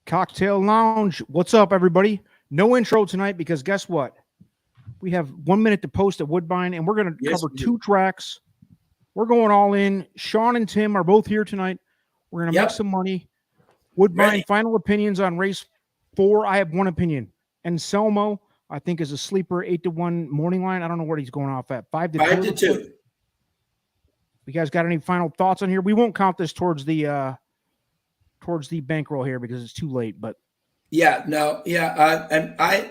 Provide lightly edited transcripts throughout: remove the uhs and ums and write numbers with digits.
Cocktail Lounge. What's up, everybody? No intro tonight because guess what? We have 1 minute to post at Woodbine, and we're going to cover two tracks. We're going all in. Sean and Tim are both here tonight. We're going to make some money. Woodbine, final opinions on race 4. I have one opinion. Anselmo, I think, is a sleeper 8-1 morning line. I don't know what he's going off at. 5-2. You guys got any final thoughts on here? We won't count this towards the bankroll here because it's too late. But and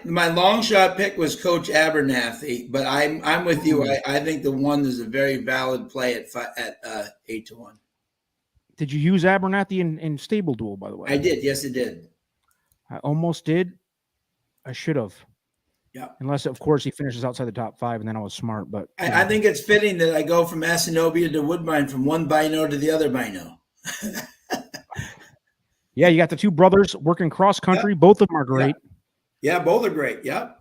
my long shot pick was Coach Abernathy, but I'm with you. I think the 1 is a very valid play at 8-1. Did you use Abernathy in Stable Duel, by the way? I did. Yes, I did. I almost did. I should have. Yeah. Unless, of course, he finishes outside the top 5, and then I was smart. But I think it's fitting that I go from Asinobia to Woodbine, from one bino to the other bino. Yeah, you got the two brothers working cross country. Yep. Both of them are great. Yeah, both are great. Yep.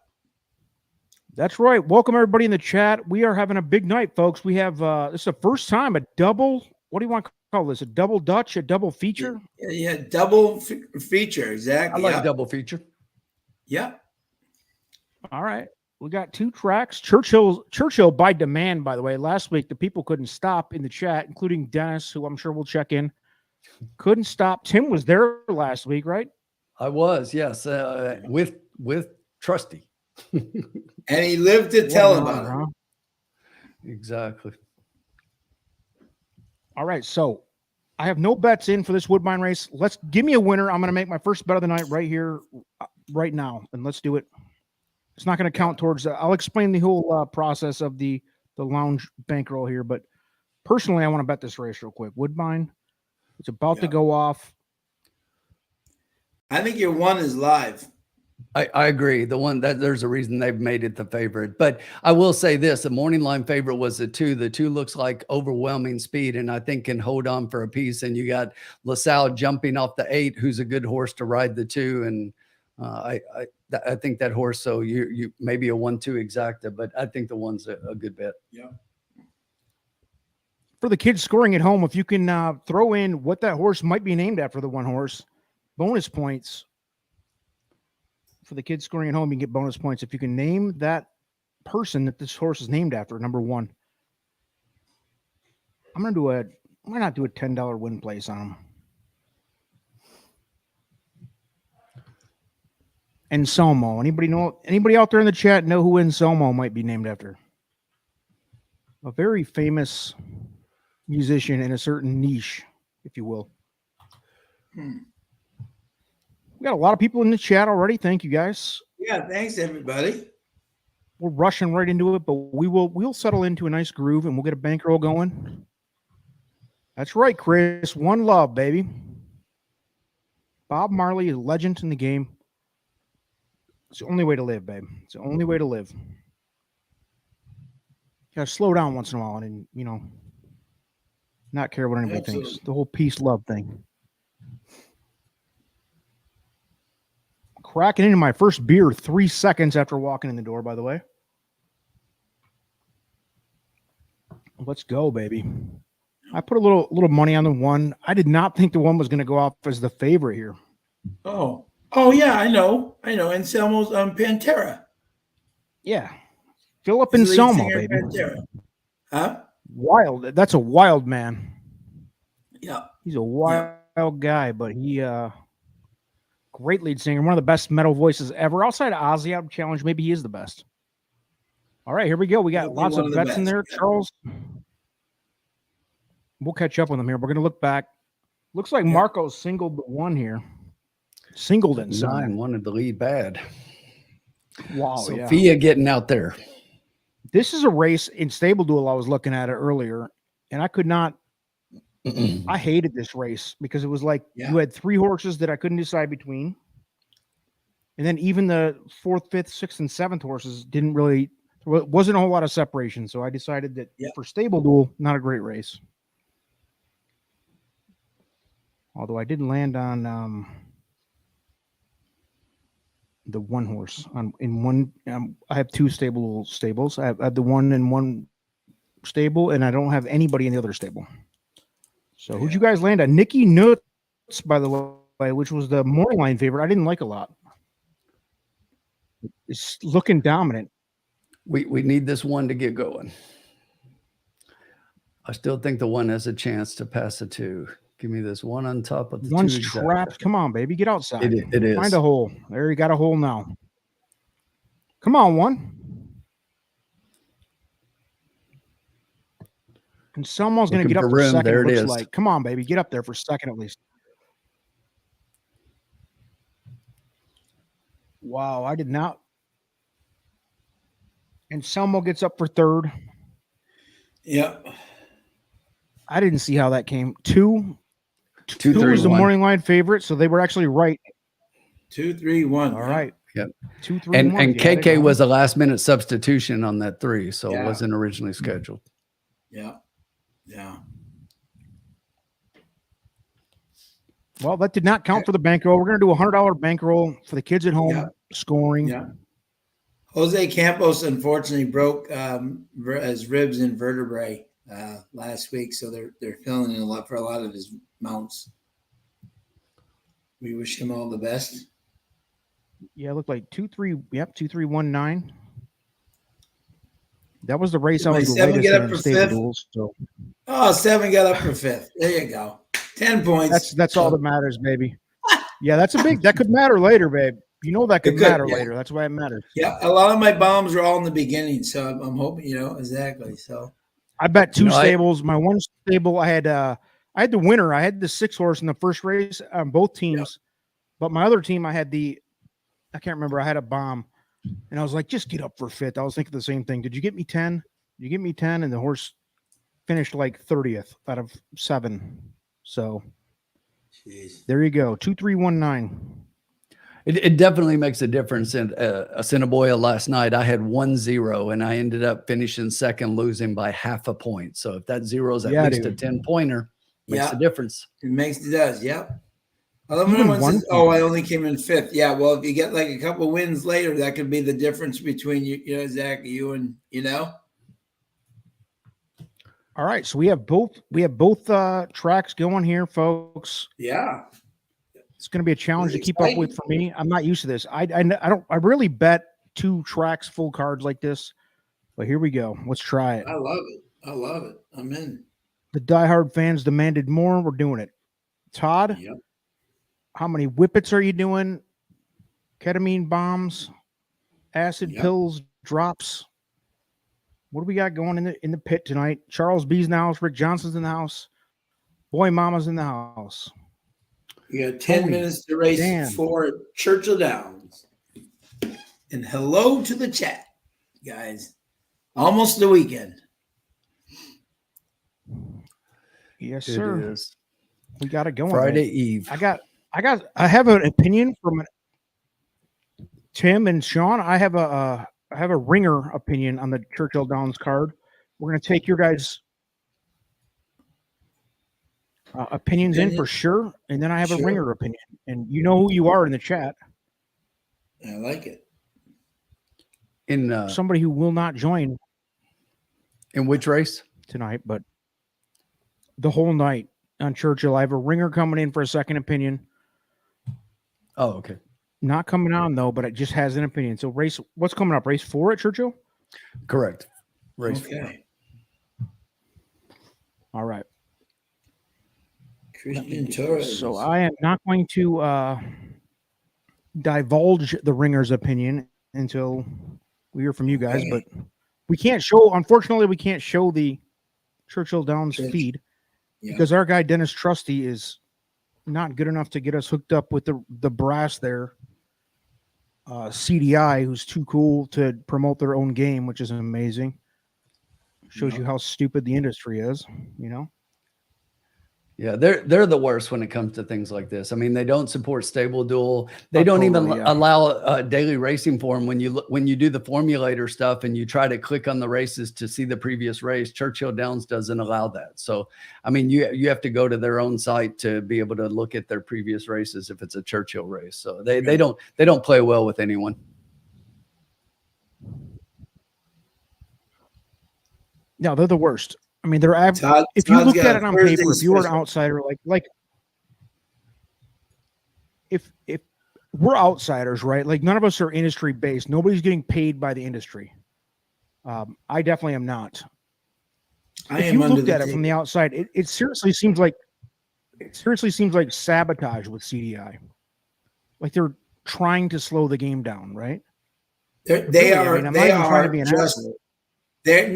That's right. Welcome, everybody in the chat. We are having a big night, folks. We have this is the first time a double. What do you want to call this? A double Dutch? A double feature? Yeah, double feature. Exactly. I like double feature. Yeah. All right. We got 2 tracks. Churchill by demand, by the way. Last week, the people couldn't stop in the chat, including Dennis, who I'm sure will check in. Couldn't stop. Tim was there last week, right? I was, yes, with Trusty. And he lived to tell about it. Huh? Exactly. All right, so I have no bets in for this Woodbine race. Give me a winner. I'm going to make my first bet of the night right here, right now, and let's do it. It's not going to count towards. I'll explain the whole process of the lounge bankroll here, but personally, I want to bet this race real quick. Woodbine. It's about to go off. I think your 1 is live. I agree. The one that there's a reason they've made it the favorite. But I will say this, the morning line favorite was the 2. The 2 looks like overwhelming speed and I think can hold on for a piece. And you got LaSalle jumping off the 8, who's a good horse to ride the 2. And I think that horse, so you maybe a 1-2 exacta, but I think the 1's a good bet. Yeah. For the kids scoring at home, if you can throw in what that horse might be named after, the 1 horse, bonus points. For the kids scoring at home, you can get bonus points if you can name that person that this horse is named after, number 1. Why not do a $10 win place on him? Anselmo. Anybody out there in the chat know who Anselmo might be named after? A very famous musician in a certain niche, if you will. We got a lot of people in the chat already. Thank you, guys. Yeah, thanks, everybody. We're rushing right into it, but we'll settle into a nice groove and we'll get a bankroll going. That's right, Chris. One love, baby. Bob Marley is a legend in the game. It's the only way to live, babe. It's the only way to live. You gotta slow down once in a while and, not care what anybody thinks. The whole peace, love thing. Cracking into my first beer 3 seconds after walking in the door, by the way. Let's go, baby. I put a little money on the 1. I did not think the 1 was going to go off as the favorite here. Oh, yeah, I know. Anselmo's Pantera. Yeah. Philip Anselmo, baby. Pantera. Huh? Wild. That's a wild man. Yeah. He's a wild guy, but he great lead singer, one of the best metal voices ever. Outside of Ozzy, I would challenge maybe he is the best. All right, here we go. We got lots of bets in there, Charles. We'll catch up with them here. We're going to look back. Looks like Marco's singled the 1 here. Singled it. 9 wanted to lead bad. Wow. Sophia getting out there. This is a race in Stable Duel. I was looking at it earlier, and I could not. I hated this race because it was like you had 3 horses that I couldn't decide between. And then even the 4th, 5th, 6th, and 7th horses wasn't a whole lot of separation. So I decided that for Stable Duel, not a great race. Although I didn't land on the 1 horse in one. I have 2 stables. I have the 1 in 1 stable, and I don't have anybody in the other stable. So who'd you guys land on? Nikki Nuts, by the way, which was the morning line favorite, I didn't like a lot. It's looking dominant. We need this one to get going. I still think the one has a chance to pass a 2. Give me this one on top of the One's 2 exactly. trapped. Come on, baby. Get outside. It is. Find a hole. There, you got a hole now. Come on, one. And someone's going to get up for a second. There it looks is. like. Come on, baby. Get up there for a second at least. Wow, I did not. And Selmo gets up for third. Yep. I didn't see how that came. 2 2 3 was the 1. morning line favorite, so they were actually right. 2 3 1. All right. Yep. 2 3 And 1. and KK was a last minute substitution on that 3, so Yeah. it wasn't originally scheduled. Yeah. Yeah. Well, that did not count for the bankroll. We're going to do a $100 bankroll for the kids at home Yeah. scoring. Yeah. Jose Campos unfortunately broke his ribs and vertebrae last week, so they're filling in a lot for a lot of his mounts. We wish him all the best. Yeah, it looked like 2-3. Yep, 2-3-1-9. That was the race I My was the 7 latest get in up the for stable 5th? duels. So 7 got up for 5th. There you go. 10 points. that's all that matters, baby. Yeah, that's a big. That could matter later, babe. You know that could matter later. That's why it matters. Yeah, a lot of my bombs were all in the beginning, so I'm hoping exactly. So I bet 2 stables. My one stable, I had the winner. I had the 6 horse in the first race on both teams, but my other team, I can't remember. I had a bomb, and I was like, just get up for 5th. I was thinking the same thing. Did you get me 10? You give me 10, and the horse finished like 30th out of 7. So there you go. 2-3-1-9. It definitely makes a difference. In Assiniboia last night, I had 1-0, and I ended up finishing second, losing by half a point. So if that 0 is at least a 10-pointer, makes a difference. It does. Yep. I love when everyone says, "Oh, I only came in 5th." Yeah, well, if you get like a couple wins later, that could be the difference between Zach, you and All right, so we have both tracks going here, folks. Yeah. It's going to be a challenge to keep up with for me. I'm not used to this. I rarely bet 2 tracks full cards like this, but here we go. Let's try it. I love it. I'm in. The diehard fans demanded more. We're doing it. Todd, how many whippets are you doing? Ketamine bombs, acid pills, drops. What do we got going in the pit tonight? Charles B's in the house. Rick Johnson's in the house. Boy Mama's in the house. We got 10 minutes to race for Churchill Downs. And hello to the chat, guys. Almost the weekend. Yes, sir. It is. We got it going. Friday Eve. I have an opinion from Tim and Sean. I have a ringer opinion on the Churchill Downs card. We're going to take your guys' opinions in for sure, and then I have a ringer opinion, and you know who you are in the chat. I like it. In somebody who will not join in which race tonight, but the whole night on Churchill. I have a ringer coming in for a second opinion. Oh, okay. Not coming on though, but it just has an opinion. So what's coming up? Race 4 at Churchill? Correct. Race 4. All right. Christian Torres. So I am not going to divulge the ringer's opinion until we hear from you guys, but we can't show, unfortunately, we can't show the Churchill Downs feed because our guy Dennis Trusty is not good enough to get us hooked up with the brass there. CDI, who's too cool to promote their own game, which is amazing. Shows you how stupid the industry is, Yeah, they're the worst when it comes to things like this. I mean, they don't support stable duel. They don't even allow daily racing for them. When you do the formulator stuff and you try to click on the races to see the previous race, Churchill Downs doesn't allow that. So, I mean, you have to go to their own site to be able to look at their previous races if it's a Churchill race. So they don't play well with anyone. No, they're the worst. I mean, they're if you look at it on paper, if you were an outsider, like if we're outsiders, right? Like none of us are industry based. Nobody's getting paid by the industry. I definitely am not. If you looked at it from the outside, it seriously seems like sabotage with CDI. Like they're trying to slow the game down, right? They are just. They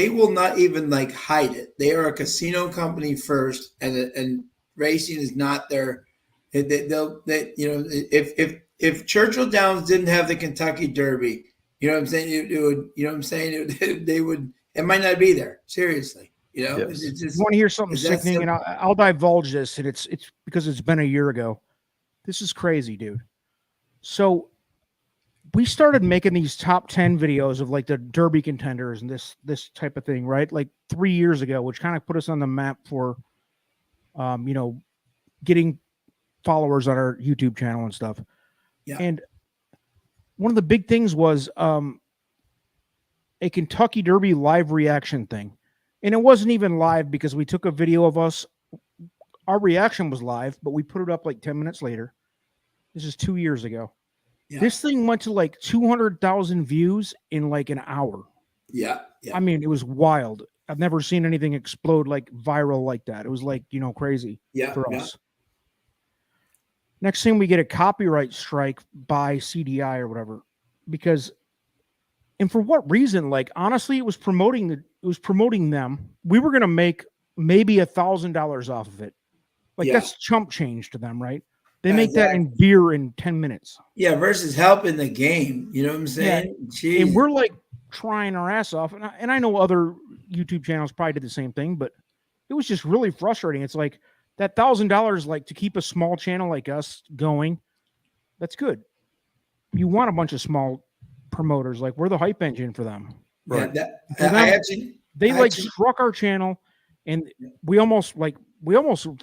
will not even like hide it. They are a casino company first, and racing is not their. If Churchill Downs didn't have the Kentucky Derby, you know what I'm saying? It would. You know what I'm saying? They would. It might not be there. Seriously, you know. Yes. It's just, you want to hear something sickening, and I'll divulge this, and it's because it's been a year ago. This is crazy, dude. So we started making these top 10 videos of like the Derby contenders and this type of thing, right? Like 3 years ago, which kind of put us on the map for, getting followers on our YouTube channel and stuff. Yeah. And one of the big things was a Kentucky Derby live reaction thing. And it wasn't even live because we took a video of us. Our reaction was live, but we put it up like 10 minutes later. This is 2 years ago. Yeah. This thing went to like 200,000 views in like an hour. Yeah. I mean, it was wild. I've never seen anything explode like viral like that. It was like, crazy for us. Next thing, we get a copyright strike by CDI or whatever, and for what reason? Like, honestly, it was promoting them. We were going to make maybe $1,000 off of it. Like that's chump change to them, right? They make that in beer in 10 minutes. Yeah, versus helping the game. You know what I'm saying? Yeah. And we're like trying our ass off. And I know other YouTube channels probably did the same thing, but it was just really frustrating. It's like that $1,000, like to keep a small channel like us going, that's good. You want a bunch of small promoters. Like we're the hype engine for them. Right. They struck our channel and we almost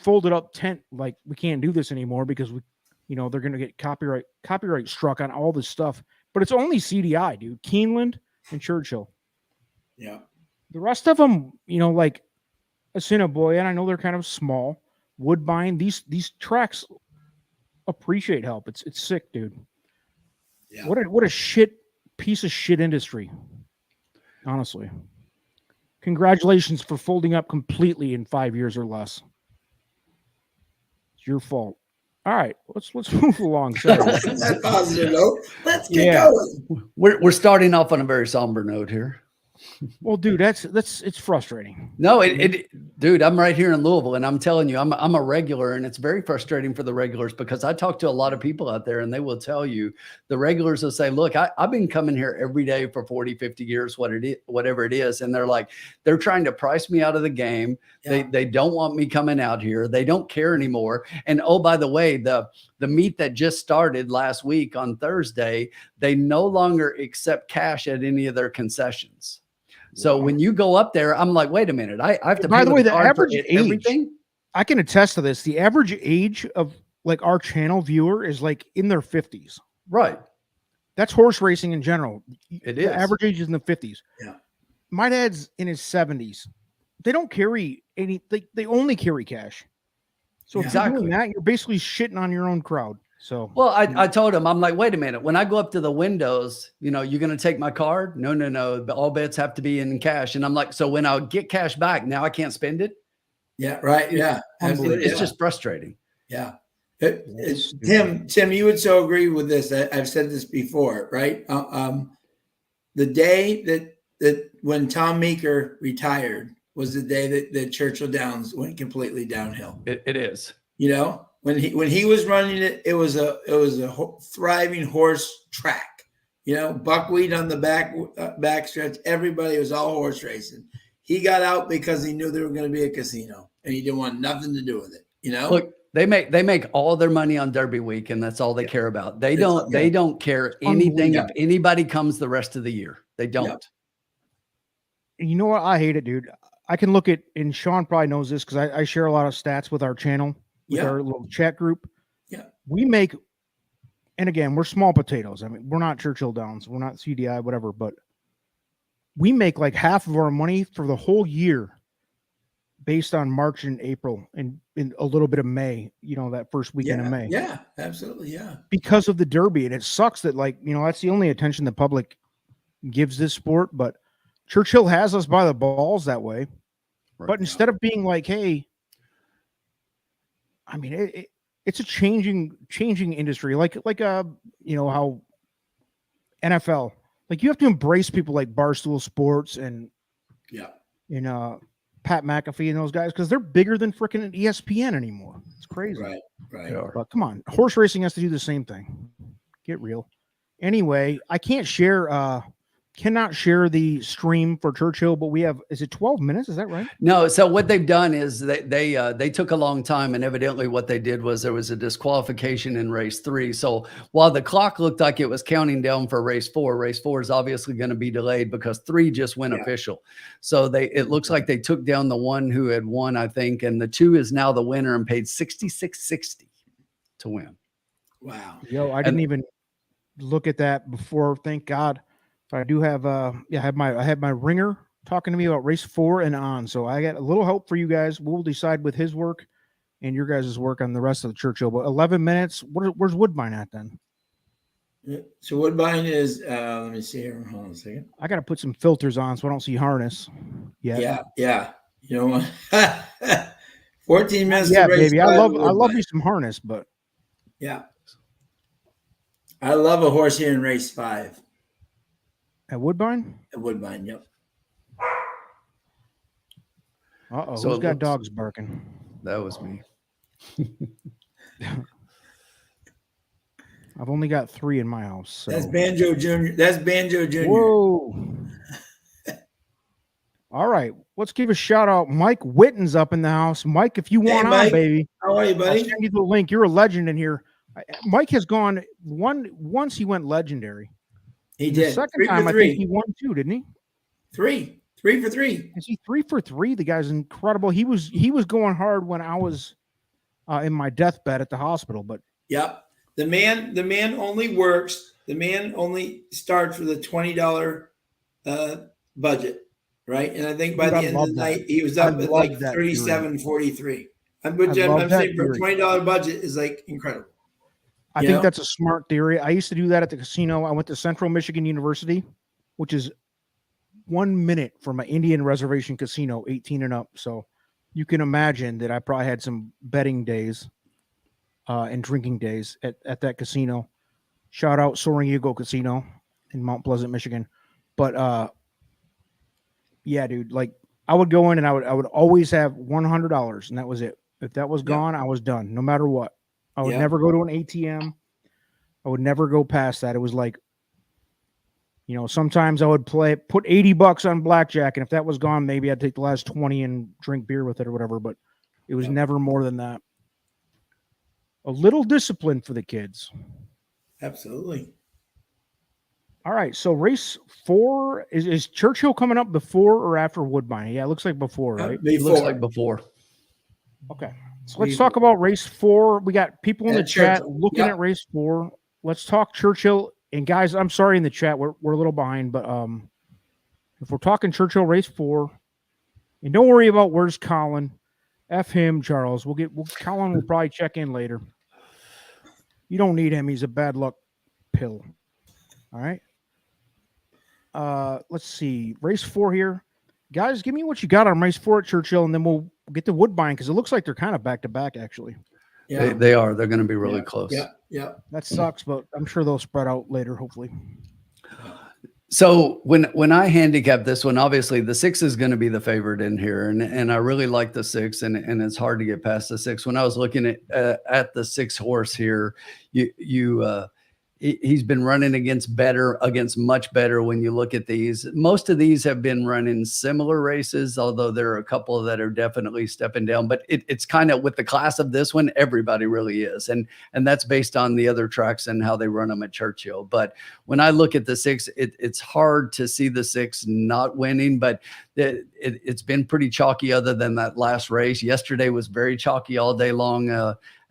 folded up tent. Like we can't do this anymore because they're going to get copyright struck on all this stuff, but it's only CDI, dude, Keeneland and Churchill. Yeah. The rest of them, like Assiniboia, and I know they're kind of small. Woodbine, these tracks appreciate help. It's sick, dude. Yeah. What a piece of shit industry. Honestly. Congratulations for folding up completely in 5 years or less. It's your fault. All right, let's move along. That positive note. Let's get going. We're starting off on a very somber note here. Well, dude, it's frustrating. No, dude, I'm right here in Louisville, and I'm telling you, I'm a regular, and it's very frustrating for the regulars because I talk to a lot of people out there, and they will tell you, the regulars will say, look, I've been coming here every day for 40, 50 years, whatever it is. And they're trying to price me out of the game. Yeah. They don't want me coming out here. They don't care anymore. And oh, by the way, the meet that just started last week on Thursday, they no longer accept cash at any of their concessions. So when you go up there, I'm like, wait a minute. I have to. By the way, the average age, everything. I can attest to this. The average age of like our channel viewer is like in their 50s. Right. That's horse racing in general. It is. The average age is in the 50s. Yeah. My dad's in his 70s. They don't carry any. They only carry cash. So if you're doing that, you're basically shitting on your own crowd. So well, I told him, I'm like, wait a minute. When I go up to the windows, you're going to take my card? No. All bets have to be in cash. And I'm like, so when I get cash back, now I can't spend it. Yeah. Right. Yeah. It's just frustrating. Yeah. Tim, you would so agree with this. I've said this before, right? The day that when Tom Meeker retired was the day that Churchill Downs went completely downhill. It is. When he was running it, it was a thriving horse track. Buckwheat on the back stretch. Everybody was all horse racing. He got out because he knew there was going to be a casino, and he didn't want nothing to do with it. Look, they make all their money on Derby week, and that's all they care about. They don't care anything if anybody comes the rest of the year. They don't. Yeah. You know what? I hate it, dude. I can look at, and Sean probably knows this because I share a lot of stats with our channel. With our little chat group. Yeah. We make, and again, we're small potatoes. I mean, we're not Churchill Downs. We're not CDI, whatever, but we make like half of our money for the whole year based on March and April and in a little bit of May, that first weekend of May. Yeah, absolutely. Yeah. Because of the Derby. And it sucks that that's the only attention the public gives this sport, but Churchill has us by the balls that way. Right. But instead of being like, hey, I mean, it's a changing industry. Like how NFL, like you have to embrace people like Barstool Sports and Pat McAfee and those guys, because they're bigger than freaking ESPN anymore. It's crazy. Right. But come on, horse racing has to do the same thing. Get real. Anyway, I cannot share the stream for Churchill, but we have, is it 12 minutes? Is that right? No. So what they've done is they took a long time, and evidently what they did was there was a disqualification in race 3. So while the clock looked like it was counting down for race 4 is obviously going to be delayed because 3 just went official. So it looks like they took down the one who had won, I think, and the 2 is now the winner and paid $66.60 to win. Wow. I didn't even look at that before. Thank God. But I do have I had my ringer talking to me about race 4 and on. So I got a little help for you guys. We'll decide with his work and your guys' work on the rest of the Churchill. But 11 minutes. Where's Woodbine at then? So Woodbine is let me see here. Hold on a second. I got to put some filters on so I don't see harness. Yeah. You know what? 14 minutes. Yeah, baby. I love me some harness, but yeah. I love a horse here in race 5. At Woodbine? At Woodbine, yep. Uh-oh, so who's got dogs barking? That was me. I've only got 3 in my house. So. That's Banjo Jr. Whoa. All right, let's give a shout out. Mike Witten's up in the house. Mike, if you want on, baby. How are you, buddy? I'll send you the link. You're a legend in here. Mike has gone once he went legendary. He did. The second time, I think he won 2, didn't he? 3 for 3. Is he 3 for 3? The guy's incredible. He was going hard when I was in my deathbed at the hospital. But yep, the man only works. The man only starts with a $20 budget, right? And I think by the end of the night, he was up at like $37.43. I'm saying for a $20 budget is like incredible. I think that's a smart theory. I used to do that at the casino. I went to Central Michigan University, which is 1 minute from an Indian reservation casino, 18 and up. So you can imagine that I probably had some betting days and drinking days at that casino. Shout out Soaring Eagle Casino in Mount Pleasant, Michigan. But yeah, dude, like I would go in and I would always have $100 and that was it. If that was gone, I was done, no matter what. I would never go to an ATM. I would never go past that. It was like, sometimes I would put $80 on blackjack. And if that was gone, maybe I'd take the last 20 and drink beer with it or whatever. But it was never more than that. A little discipline for the kids. Absolutely. All right. So race 4 is Churchill coming up before or after Woodbine? Yeah, it looks like before, right? It looks like before. Okay. So let's talk about race 4. We got people in the chat looking at race 4. Let's talk Churchill. And guys, I'm sorry in the chat, we're a little behind, but if we're talking Churchill race 4, and don't worry about where's Colin. F him, Charles. Colin will probably check in later. You don't need him. He's a bad luck pill. All right. Let's see. Race 4 here. Guys, give me what you got on race 4 at Churchill, and then we'll get to Woodbine because it looks like they're kind of back to back, actually. Yeah, they are. They're going to be really close. Yeah. That sucks, but I'm sure they'll spread out later, hopefully. So when I handicap this one, obviously the 6 is going to be the favorite in here, and I really like the 6, and it's hard to get past the 6. When I was looking at the 6 horse here, he's been running against much better when you look at these. Most of these have been running similar races, although there are a couple that are definitely stepping down. But it's kind of with the class of this one, everybody really is. And that's based on the other tracks and how they run them at Churchill. But when I look at the 6, it's hard to see the 6 not winning, but it's been pretty chalky other than that last race. Yesterday was very chalky all day long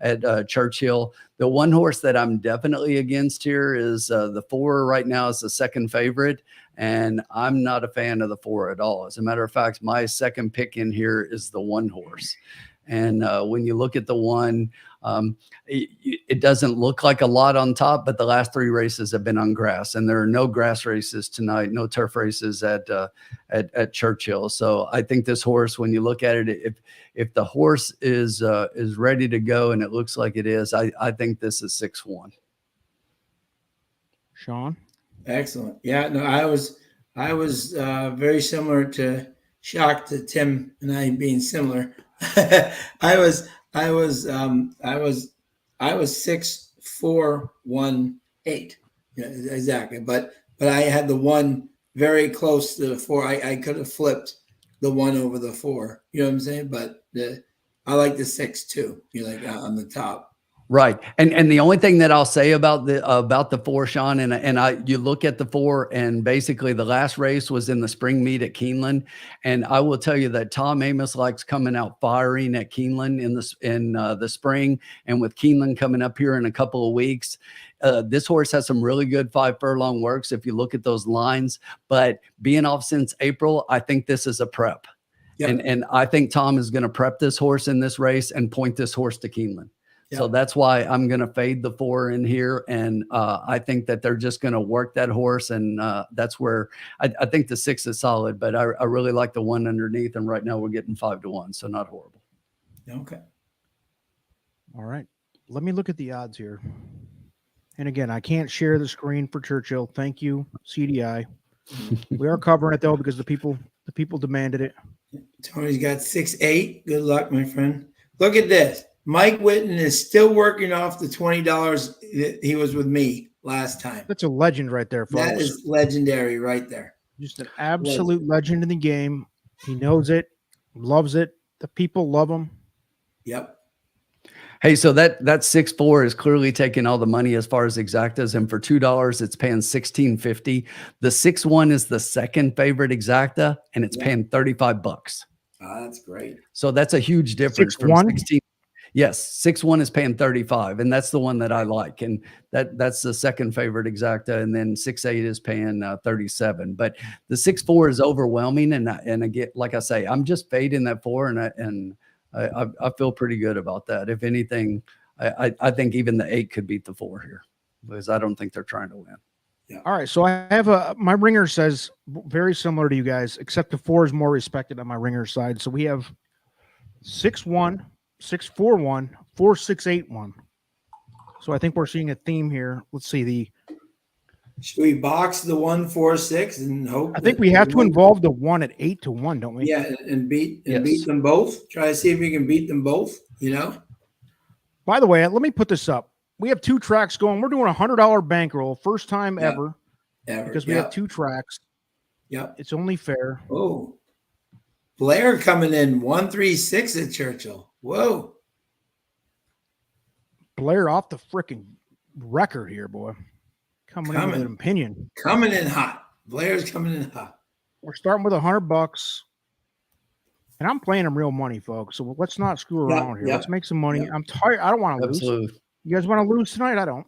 at Churchill. The one horse that I'm definitely against here is the 4 right now is the second favorite. And I'm not a fan of the 4 at all. As a matter of fact, my second pick in here is the 1 horse. And when you look at the 1, it doesn't look like a lot on top, but the last 3 races have been on grass, and there are no grass races tonight, no turf races at Churchill. So I think this horse, when you look at it, if the horse is ready to go, and it looks like it is, I think this is 6-1. Sean? Excellent. Yeah, no, I was very similar to shocked to Tim and I being similar. I was 6-4-1-8. Yeah, exactly. But I had the 1 very close to the 4. I could have flipped the 1 over the 4. You know what I'm saying? But I like the 6 too. You like on the top. Right. And the only thing that I'll say about the 4, Sean, you look at the 4, and basically the last race was in the spring meet at Keeneland. And I will tell you that Tom Amos likes coming out firing at Keeneland in the spring. And with Keeneland coming up here in a couple of weeks, this horse has some really good 5 furlong works if you look at those lines. But being off since April, I think this is a prep. Yep. And I think Tom is going to prep this horse in this race and point this horse to Keeneland. Yep. So that's why I'm going to fade the 4 in here. And I think that they're just going to work that horse. And that's where I think the 6 is solid, but I really like the 1 underneath. And right now we're getting 5-1. So not horrible. Okay. All right. Let me look at the odds here. And again, I can't share the screen for Churchill. Thank you, CDI. We are covering it though, because the people demanded it. Tony's got 6-8. Good luck, my friend. Look at this. Mike Whitten is still working off the $20 that he was with me last time. That's a legend right there, folks. That is legendary right there. Just an absolute legend in the game. He knows it, loves it. The people love him. Yep. Hey, so that 6-4 is clearly taking all the money as far as exactas, and for $2, it's paying $16.50. The 6-1 is the second favorite exacta, and it's paying $35. That's great. So that's a huge difference from 16. Yes, 6-1 is paying 35, and that's the one that I like, and that's the second favorite exacta, and then 6-8 is paying 37. But the 6-4 is overwhelming, and again, like I say, I'm just fading that 4, and I feel pretty good about that. If anything, I think even the 8 could beat the 4 here, because I don't think they're trying to win. Yeah. All right, so I have my ringer says very similar to you guys, except the 4 is more respected on my ringer side. So we have 6-1. 6-4-1, 4-6-8-1. So I think we're seeing a theme here. Let's see Should we box the 1-4-6 and hope? I think we have to involve the 1 at 8-1, don't we? Yeah, and beat them both. Try to see if we can beat them both. You know. By the way, let me put this up. We have 2 tracks going. We're doing $100 bankroll, first time ever, because we have 2 tracks. Yep, it's only fair. Oh, Blair coming in 136 at Churchill. Whoa. Blair off the freaking record here, boy. Coming in with an opinion. Coming in hot. Blair's coming in hot. We're starting with $100. And I'm playing them real money, folks. So let's not screw around here. Let's make some money. I'm tired. I don't want to lose. You guys want to lose tonight? I don't.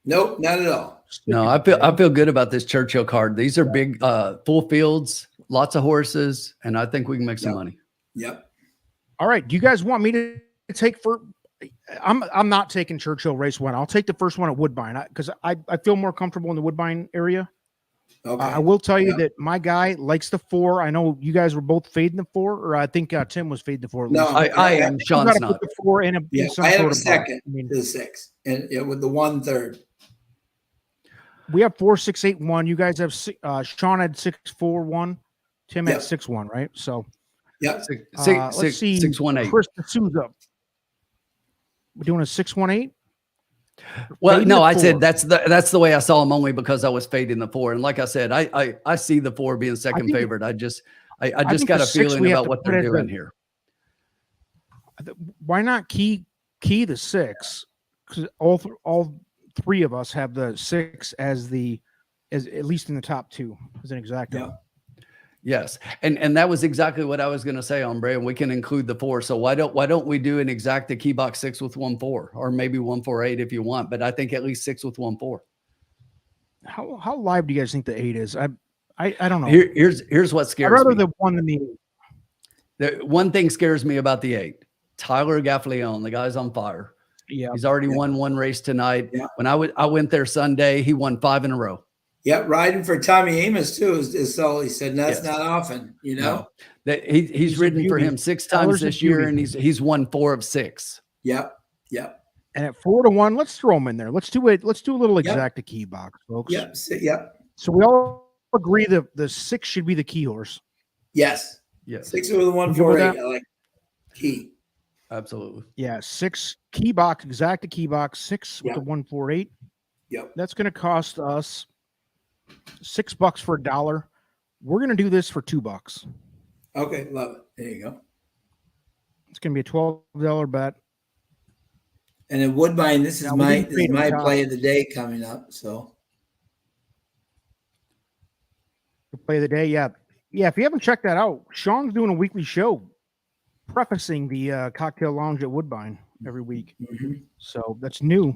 Nope, not at all. No, I feel good about this Churchill card. These are big full fields, lots of horses, and I think we can make some money. Yep. All right. Do you guys want me to take I'm not taking Churchill race 1. I'll take the first one at Woodbine because I feel more comfortable in the Woodbine area. Okay. I will tell you that my guy likes the 4. I know you guys were both fading the 4, or I think Tim was fading the 4. No, I am. Sean's not. Put the 4 in I had a second to the 6, and with the 1/3. We have 4-6-8-1. You guys have Sean had 6-4-1. Tim had 6-1, right? So. Yep. Let's see. 6-1-8. Chris D'Souza. We're doing a 6-1-8. Well, no, I said that's the way I saw him, only because I was fading the 4. And like I said, I see the 4 being second favorite. I just got a feeling about what they're doing here. Why not key the 6? Because all 3 of us have the 6 as at least in the top 2 as an exacta. Yeah. Yes. And that was exactly what I was going to say, Hombre, and we can include the 4. So why don't we do an exacta key box 6 with 1-4, or maybe 1-4-8 if you want, but I think at least 6 with 1-4. How live do you guys think the 8 is? I don't know. Here's what I'd scares rather me. the one than the One thing scares me about the 8. Tyler Gaffleone, the guy's on fire. yeah. He's already won one race tonight. Yeah. When I went there Sunday, he won 5 in a row. Yep, riding for Tommy Amos too is so he said that's Yes. not often, you know. No. He's ridden for him 6 times this year, and he's won 4 of 6. Yep. And at 4-1, let's throw him in there. Let's do it. Let's do a little exacta key box, folks. Yep. So we all agree that the 6 should be the key horse. Yes. 6 over the 148. I like key. Absolutely. Yeah, 6 key box, exacta key box, 6 with the 148. Yep. That's going to cost us $6 for $1. We're going to do this for $2. Okay, love it. There you go. It's going to be a $12 bet. And in Woodbine, this is Now, my play of the day coming up. So The play of the day, yeah. If you haven't checked that out, Sean's doing a weekly show prefacing the cocktail lounge at Woodbine every week. So that's new.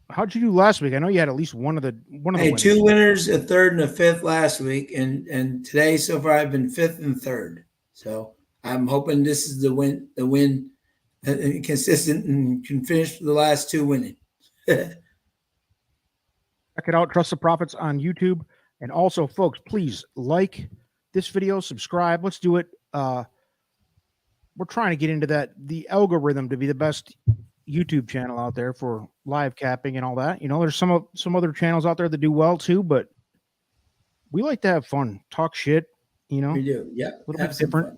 How'd you do last week? I know you had at least one of the winners. 2 winners, a third and a fifth last week, and today so far I've been 5th and 3rd. So I'm hoping this is the win, consistent, and can finish the last 2 winning. Check it out. Trust the Profits on YouTube. And also, folks, please like this video, subscribe. Let's do it. We're trying to get into the algorithm to be the best YouTube channel out there for live capping and all that. You know, there's some other channels out there that do well too, but we like to have fun, talk shit, you know. We do. Yeah. A little bit different.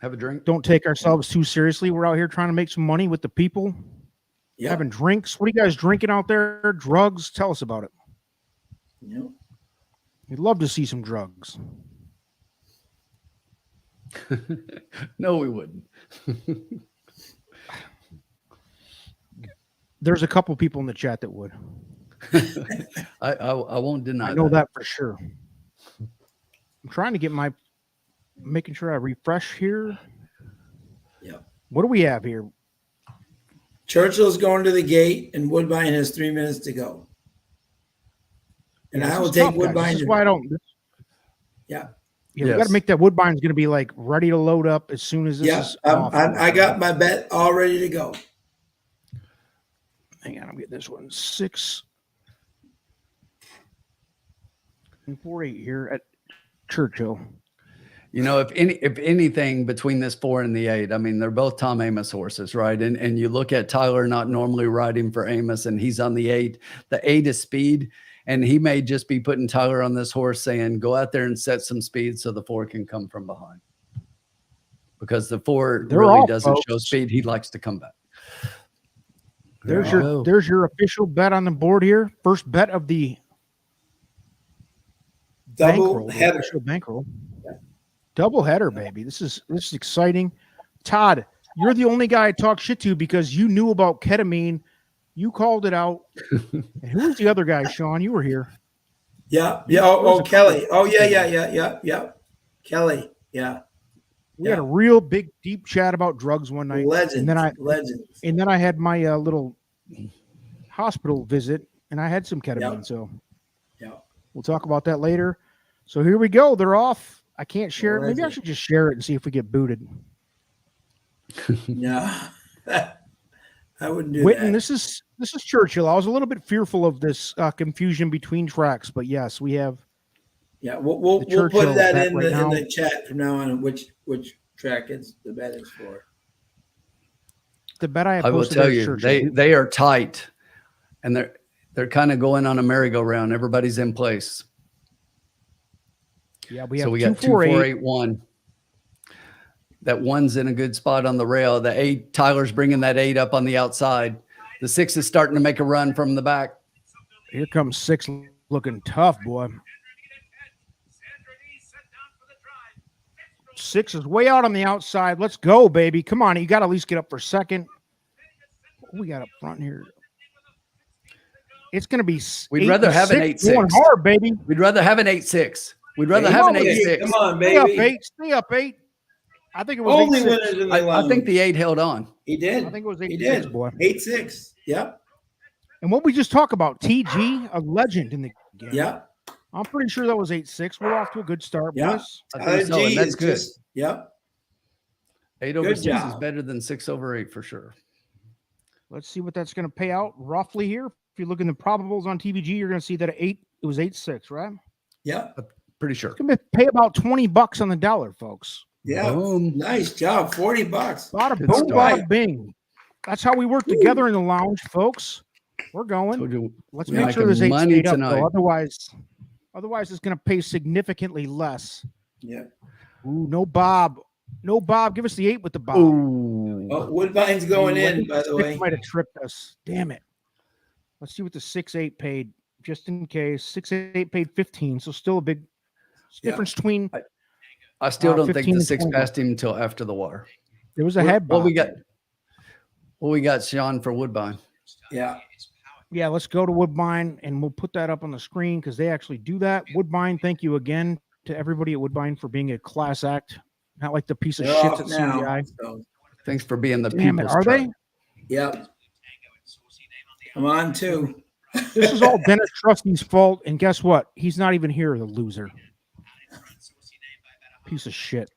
Have a drink. Don't take ourselves too seriously. We're out here trying to make some money with the people. Yeah. Having drinks. What are you guys drinking out there? Drugs? Tell us about it. Yeah. We'd love to see some drugs. No, we wouldn't. There's a couple people in the chat that would. I won't deny. I know that for sure. I'm trying to get making sure I refresh here. Yeah. What do we have here? Churchill's going to the gate, and Woodbine has 3 minutes to go. And I will take Woodbine. This is why I don't. Yeah. Yeah, we got to make that Woodbine's going to be like ready to load up as soon as this is off. I got my bet all ready to go. Hang on, I'm getting this one. 6 and 4-8 here at Churchill. You know, if anything between this 4 and the 8, I mean, they're both Tom Amos horses, right? And you look at Tyler not normally riding for Amos, and he's on the 8. The 8 is speed, and he may just be putting Tyler on this horse saying, go out there and set some speed so the 4 can come from behind. Because the 4 really doesn't show speed. He likes to come back. There's your official bet on the board here. First bet of the double header. Bankroll. Double header, baby. This is exciting. Todd, you're the only guy I talk shit to because you knew about ketamine. You called it out. And who was the other guy, Sean? You were here. Yeah. Kelly. Oh, yeah. Kelly. Yeah. We had a real big, deep chat about drugs one night. Legends. And then I had my little hospital visit, and I had some ketamine. Yep. So yeah, we'll talk about that later. So here we go. They're off. I can't share it. Maybe I Legend. should just share it and see if we get booted. No, I wouldn't do Whitten, that. this is Churchill. I was a little bit fearful of this confusion between tracks, but yes, we have. Yeah, we'll put Churchill that bet in right now. the chat from now on. Which track the bet is for? The bet I have I will posted tell is you, Churchill. they are tight, and they're kind of going on a merry-go-round. Everybody's in place. Yeah, we have So we got 2, 4, 8, 1. That 1's in a good spot on the rail. The 8, Tyler's bringing that 8 up on the outside. The 6 is starting to make a run from the back. Here comes 6 looking tough, boy. 6 is way out on the outside. Let's go, baby. Come on. You got to at least get up for second. What we got up front here? It's going to be. We'd rather have an 8-6. Going hard, baby. We'd rather have an 8-6. We'd rather have an 8-6. Come on, Stay up, baby. 8. Stay up, 8. I think it was Only 8-6. winners in the I think the 8 held on. He did. I think it was 8-6, He did. boy. 8-6. Yep. And what we just talked about, TG, a legend in the again. Yeah. I'm pretty sure that was 8-6. We're off to a good start, Yeah. boys. I think so, and that's good. Yep. 8 over Good 6 is job. better than 6 over 8 for sure. Let's see what that's going to pay out roughly here. If you look in the probables on TVG, you're going to see that it was 8-6, right? Yep. Pretty sure. It's going to pay about $20 on the dollar, folks. Yeah. Boom. Nice job. $40. Bada Good boom, start. bada bing. That's how we work together in the lounge, folks. We're going. Told you Let's we're make sure making there's 8 money stayed up, tonight. though. Otherwise, it's going to pay significantly less. Yeah. Ooh, no Bob. No Bob. Give us the 8 with the Bob. Ooh. Oh, Woodbine's going Ooh, I in, think by the 6 way. might have tripped us. Damn it. Let's see what the 6-8 paid, just in case. 6-8 paid 15, so still a big difference between. I still don't think 15 the and 6 20. passed him until after the wire. There was a head What bob. we got, Sean, for Woodbine? Yeah. Yeah, let's go to Woodbine, and we'll put that up on the screen because they actually do that. Woodbine, thank you again to everybody at Woodbine for being a class act, not like the piece of They're shit off at now. CDI. So, Thanks for being the Damn it, people's are tribe. they? yep. Come on, too. This is all Dennis Trustee fault, and guess what? He's not even here, the loser. Piece of shit.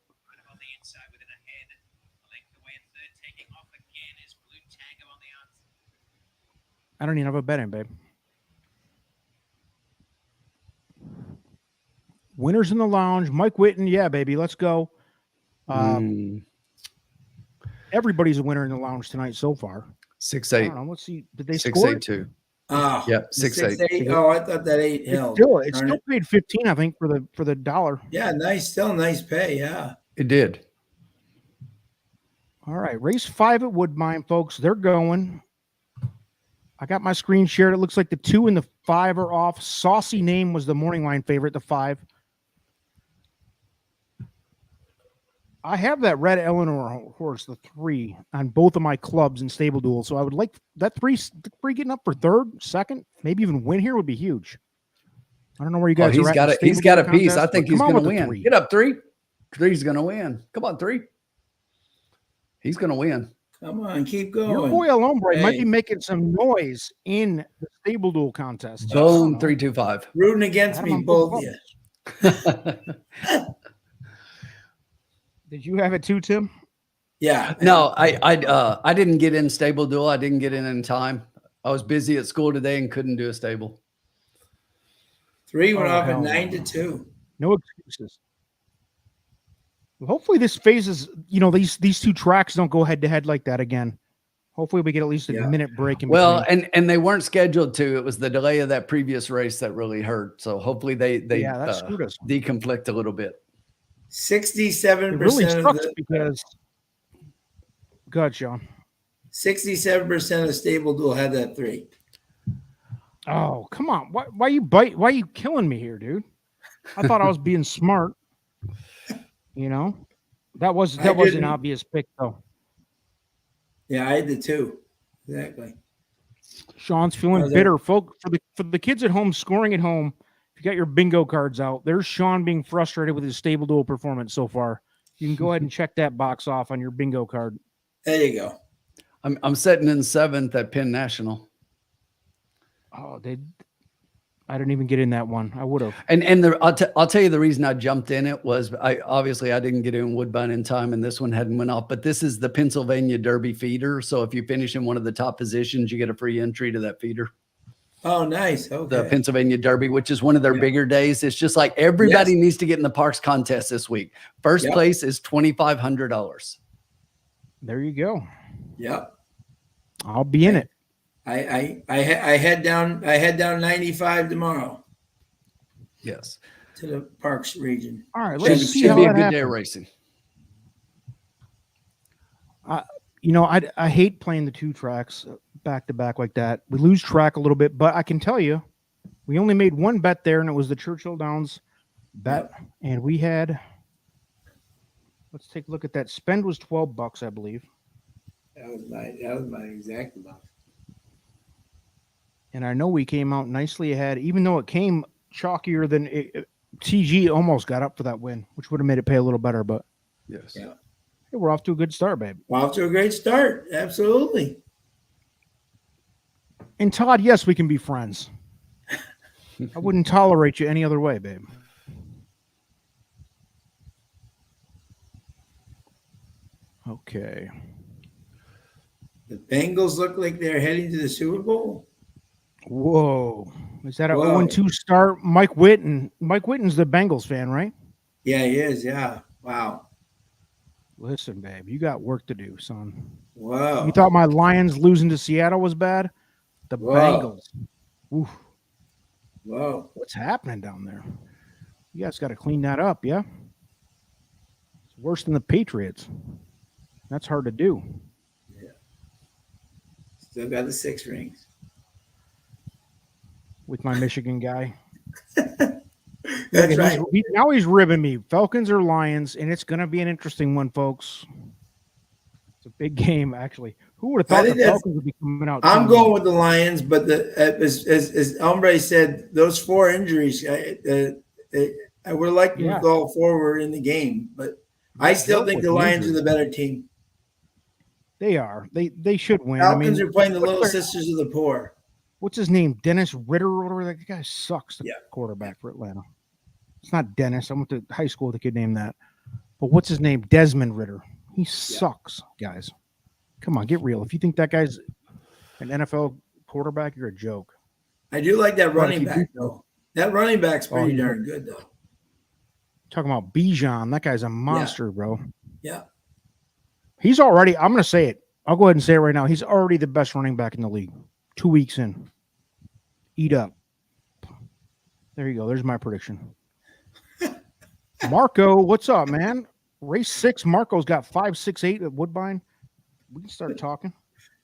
I don't even have a bet in, babe. Winners in the lounge. Mike Whitten, yeah, baby, let's go. Everybody's a winner in the lounge tonight so far. 6-8. I don't know. Let's see. Did they score? 6-8-2. Oh, Yep, the 6-8. Oh, I thought that 8 It's held. still paid 15, I think, for the dollar. Yeah, nice. Still nice pay. Yeah. It did. All right, race 5 at Woodbine, folks. They're going. I got my screen shared. It looks like the 2 and the 5 are off. Saucy Name was the morning line favorite, the 5. I have that red Eleanor horse, the 3, on both of my clubs in stable duels. So I would like that 3 getting up for 3rd, 2nd, maybe even win here would be huge. I don't know where you guys are at. He's got a piece. Contest, I think he's going to win. 3. Get up, 3. 3's going to win. Come on, 3. He's going to win. Come on, keep going. Your boy Alombre might Hey. be making some noise in the stable duel contest. Boom, 3-2-5. Rooting against Had me, him on both both of you. Did you have it too, Tim? Yeah. No, I didn't get in stable duel. I didn't get in time. I was busy at school today and couldn't do a stable. 3 went Oh, off at hell no. 9-2. No excuses. Well, hopefully this phases, these 2 tracks don't go head to head like that again. Hopefully we get at least a minute break in Well, between. and they weren't scheduled to. It was the delay of that previous race that really hurt. So hopefully they that screwed us. deconflict a little bit. 67% It really of sucks the because go ahead, Sean. 67% of stable duel had that 3. Oh, come on. Why you bite? Why are you killing me here, dude? I thought I was being smart. That was an obvious pick, though. Yeah, I had the 2. Exactly. Sean's feeling bitter, folks. For the kids at home scoring at home, if you got your bingo cards out, there's Sean being frustrated with his stable duel performance so far. You can go ahead and check that box off on your bingo card. There you go. I'm sitting in 7th at Penn National. Oh, I didn't even get in that one. I would have. And I'll tell you the reason I jumped in it was I didn't get in Woodbine in time, and this one hadn't went off. But this is the Pennsylvania Derby feeder, so if you finish in one of the top positions, you get a free entry to that feeder. Oh, nice. Okay. The Pennsylvania Derby, which is one of their bigger days. It's just like everybody needs to get in the Parks contest this week. First place is $2,500. There you go. Yep. I'll be in it. I head down 95 tomorrow. Yes. To the Parks region. All right, let's see Should how be a that good day happens. of racing. I hate playing the 2 tracks back to back like that. We lose track a little bit, but I can tell you, we only made one bet there, and it was the Churchill Downs bet, and we had. Let's take a look at that. Spend was $12, I believe. That was my exact amount. And I know we came out nicely ahead, even though it came chalkier than TG almost got up for that win, which would have made it pay a little better. But Yes. Yeah. hey, we're off to a good start, babe. Off to a great start. Absolutely. And Todd, yes, we can be friends. I wouldn't tolerate you any other way, babe. Okay. The Bengals look like they're heading to the Super Bowl. Whoa. Is that a Whoa. 0-2 start? Mike Witten's the Bengals fan, right? Yeah, he is. Yeah. Wow. Listen, babe, you got work to do, son. Wow. You thought my Lions losing to Seattle was bad? The Whoa. Bengals. Oof. Whoa. What's happening down there? You guys got to clean that up, yeah? It's worse than the Patriots. That's hard to do. Yeah. Still got the 6 rings. With my Michigan guy. That's right. Now he's ribbing me. Falcons or Lions, and it's going to be an interesting one, folks. It's a big game, actually. Who would have thought the Falcons would be coming out? I'm going with the Lions, but as Hombre said, those 4 injuries, I would like them to go forward in the game, but I still think the Lions are the better team. They are. They should win. Falcons are playing the little sisters of the poor. What's his name? Dennis Ritter or whatever. That guy sucks. The quarterback for Atlanta. It's not Dennis. I went to high school with a kid named that. But what's his name? Desmond Ritter. He sucks, guys. Come on, get real. If you think that guy's an NFL quarterback, you're a joke. I do like that running back, though. That running back's pretty darn good, though. Talking about Bijan. That guy's a monster, bro. Yeah. He's already, I'm going to say it. I'll go ahead and say it right now. He's already the best running back in the league. 2 weeks in. Eat up. There you go. There's my prediction. Marco, what's up, man? Race 6. Marco's got 5.68 at Woodbine. We can start talking.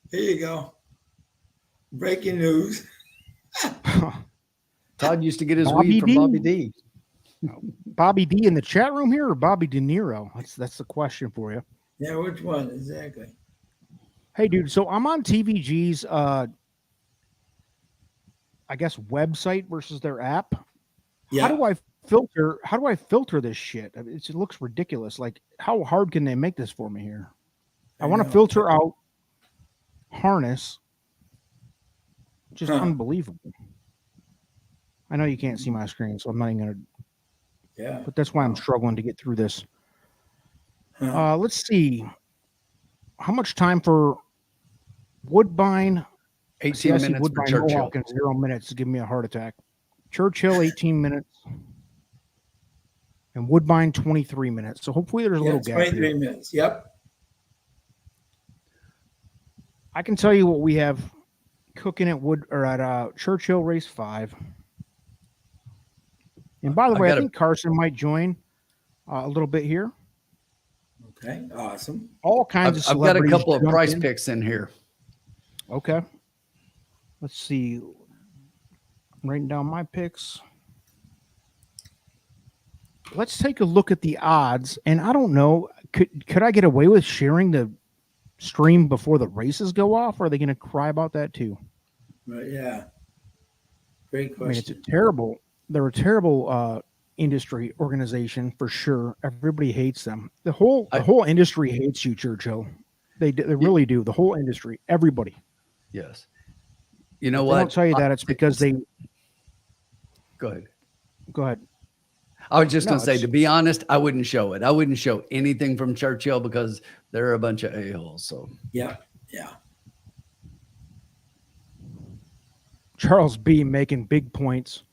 Here you go. Breaking news. Todd used to get his weed from Bobby D. Bobby D in the chat room here or Bobby De Niro? That's the question for you. Yeah, which one? Exactly. Hey, dude. So I'm on TVG's I guess website versus their app. Yeah. How do I filter this shit? I mean, it looks ridiculous. Like, how hard can they make this for me here? I want to filter out harness. Just unbelievable. I know you can't see my screen, so I'm not even gonna. Yeah. But that's why I'm struggling to get through this. Let's see. How much time for Woodbine? 18 minutes Woodbine, for Churchill. 0 minutes to give me a heart attack. Churchill, 18 minutes. And Woodbine, 23 minutes. So hopefully there's a little gap 23 here. minutes. Yep. I can tell you what we have cooking at Churchill race 5. And by the way, I think Carson might join a little bit here. Okay, awesome. All kinds of I've got a celebrities couple of price in. picks in here. Okay. Let's see. I'm writing down my picks. Let's take a look at the odds. And I don't know, could I get away with sharing the stream before the races go off? Or are they going to cry about that too? Right, yeah. Great question. I mean, they're a terrible industry organization for sure. Everybody hates them. The whole industry hates you, Churchill. They really do. The whole industry, everybody. Yes. You know what? I don't tell you that. It's because they. Go ahead. Go ahead. I was just going to say, to be honest, I wouldn't show it. I wouldn't show anything from Churchill because they're a bunch of a-holes. So yeah. Charles B making big points.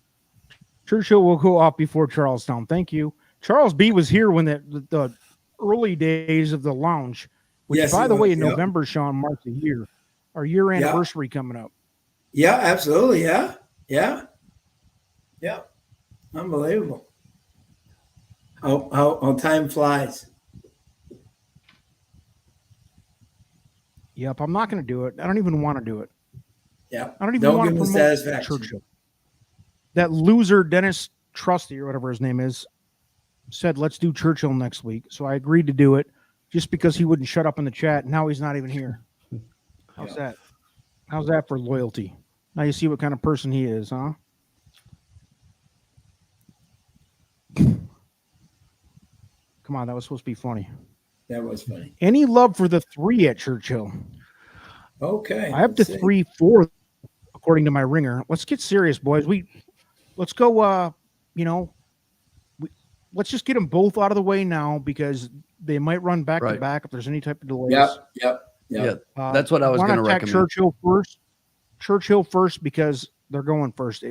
Churchill will go off before Charlestown. Thank you. Charles B was here when the early days of the lounge, which, by the way, in November, Sean, marks a year. Our year anniversary coming up. Yeah, absolutely. Yeah. Unbelievable. How time flies. Yep, I'm not going to do it. I don't even want to do it. Yeah, I don't even want to promote satisfaction. Churchill. That loser Dennis Trusty or whatever his name is said, "Let's do Churchill next week." So I agreed to do it just because he wouldn't shut up in the chat. Now he's not even here. How's that? How's that for loyalty? Now you see what kind of person he is, huh? Come on, that was supposed to be funny. That was funny. Any love for the 3 at Churchill? Okay. I have the 3-4 according to my ringer. Let's get serious, boys. let's go. Let's just get them both out of the way now because they might run back to back if there's any type of delays. Yep. That's what I was going to recommend. Churchill first. Churchill first because they're going first,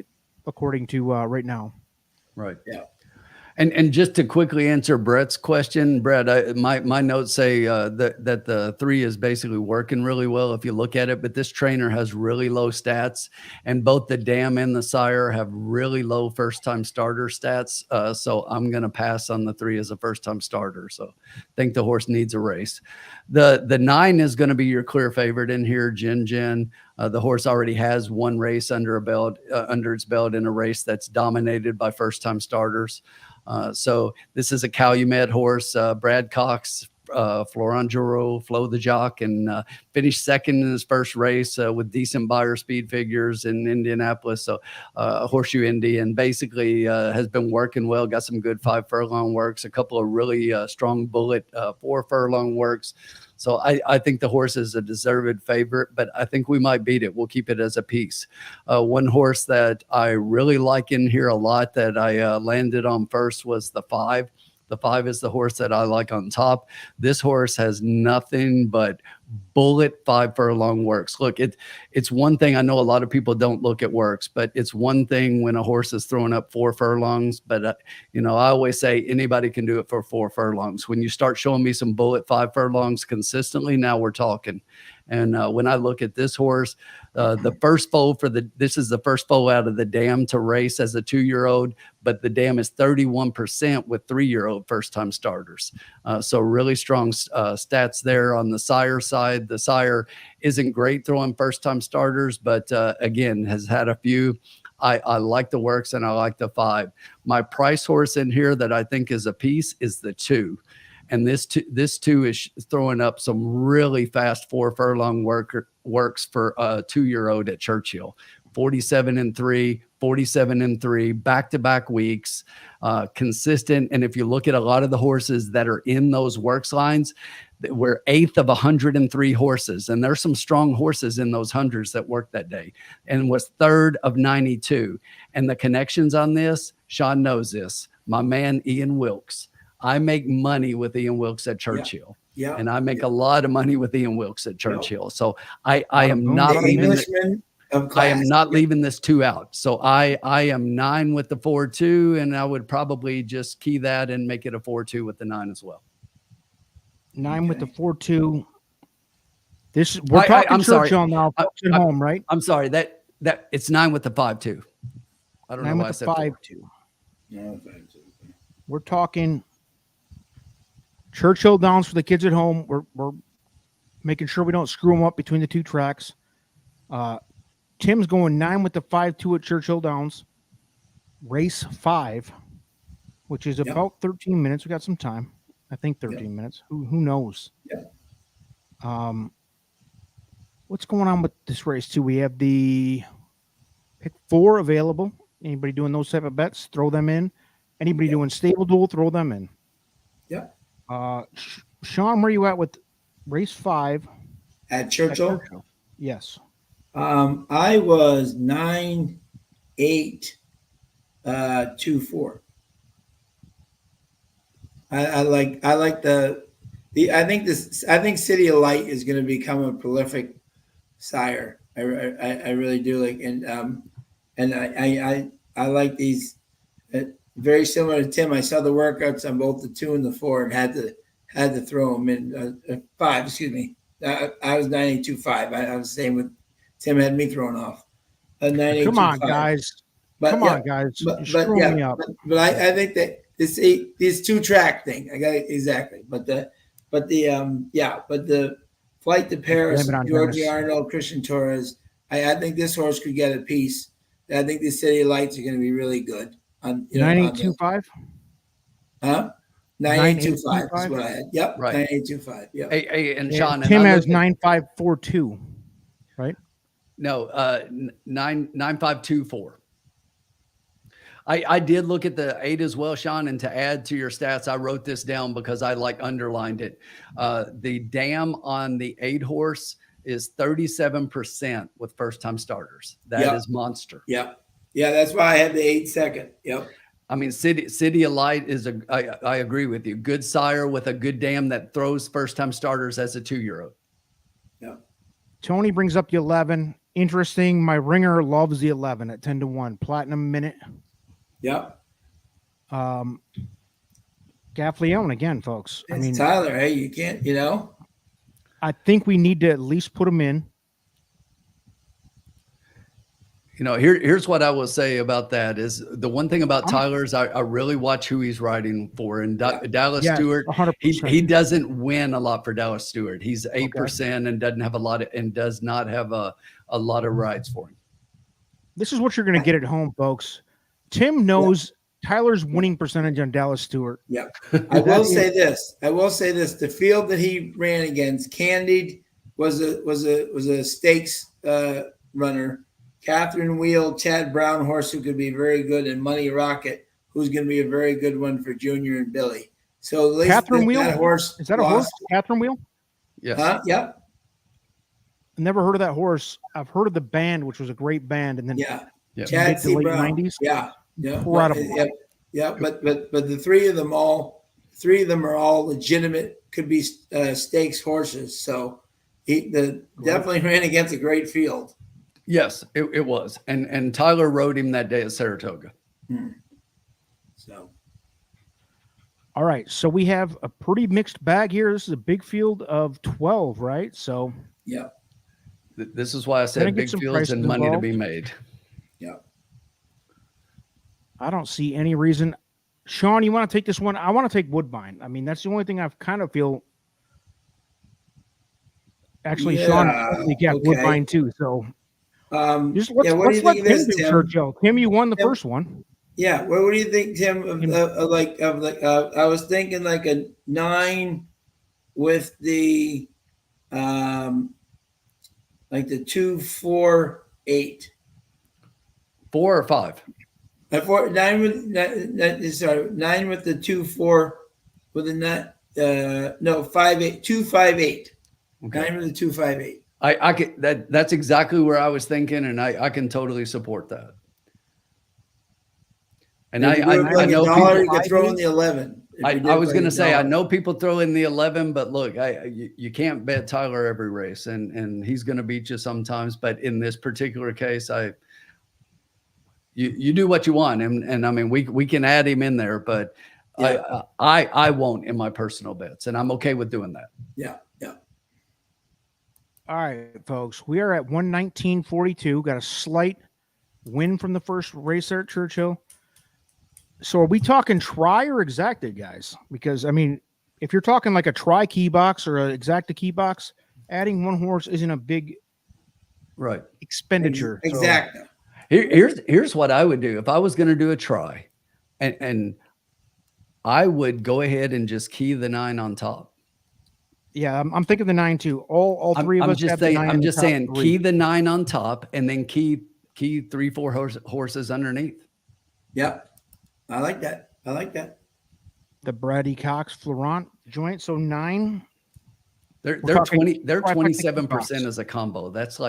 according to right now. Right. Yeah. And just to quickly answer Brett's question, Brett, my notes say that the 3 is basically working really well if you look at it, but this trainer has really low stats, and both the dam and the sire have really low first-time starter stats. So I'm going to pass on the 3 as a first-time starter. So I think the horse needs a race. The 9 is going to be your clear favorite in here, Jin. The horse already has 1 race under its belt in a race that's dominated by first-time starters. So this is a Calumet horse. Brad Cox, Florent Giroux, Flo the Jock, and finished second in his first race with decent buyer speed figures in Indianapolis. So Horseshoe Indy, and basically has been working well, got some good 5 furlong works, a couple of really strong bullet 4 furlong works. So I think the horse is a deserved favorite, but I think we might beat it. We'll keep it as a piece. One horse that I really like in here a lot that I landed on first was the 5. The 5 is the horse that I like on top. This horse has nothing but bullet 5 furlong works. Look, it's one thing. I know a lot of people don't look at works, but it's one thing when a horse is throwing up 4 furlongs. But, I always say anybody can do it for 4 furlongs. When you start showing me some bullet 5 furlongs consistently, now we're talking. And when I look at this horse, the first foal this is the first foal out of the dam to race as a 2-year-old, but the dam is 31% with 3-year-old first-time starters. So really strong stats there on the sire side. The sire isn't great throwing first-time starters, but again, has had a few. I like the works and I like the 5. My price horse in here that I think is a piece is the 2. And this 2 is throwing up some really fast 4 furlong works for a 2-year-old at Churchill. 47-3, 47-3, back-to-back weeks, consistent. And if you look at a lot of the horses that are in those works lines, we're 8th of 103 horses. And there's some strong horses in those hundreds that worked that day, and was 3rd of 92. And the connections on this, Sean knows this, my man, Ian Wilkes. I make money with Ian Wilkes at Churchill. Yeah. And I make a lot of money with Ian Wilkes at Churchill. So I am not leaving this 2 out. So I am 9 with the 4-2, and I would probably just key that and make it a 4-2 with the 9 as well. 9 with the 4-2. We're talking Churchill now. Folks at home, right? I'm sorry that it's 9 with the 5-2. I don't know why I said 5-2. No, 5-2. We're talking Churchill Downs for the kids at home. We're making sure we don't screw them up between the 2 tracks. Tim's going 9 with the 5-2 at Churchill Downs. Race 5, which is about 13 minutes. We got some time. I think 13 minutes. Who knows? Yeah. What's going on with this race too? We have the pick 4 available. Anybody doing those type of bets? Throw them in. Anybody doing stable duel? Throw them in. Yeah. Sean, where are you at with race 5 at Churchill? Yes. I was 9-8-2-4. I like the I think City of Light is going to become a prolific sire. I really do like, and I like these. Very similar to Tim, I saw the workouts on both the 2 and the 4 and had to throw them in 5. Excuse me, I was 9-8-2-5. I was the same with Tim. Had me thrown off. 9-8-2-5. Come on, guys. Come on, guys. But I think that this 2 track thing. I got it exactly. But the flight to Paris, Georgie Arnold, Christian Torres. I think this horse could get a piece. I think the City of Lights are going to be really good. 9-8-2-5? Huh? 9-8-2-5 is what I had. Yep. Right. 9-8-2-5. Yep. Hey, and Sean, Tim has 9-5-4-2, right? No, 9-5-2-4. I did look at the 8 as well, Sean, and to add to your stats, I wrote this down because I underlined it. The dam on the 8 horse is 37% with first-time starters. That is monster. Yep. Yeah, that's why I had the 8-second. Yep. I mean, City of Light is I agree with you. Good sire with a good dam that throws first-time starters as a 2-year-old. Yep. Tony brings up the 11. Interesting. My ringer loves the 11 at 10-1. Platinum Minute. Yep. Gaffleone again, folks. It's I mean, Tyler. Hey, you can't, I think we need to at least put him in. Here's what I will say about that is the one thing about Tyler is I really watch who he's riding for. And Dallas Stewart, 100%. he doesn't win a lot for Dallas Stewart. He's 8% and doesn't have a lot and does not have a lot of rides for him. This is what you're going to get at home, folks. Tim knows Tyler's winning percentage on Dallas Stewart. Yeah. I will say this. The field that he ran against, Candied was a stakes runner. Catherine Wheel, Chad Brown horse who could be very good, and Money Rocket, who's going to be a very good one for Junior and Billy. So at least Catherine Wheel, that horse is that a horse? Catherine Wheel? Yes. Yep. Never heard of that horse. I've heard of the band, which was a great band, and then Chad C. Brown. 90s. Yeah. Incredible. But the three of them are all legitimate, could be stakes horses. So he definitely ran against a great field. Yes, it was. And Tyler rode him that day at Saratoga. So. All right. So we have a pretty mixed bag here. This is a big field of 12, right? So yeah. This is why I said big fields and money to be made. Yeah. I don't see any reason. Sean, you want to take this one? I want to take Woodbine. I mean, that's the only thing I've kind of feel. Actually, Sean, Woodbine too. So let's let Tim do Churchill. Tim, you won the first one. Yeah. What do you think, Tim? I was thinking like a 9 with the like the 2, 4, 8. 4 or 5. 9 with the 2, 4 with the net. 5, 8, 2, 5, 8. Okay. 9 with the 2, 5, 8. I can that's exactly where I was thinking, and I can totally support that. And I know people you could throw in the 11. I was going to say I know people throw in the 11, but look, you can't bet Tyler every race, and he's going to beat you sometimes. But in this particular case, you do what you want, and I mean we can add him in there, but I won't in my personal bets, and I'm okay with doing that. Yeah. All right, folks, we are at 119.42. Got a slight win from the first race there at Churchill. So are we talking try or exacted, guys? Because, I mean, if you're talking like a try key box or an exacta key box, adding one horse isn't a big expenditure. Exactly. So here's what I would do if I was going to do a try, and I would go ahead and just key the 9 on top. Yeah, I'm thinking the 9 too. All three of us have the 9. I'm just saying, key the 9 on top, and then key 3, 4 horses underneath. Yep, I like that. The Brady Cox Florent joint. So 9. They're 27% as a combo. That's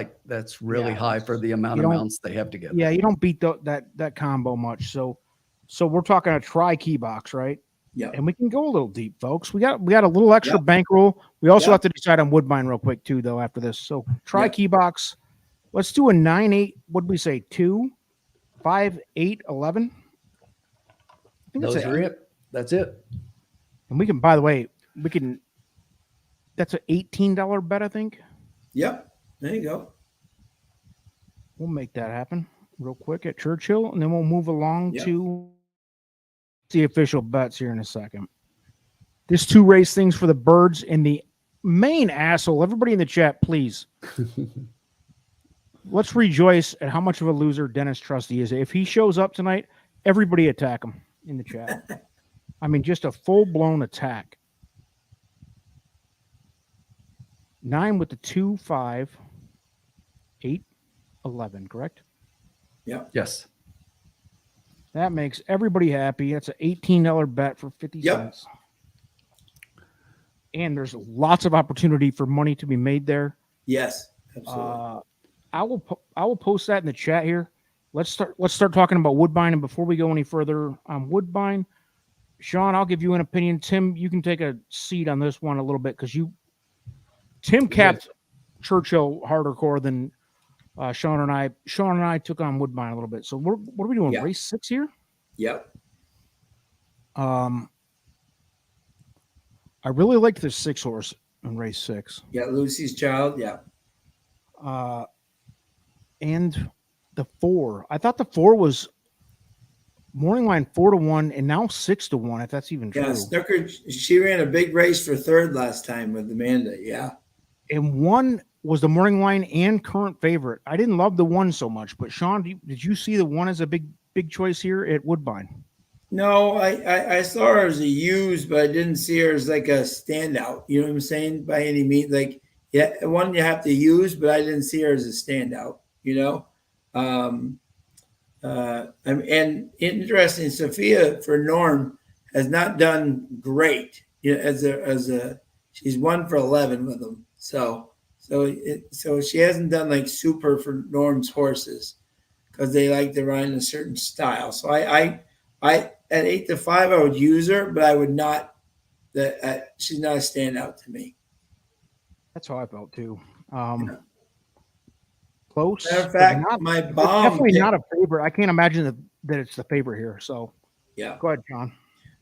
really high for the amount of mounts they have together. Yeah, you don't beat that combo much. So we're talking a try key box, right? Yeah. And we can go a little deep, folks. We got a little extra bankroll. We also have to decide on Woodbine real quick too, though, after this. So try key box. Let's do a 9, 8. What did we say? 2, 5, 8, 11. I think Those are it. That's it. And we can, by the way, that's an $18 bet, I think. Yep. There you go. We'll make that happen real quick at Churchill, and then we'll move along to the official bets here in a second. This 2 race things for the birds and the main asshole. Everybody in the chat, please. Let's rejoice at how much of a loser Dennis Trusty is. If he shows up tonight, everybody attack him in the chat. I mean, just a full-blown attack. 9 with the 2, 5, 8, 11, correct? Yeah. Yes. That makes everybody happy. That's an $18 bet for 50 cents. And there's lots of opportunity for money to be made there. Yes, absolutely. I will post that in the chat here. let's start talking about Woodbine. And before we go any further on Woodbine, Sean, I'll give you an opinion. Tim, you can take a seat on this one a little bit because Tim capped Churchill harder core than Sean and I. Sean and I took on Woodbine a little bit. So what are we doing? Yeah. Race 6 here? Yep. I really liked the 6 horse in race 6. Yeah, Lucy's Child. Yeah. And the 4. I thought the 4 was morning line 4-1 and now 6-1, if that's even true. Yeah, Snooker, she ran a big race for third last time with Amanda. Yeah. And 1 was the morning line and current favorite. I didn't love the 1 so much, but Sean, did you see the 1 as a big choice here at Woodbine? No, I saw her as a use, but I didn't see her as like a standout. You know what I'm saying? By any means, like, yeah, 1 you have to use, but I didn't see her as a standout. You know, and interesting, Sophia for Norm has not done great. You know, as a she's 1 for 11 with them. So she hasn't done like super for Norm's horses because they like to run in a certain style. So I at 8-5 I would use her, but I would not. She's not a standout to me. That's how I felt too. Close. Matter of fact, my bomb definitely pick, not a favorite. I can't imagine that it's the favorite here. So yeah, go ahead, John.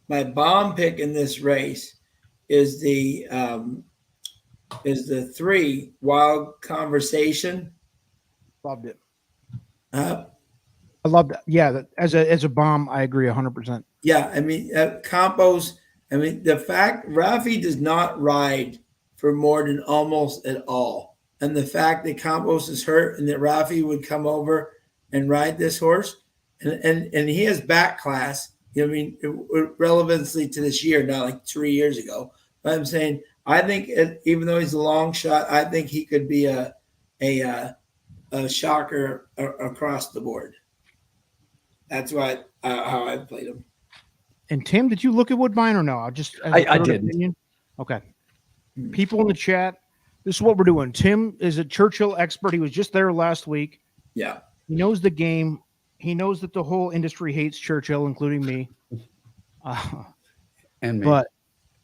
my bomb pick in this race is the 3 Wild Conversation. Loved it. I loved it. Yeah, as a bomb, I agree 100%. Yeah, I mean, Campos. I mean, the fact Rafi does not ride for more than almost at all, and the fact that Campos is hurt and that Rafi would come over and ride this horse, and he has back class. You know, I mean, relevancy to this year, not like 3 years ago. But I'm saying, I think even though he's a long shot, I think he could be a shocker across the board. That's how I played him. And Tim, did you look at Woodbine or no? I did. Okay. People in the chat, this is what we're doing. Tim is a Churchill expert. He was just there last week. Yeah. He knows the game. He knows that the whole industry hates Churchill, including me. And me.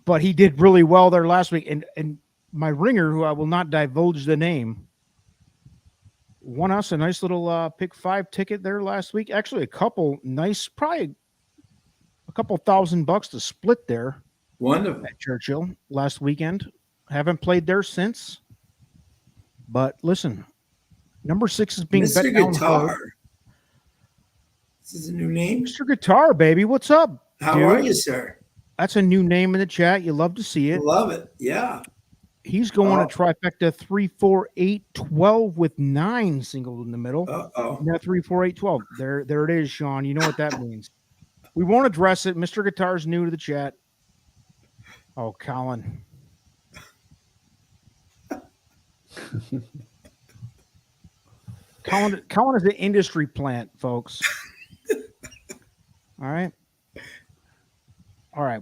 But he did really well there last week. And my ringer, who I will not divulge the name, won us a nice little pick 5 ticket there last week. Actually, a couple nice, probably a couple $1,000 to split there. Wonderful. At Churchill last weekend. Haven't played there since. But listen, number 6 is being Mr. bet down Guitar. hard. This is a new name. Mr. Guitar, baby. What's up? How dude? are you, sir? That's a new name in the chat. You love to see it. Love it. Yeah. He's going to trifecta 3, 4, 8, 12 with 9 singled in the middle. No, 3, 4, 8, 12. There it is, Sean. You know what that means. We won't address it. Mr. Guitar's new to the chat. Oh, Colin. Colin is an industry plant, folks. All right.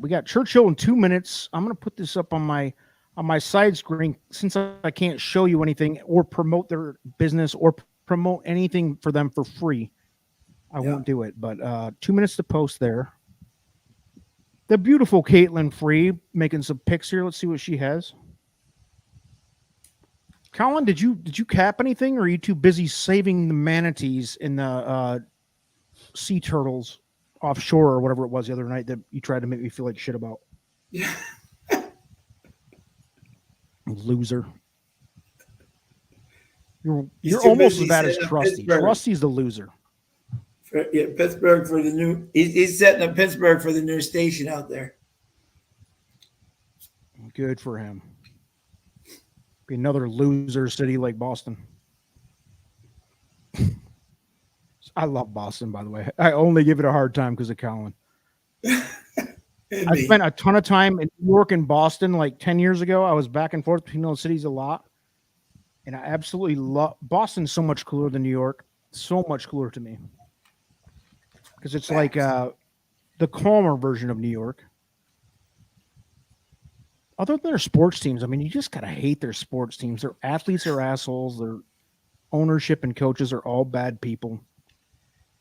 We got Churchill in 2 minutes. I'm going to put this up on my side screen since I can't show you anything or promote their business or promote anything for them for free. I won't do it, but 2 minutes to post there. The beautiful Caitlin Free making some picks here. Let's see what she has. Colin, did you cap anything, or are you too busy saving the manatees and the sea turtles offshore or whatever it was the other night that you tried to make me feel like shit about? Yeah. Loser. You're almost as bad as Trusty. Trusty's the loser. Pittsburgh for the new. He's setting up Pittsburgh for the new station out there. Good for him. Be another loser city like Boston. I love Boston, by the way. I only give it a hard time because of Colin. I spent a ton of time in New York and Boston like 10 years ago. I was back and forth between those cities a lot. And I absolutely love Boston's so much cooler than New York. So much cooler to me. Because it's like the calmer version of New York. Other than their sports teams, I mean, you just got to hate their sports teams. Their athletes are assholes. Their ownership and coaches are all bad people.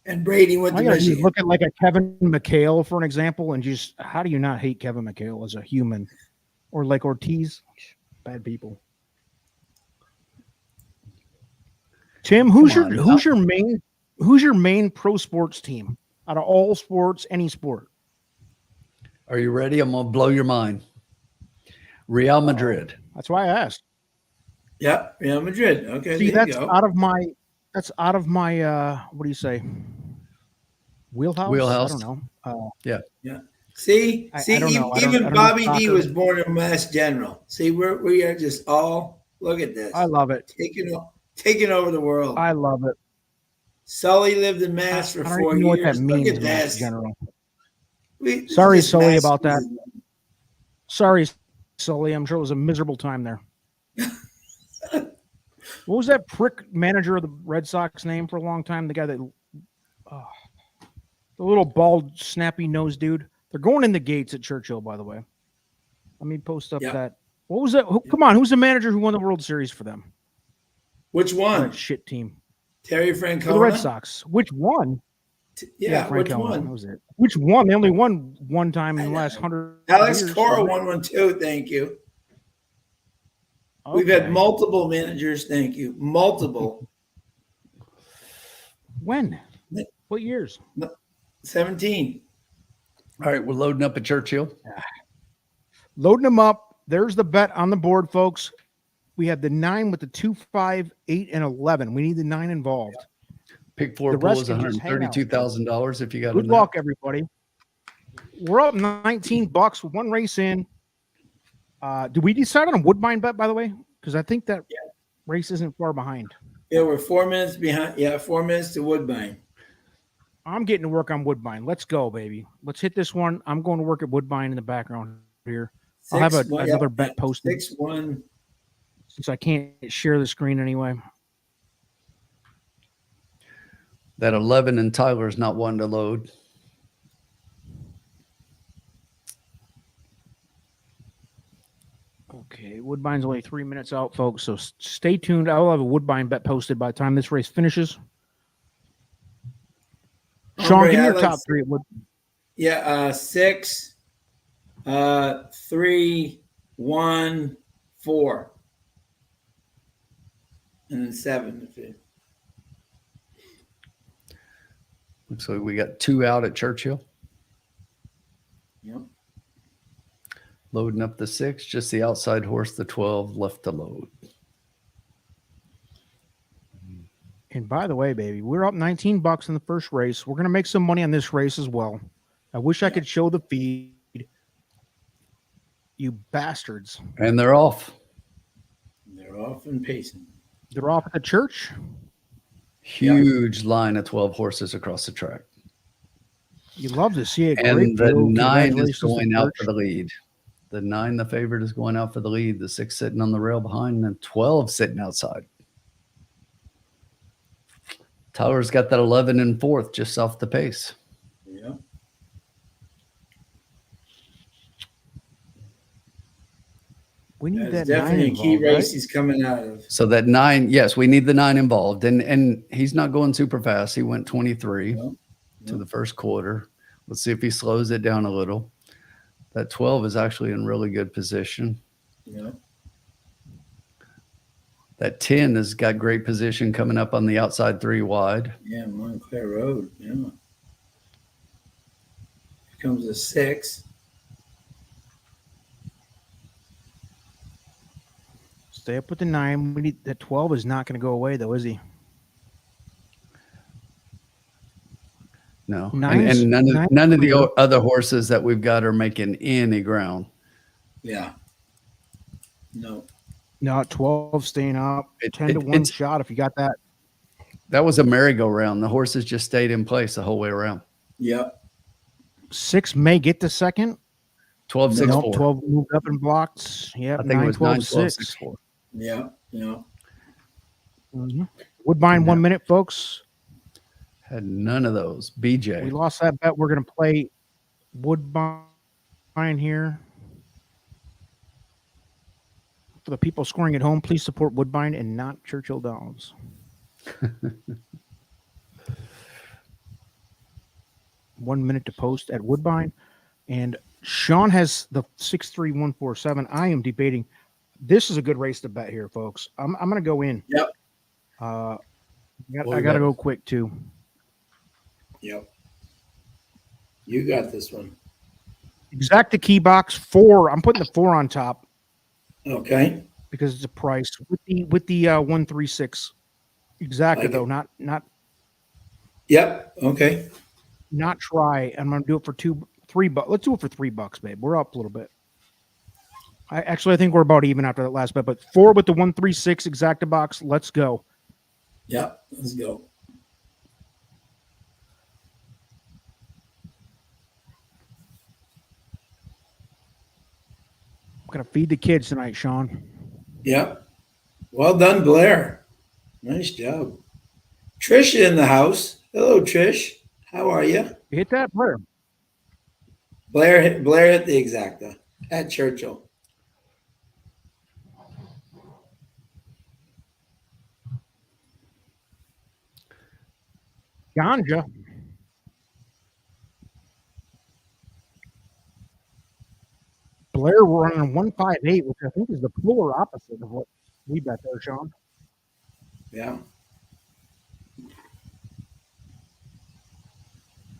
And Brady went to Michigan. Look at like a Kevin McHale, for an example, and just how do you not hate Kevin McHale as a human? Or like Ortiz? Bad people. Tim, who's your main pro sports team out of all sports, any sport? Are you ready? I'm gonna blow your mind. Real Madrid. That's why I asked. Yep, Real Madrid. Okay, See, there you go. out of my what do you say? Wheelhouse? I don't know. Yeah. See, I don't know. even Bobby D was born in Mass General. See, we are just all look at this. I love it. Taking over the world. I love it. Sully lived in Mass for 4 years. I don't know what that means, look at Mass this. General. Sorry, Sully, about that. Sorry, Sully. I'm sure it was a miserable time there. What was that prick manager of the Red Sox name for a long time? The guy that, the little bald, snappy nose dude. They're going in the gates at Churchill, by the way. Let me post up that. What was that? Come on, who's the manager who won the World Series for them? Which one? That shit team. Terry Francona. For the Red Sox. Which one? Which one? That was it. Which one? They only won one time in the last 100 Alex years. Cora won one too. Thank you. Okay. We've had multiple managers. Thank you. Multiple. When? What years? 17. All right, we're loading up at Churchill. Loading them up. There's the bet on the board, folks. We have the 9 with the 2, 5, 8, and 11. We need the 9 involved. Pick 4 pool is $132,000 if you got good luck, everybody. We're up $19 with one race in. Did we decide on a Woodbine bet, by the way? Because I think that race isn't far behind. Yeah, we're 4 minutes behind. Yeah, 4 minutes to Woodbine. I'm getting to work on Woodbine. Let's go, baby. Let's hit this one. I'm going to work at Woodbine in the background here. I'll have another bet posted. 6-1. Since I can't share the screen anyway. That 11 and Tyler's not one to load. Okay, Woodbine's only 3 minutes out, folks, so stay tuned. I'll have a Woodbine bet posted by the time this race finishes. Sean, give me your top 3 at Woodbine. Yeah, 6, 3, 1, 4. And then 7. Looks like we got 2 out at Churchill. Yep. Loading up the 6, just the outside horse, the 12 left to load. And by the way, baby, we're up $19 in the first race. We're going to make some money on this race as well. I wish I could show the feed. You bastards. And they're off. They're off and pacing. They're off at the church. Huge line of 12 horses across the track. You love to see it. And the 9 is going out for the lead. The 9, the favorite, is going out for the lead. The 6 sitting on the rail behind, and 12 sitting outside. Tyler's got that 11 and 4th just off the pace. Yeah. We need that definitely 9 a key involved, race he's coming out of. So that 9, yes, we need the 9 involved. And he's not going super fast. He went 23 to the first quarter. Let's see if he slows it down a little. That 12 is actually in really good position. Yeah. That 10 has got great position coming up on the outside 3 wide. Yeah, Montclair Road. Yeah. Here comes a 6. Stay up with the 9. We need that 12 is not going to go away, though, is he? No, and none of the other horses that we've got are making any ground. Yeah. No. 12 staying up. 10 to 1 shot if you got that. That was a merry-go-round. The horses just stayed in place the whole way around. Yep. 6 may get the second. 12, 6, 4. 12 moved up and blocked. Yep, I think 9, it was 12, 9, 12, 6. 6, 4. Yeah. Yeah. Mm-hmm. Woodbine, 1 minute, folks. Had none of those. BJ. We lost that bet. We're going to play Woodbine here. For the people scoring at home, please support Woodbine and not Churchill Downs. 1 minute to post at Woodbine. And Sean has the 63147. I am debating. This is a good race to bet here, folks. I'm going to go in. Yep. I got to go quick too. Yep. You got this one. Exacta key box 4. I'm putting the 4 on top. Okay. Because it's a price with the 136. Exacta Like though, it. not. Yep. Okay. Not try. I'm going to do it for $3. Let's do it for $3, babe. We're up a little bit. I think we're about even after that last bet, but 4 with the 136 exacta box. Let's go. Yep. Let's go. I'm going to feed the kids tonight, Sean. Yep. Well done, Blair. Nice job. Trish in the house. Hello, Trish. How are you? You hit that, Blair. Blair hit the exacta at Churchill. Ganja. Blair running 158, which I think is the polar opposite of what we bet there, Sean. Yeah.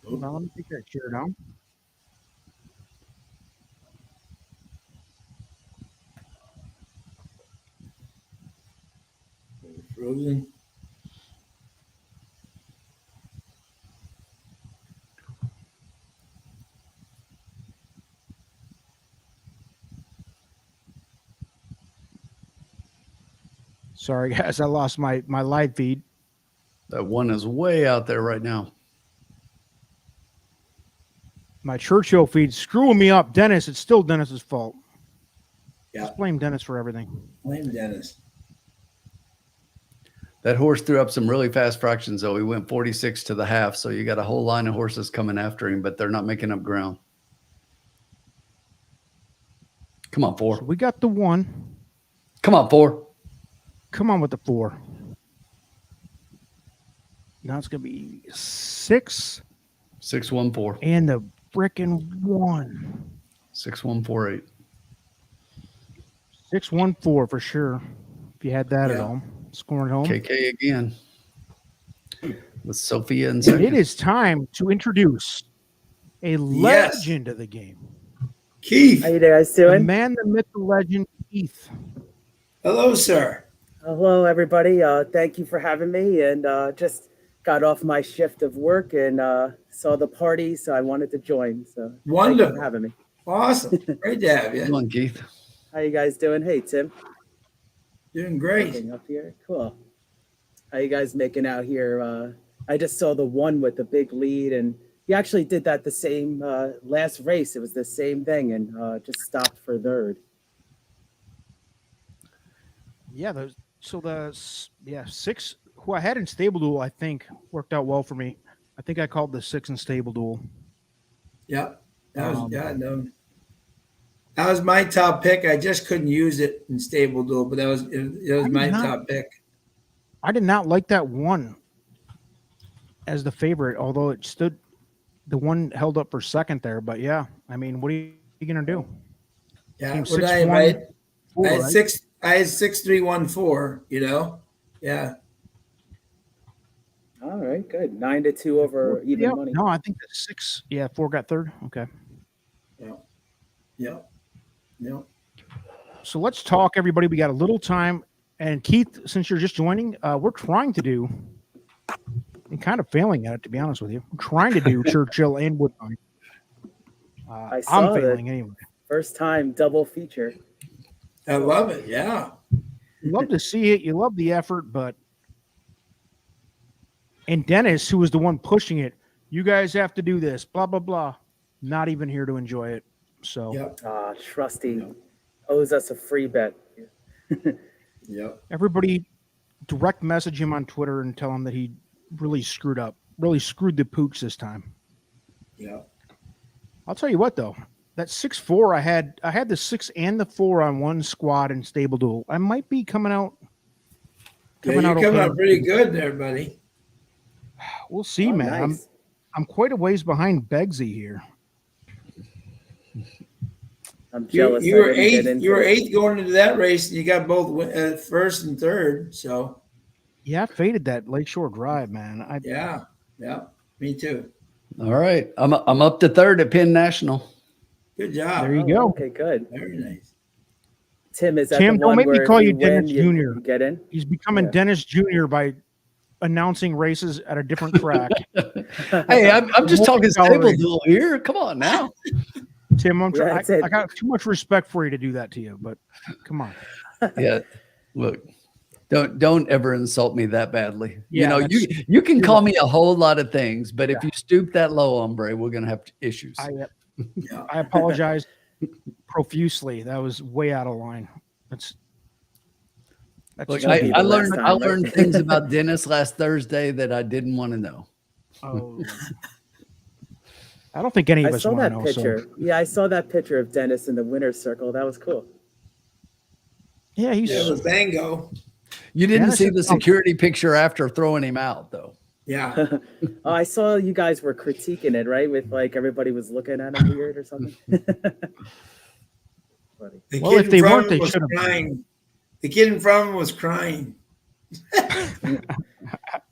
Now let me take that chair down. Frozen. Sorry, guys, I lost my live feed. That one is way out there right now. My Churchill feed screwing me up. Dennis, it's still Dennis's fault. Yeah. Just blame Dennis for everything. Blame Dennis. That horse threw up some really fast fractions, though. He went 46 to the half, so you got a whole line of horses coming after him, but they're not making up ground. Come on, 4. So we got the 1. Come on, 4. Come on with the 4. Now it's going to be 6. 6-1-4. And the frickin' 1. 6-1-4-8. 614 for sure. If you had that at home, scoring at home. KK again with Sophia and And it is time to introduce a legend of the game. Keith. How you guys The doing? man, the myth, the legend, Keith. Hello, sir. Hello, everybody. Thank you for having me. And just got off my shift of work and saw the party, so I wanted to join. So Wonderful. Thank you for having me. Awesome. Great to have you. Come on, Keith. How you guys doing? Hey, Tim. Doing great. Working up here. Cool. How you guys making out here? I just saw the 1 with the big lead, and he actually did that the same last race. It was the same thing, and just stopped for 3rd. Yeah, so the 6 who I had in stable duel, I think worked out well for me. I think I called the 6 in stable duel. Yep. That was that was my top pick. I just couldn't use it in stable duel, but it was my top pick. I did not like that 1 as the favorite, although it stood. The 1 held up for second there, but yeah, I mean, what are you gonna do? Yeah. Came What 6-1, I had 4, right? 6-3-1-4. You know. Yeah. All right, good. 9-2 over even Yeah, money. no, I think the 6. Yeah, 4 got 3rd. Okay. Yeah. So let's talk, everybody. We got a little time, and Keith, since you're just joining, we're trying to do, and kind of failing at it, to be honest with you. We're trying to do Churchill and Woodbine. I saw I'm failing that. anyway. First time double feature. I love it. Yeah. You love to see it. You love the effort, but and Dennis, who was the one pushing it, you guys have to do this, blah, blah, blah. Not even here to enjoy it. So Trusty owes us a free bet. Yep. Everybody direct message him on Twitter and tell him that he really screwed up, really screwed the pooch this time. Yeah. I'll tell you what, though, that 6-4, I had the 6 and the 4 on one squad in stable duel. I might be coming out. You're coming out pretty good there, buddy. We'll see, man. Nice. I'm quite a ways behind Begsy here. I'm jealous. You were I didn't get eighth. into You were it. eighth going into that race, and you got both first and third. So Yeah, I faded that Lakeshore Drive, man. yeah, me too. All right. I'm up to third at Penn National. Good job. There you go. Okay, good. Very nice. Tim, is that Tim, the don't one make me where call if you win, Dennis Jr. you get in? He's becoming Yeah. Dennis Jr. by announcing races at a different track. Hey, I'm just talking stable Tolerate. duel here. Come on now. Tim, Yeah, that's it. I got too much respect for you to do that to you, but come on. Yeah. Look, don't ever insult me that badly. Yeah, you can call me a whole lot of things, but if you stoop that low, hombre, we're gonna have issues. I apologize profusely. That was way out of line. That's Look, Won't be I the last learned time, I right? learned things about Dennis last Thursday that I didn't want to know. oh. I don't think any of I us saw want to that know. picture. So. Yeah, I saw that picture of Dennis in the winner's circle. That was cool. Yeah, he's Yeah, with Bango. You didn't Dennis see is the security picture after throwing him out, though. Yeah. Oh, I saw you guys were critiquing it, right? With like everybody was looking at him weird or something. Funny. The Well, kid if in they front weren't, of him they was should have. crying. The kid in front of him was crying.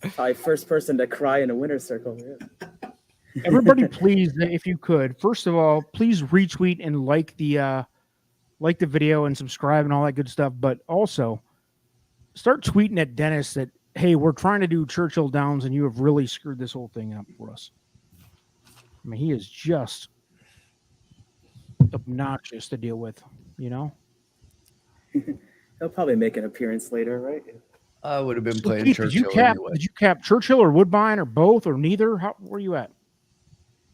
Probably first person to cry in a winner's circle. Yeah. Everybody, please, if you could, first of all, please retweet and like the video and subscribe and all that good stuff. But also, start tweeting at Dennis that, hey, we're trying to do Churchill Downs and you have really screwed this whole thing up for us. I mean, he is just obnoxious to deal with, you know? He'll probably make an appearance later, right? I would have been So, playing Keith, Churchill anyway. did you cap Churchill or Woodbine or both or neither? Where are you at?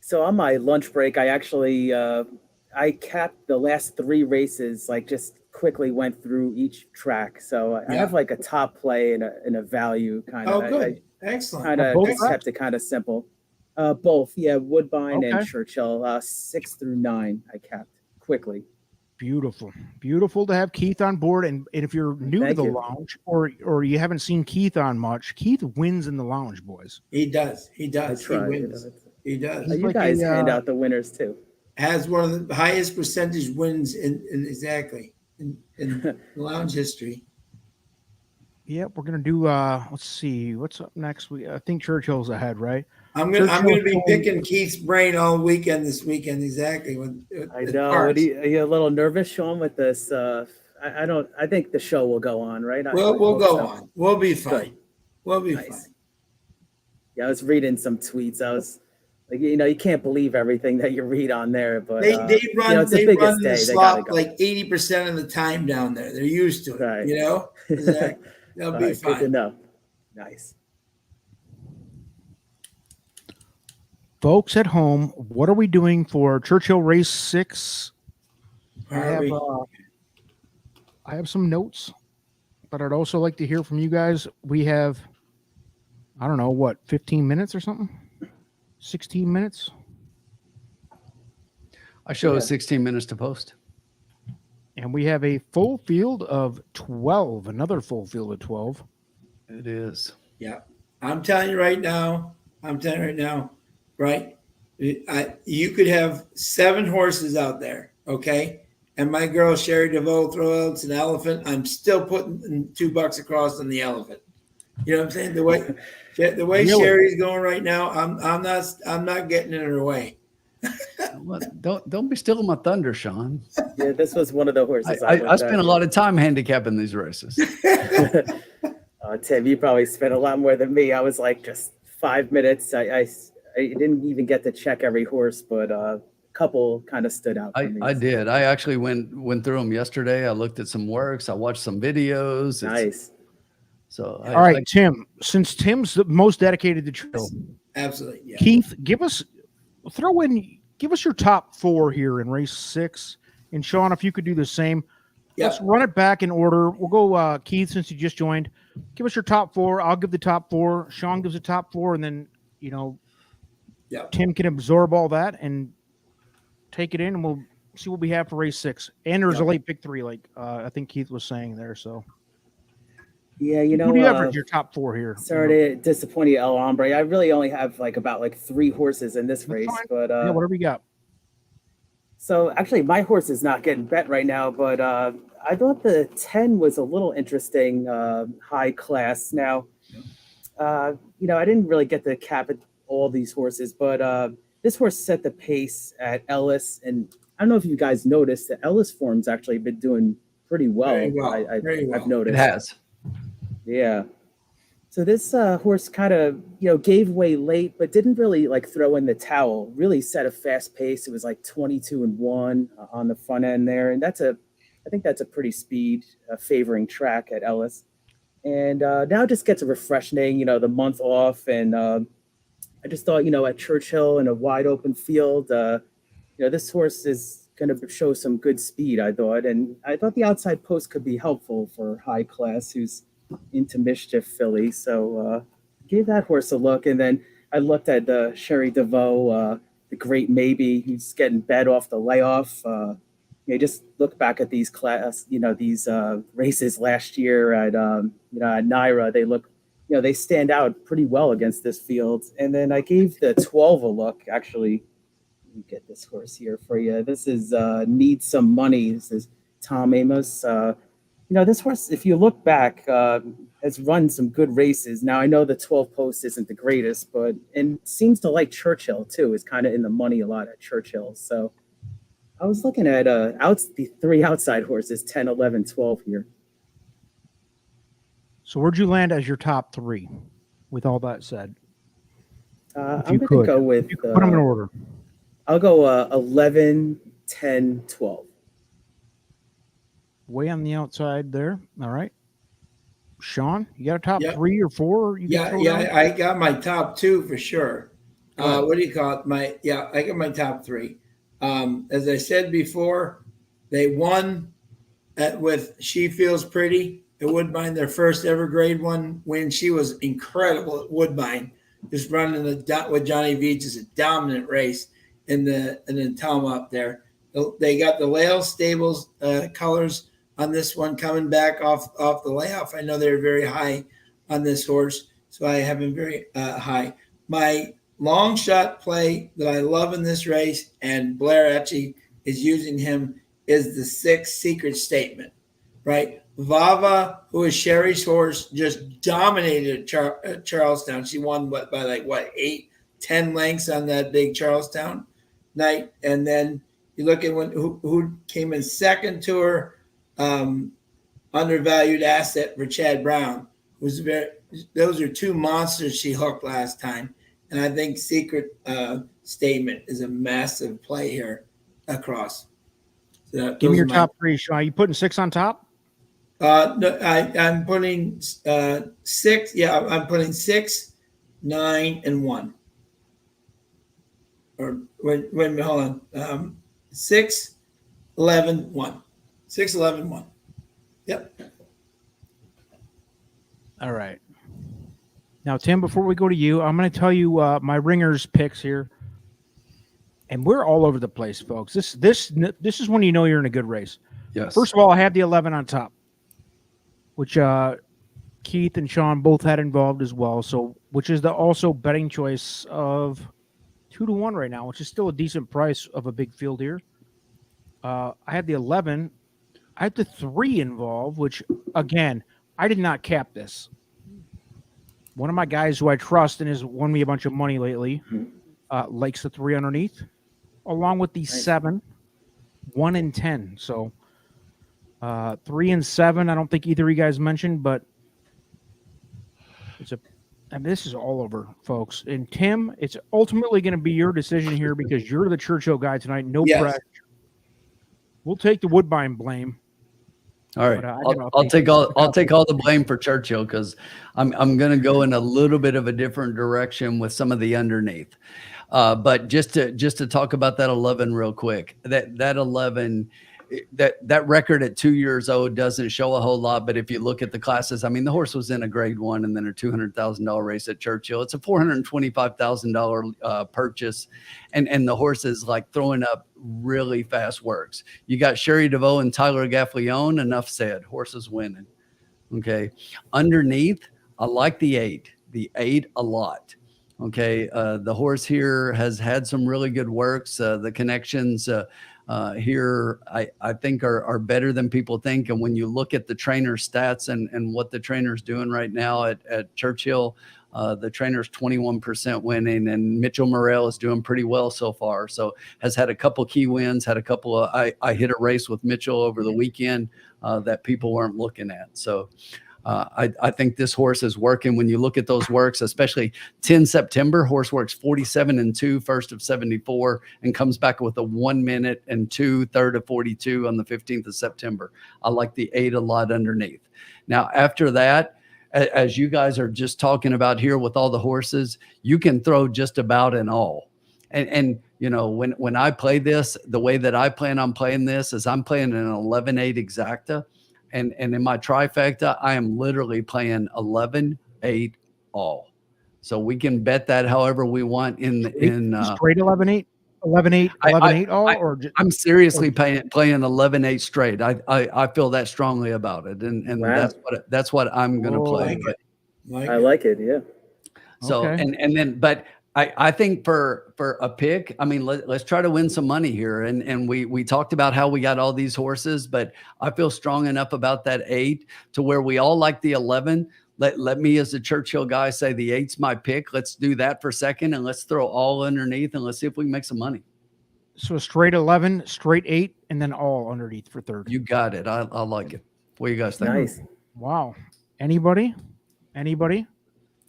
So on my lunch break, I actually I capped the last 3 races, like just quickly went through each track. So I have like a top play and a value kind of. Oh, good. Excellent. Kind of Both just tracks? kept it kind of simple. Both, yeah, Woodbine and Okay. Churchill, 6 through 9, I capped quickly. Beautiful to have Keith on board. And if you're new to Thank the you. lounge or you haven't seen Keith on much, Keith wins in the lounge, boys. He does. He I does. He tried. wins. He does. He's You like guys a, hand out the winners too. Has one of the highest percentage wins in lounge history. Yep, we're gonna do. Let's see, what's up next week. I think Churchill's ahead, right? I'm gonna be Churchill- picking Keith's brain all weekend this weekend. Exactly. With I the know. parts. Are you a little nervous, Sean, with this? I don't. I think the show will go on, right? We'll I go hope so. on. We'll be fine. Good. We'll be Nice. fine. Yeah, I was reading some tweets. I was like, you can't believe everything that you read on there, but They run it's the they biggest run the day. They slop gotta go. like 80% of the time down there. They're used to it. Right. You know. Exactly. They'll All be right, good to fine. know. Nice. Folks at home, what are we doing for Churchill Race 6? Are we? I have some notes, but I'd also like to hear from you guys. We have, I don't know, what, 15 minutes or something? 16 minutes? I show Yeah. 16 minutes to post. And we have a full field of 12, another full field of 12. It is. Yeah. I'm telling you right now, right? You could have 7 horses out there, okay? And my girl Sherry DeVoe throws an elephant. I'm still putting $2 across on the elephant. You know what I'm saying? The way Really? Sherry's going right now, I'm not getting in her way. Don't be stealing my thunder, Sean. Yeah, this was one of the horses. I spent a lot of time handicapping these races. Tim, you probably spent a lot more than me. I was like just 5 minutes. I didn't even get to check every horse, but a couple kind of stood out for me. I did. I actually went through them yesterday. I looked at some works. I watched some videos. Nice. So All right, Tim, since Tim's the most dedicated to Churchill, Absolutely. Yeah. Keith, give us your top 4 here in race 6. And Sean, if you could do the same. Yeah. Let's run it back in order. We'll go Keith, since you just joined. Give us your top 4. I'll give the top 4. Sean gives the top 4, and then Yeah. Tim can absorb all that and take it in, and we'll see what we have for race 6. And there's a late pick 3, like I think Keith was saying there. So Yeah, you know, Who do you have as your top 4 here? Sorry to disappoint you, El Hombre. I really only have about 3 horses in this That's race, fine. but Yeah, whatever you got. so actually my horse is not getting bet right now, but I thought the 10 was a little interesting, high class. Now, you know, I didn't really get to cap it all these horses, but this horse set the pace at Ellis, and I don't know if you guys noticed that Ellis form's actually been doing pretty well. Very well. Very well. I've noticed. It has. Yeah. So this horse kind of, you know, gave way late, but didn't really like throw in the towel. Really set a fast pace. It was like 22-1 on the front end there, and I think that's a pretty speed favoring track at Ellis. And now just gets a refreshing, you know, the month off, and I just thought, you know, at Churchill in a wide open field, you know, this horse is going to show some good speed, I thought, and I thought the outside post could be helpful for high class who's into mischief filly. So gave that horse a look, and then I looked at Sherry DeVoe, the Great Maybe, who's getting bet off the layoff. You know, just look back at these these races last year at you know, at Naira. They look, you know, they stand out pretty well against this field. And then I gave the 12 a look. Actually, let me get this horse here for you. This is Need Some Money. This is Tom Amos. You know, this horse, if you look back, has run some good races. Now, I know the 12 post isn't the greatest, but and seems to like Churchill too. Is kind of in the money a lot at Churchill. So I was looking at the 3 outside horses, 10, 11, 12 here. So where'd you land as your top 3? With all that said, I'm going to go with. put them in order. I'll go 11, 10, 12. Way on the outside there. All right. Sean, you got a top Yeah. 3 or 4? You can throw down? I got my top 2 for sure. Go ahead. What do you call it? I got my top 3. As I said before, they won with She Feels Pretty at Woodbine, their first ever Grade 1 win. She was incredible at Woodbine, just running with Johnny V, just a dominant race in the Thelma up there. They got the Lael Stables colors on this one coming back off the layoff. I know they're very high on this horse, so I have him very high. My long shot play that I love in this race, and Blair actually is using him, is the 6 Secret Statement, right? Vava, who is Sherry's horse, just dominated at Charlestown. She won by 8, 10 lengths on that big Charlestown night. And then you look at who came in second to her, undervalued asset for Chad Brown. Those are 2 monsters she hooked last time. And I think Secret Statement is a massive play here across. So Give me your top 3, Sean. You putting 6 on top? No, I'm putting 6. Yeah, I'm putting 6, 9, and 1. Or wait a minute, hold on. 6, 11, 1. 6, 11, 1. Yep. All right. Now, Tim, before we go to you, I'm going to tell you my ringers picks here. And we're all over the place, folks. This is when you know you're in a good race. Yes. First of all, I have the 11 on top, which Keith and Sean both had involved as well. So, which is the also betting choice of 2-1 right now, which is still a decent price of a big field here. I had the 11. I had the 3 involved, which again, I did not cap this. One of my guys who I trust and has won me a bunch of money lately likes the 3 underneath, along with the 7, 1, and 10. So 3 and 7, I don't think either of you guys mentioned, but this is all over, folks. And Tim, it's ultimately going to be your decision here because you're the Churchill guy tonight. No pressure. We'll take the Woodbine blame. All right, I'll take all the blame for Churchill because I'm going to go in a little bit of a different direction with some of the underneath. But just to talk about that 11 real quick, that 11, that record at 2 years old doesn't show a whole lot. But if you look at the classes, I mean, the horse was in a Grade 1 and then a $200,000 race at Churchill. It's a $425,000 purchase, and the horse is like throwing up really fast works. You got Sherry DeVoe and Tyler Gaffleone. Enough said. Horse is winning. Okay. Underneath, I like the 8 a lot. Okay. The horse here has had some really good works. The connections here, I think are better than people think. And when you look at the trainer stats and what the trainer's doing right now at Churchill, the trainer's 21% winning, and Mitchell Morrell is doing pretty well so far. So has had a couple key wins, had a couple of, I hit a race with Mitchell over the weekend that people weren't looking at. So I think this horse is working. When you look at those works, especially 10 September, horse works 47-2, first of 74, and comes back with a 1 minute and 2, third of 42 on the 15th of September. I like the 8 a lot underneath. Now, after that, as you guys are just talking about here with all the horses, you can throw just about an all. And you know, when I play this, the way that I plan on playing this is I'm playing an 11-8 exacta. And in my trifecta, I am literally playing 11-8 all. So we can bet that however we want in straight 11-8, 11-8, 11-8 all, or just, I'm seriously playing 11-8 straight. I feel that strongly about it, and Wow. that's what I'm going to play. I like it. Yeah. So okay. and then, but I think for a pick, I mean, let's try to win some money here. And we talked about how we got all these horses, but I feel strong enough about that 8 to where we all like the 11. Let me, as a Churchill guy, say the 8's my pick. Let's do that for second, and let's throw all underneath, and let's see if we can make some money. So straight 11, straight 8, and then all underneath for third. You got it. I like it. What do you guys think? Nice. Wow. Anybody?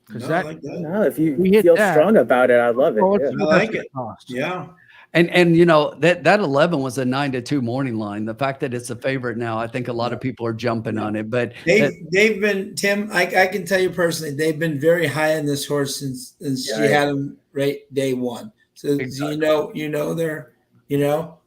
Because No, I that, like that. No, if you We hit feel that. strong about it, I love it. Oh, Yeah. it's- I like it. cost. Yeah. And you know, that 11 was a 9-2 morning line. The fact that it's a favorite now, I think a lot of people are jumping on it. But They've been, Tim, I can tell you personally, they've been very high on this horse since she had him right day one. So Exactly. they're, you know.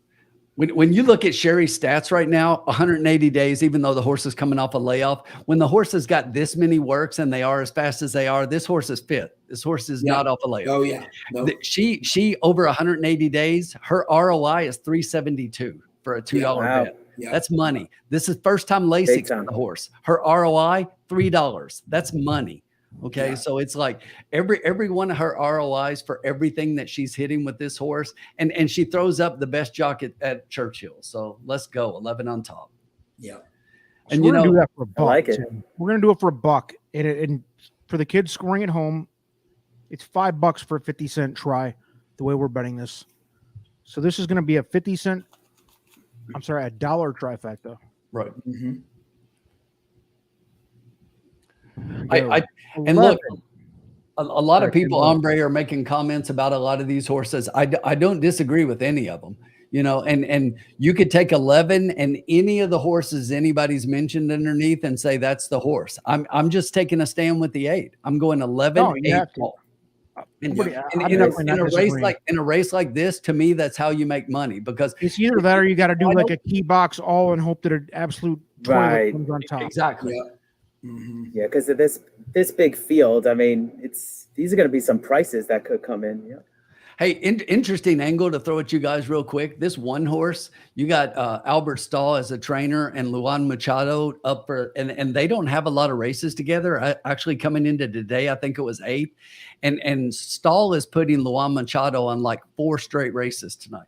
When you look at Sherry's stats right now, 180 days, even though the horse is coming off a layoff, when the horse has got this many works and they are as fast as they are, this horse is fit. This horse is not off a layoff. Oh yeah. No. She over 180 days, her ROI is 372 for a $2 Wow. bet. Yeah. That's money. This is first time Big LASIK time. for the horse. Her ROI, $3. That's money. Okay. Yeah. So it's like every one of her ROIs for everything that she's hitting with this horse. And she throws up the best jock at Churchill. So let's go. 11 on top. Yeah. And we're you gonna know, do that for a buck. like it. Tim. We're gonna do it for a buck, and for the kids scoring at home, it's $5 for a 50-cent try. The way we're betting this, so this is gonna be a 50-cent. I'm sorry, a $1 trifecta. right. Mm-hmm. And look, 11. a lot of Sorry, people, keep going. Ombre, are making comments about a lot of these horses. I don't disagree with any of them, you know, and you could take 11 and any of the horses anybody's mentioned underneath and say that's the horse. I'm just taking a stand with the 8. I'm going 11, No, you 8. have to. Ball. In, Nobody- I'm in definitely not a race disagreeing. in a race like this, to me, that's how you make money, because It's either that or you got to do I like don't- a key box all and hope that an absolute toilet Right. comes on top. exactly. Yeah. Mm-hmm. Yeah, because of this big field, I mean, these are going to be some prices that could come in. Yeah. Hey, interesting angle to throw at you guys real quick. This one horse, you got Albert Stahl as a trainer and Luan Machado up for, and they don't have a lot of races together. Actually, coming into today, I think it was 8. And Stahl is putting Luan Machado on like 4 straight races tonight.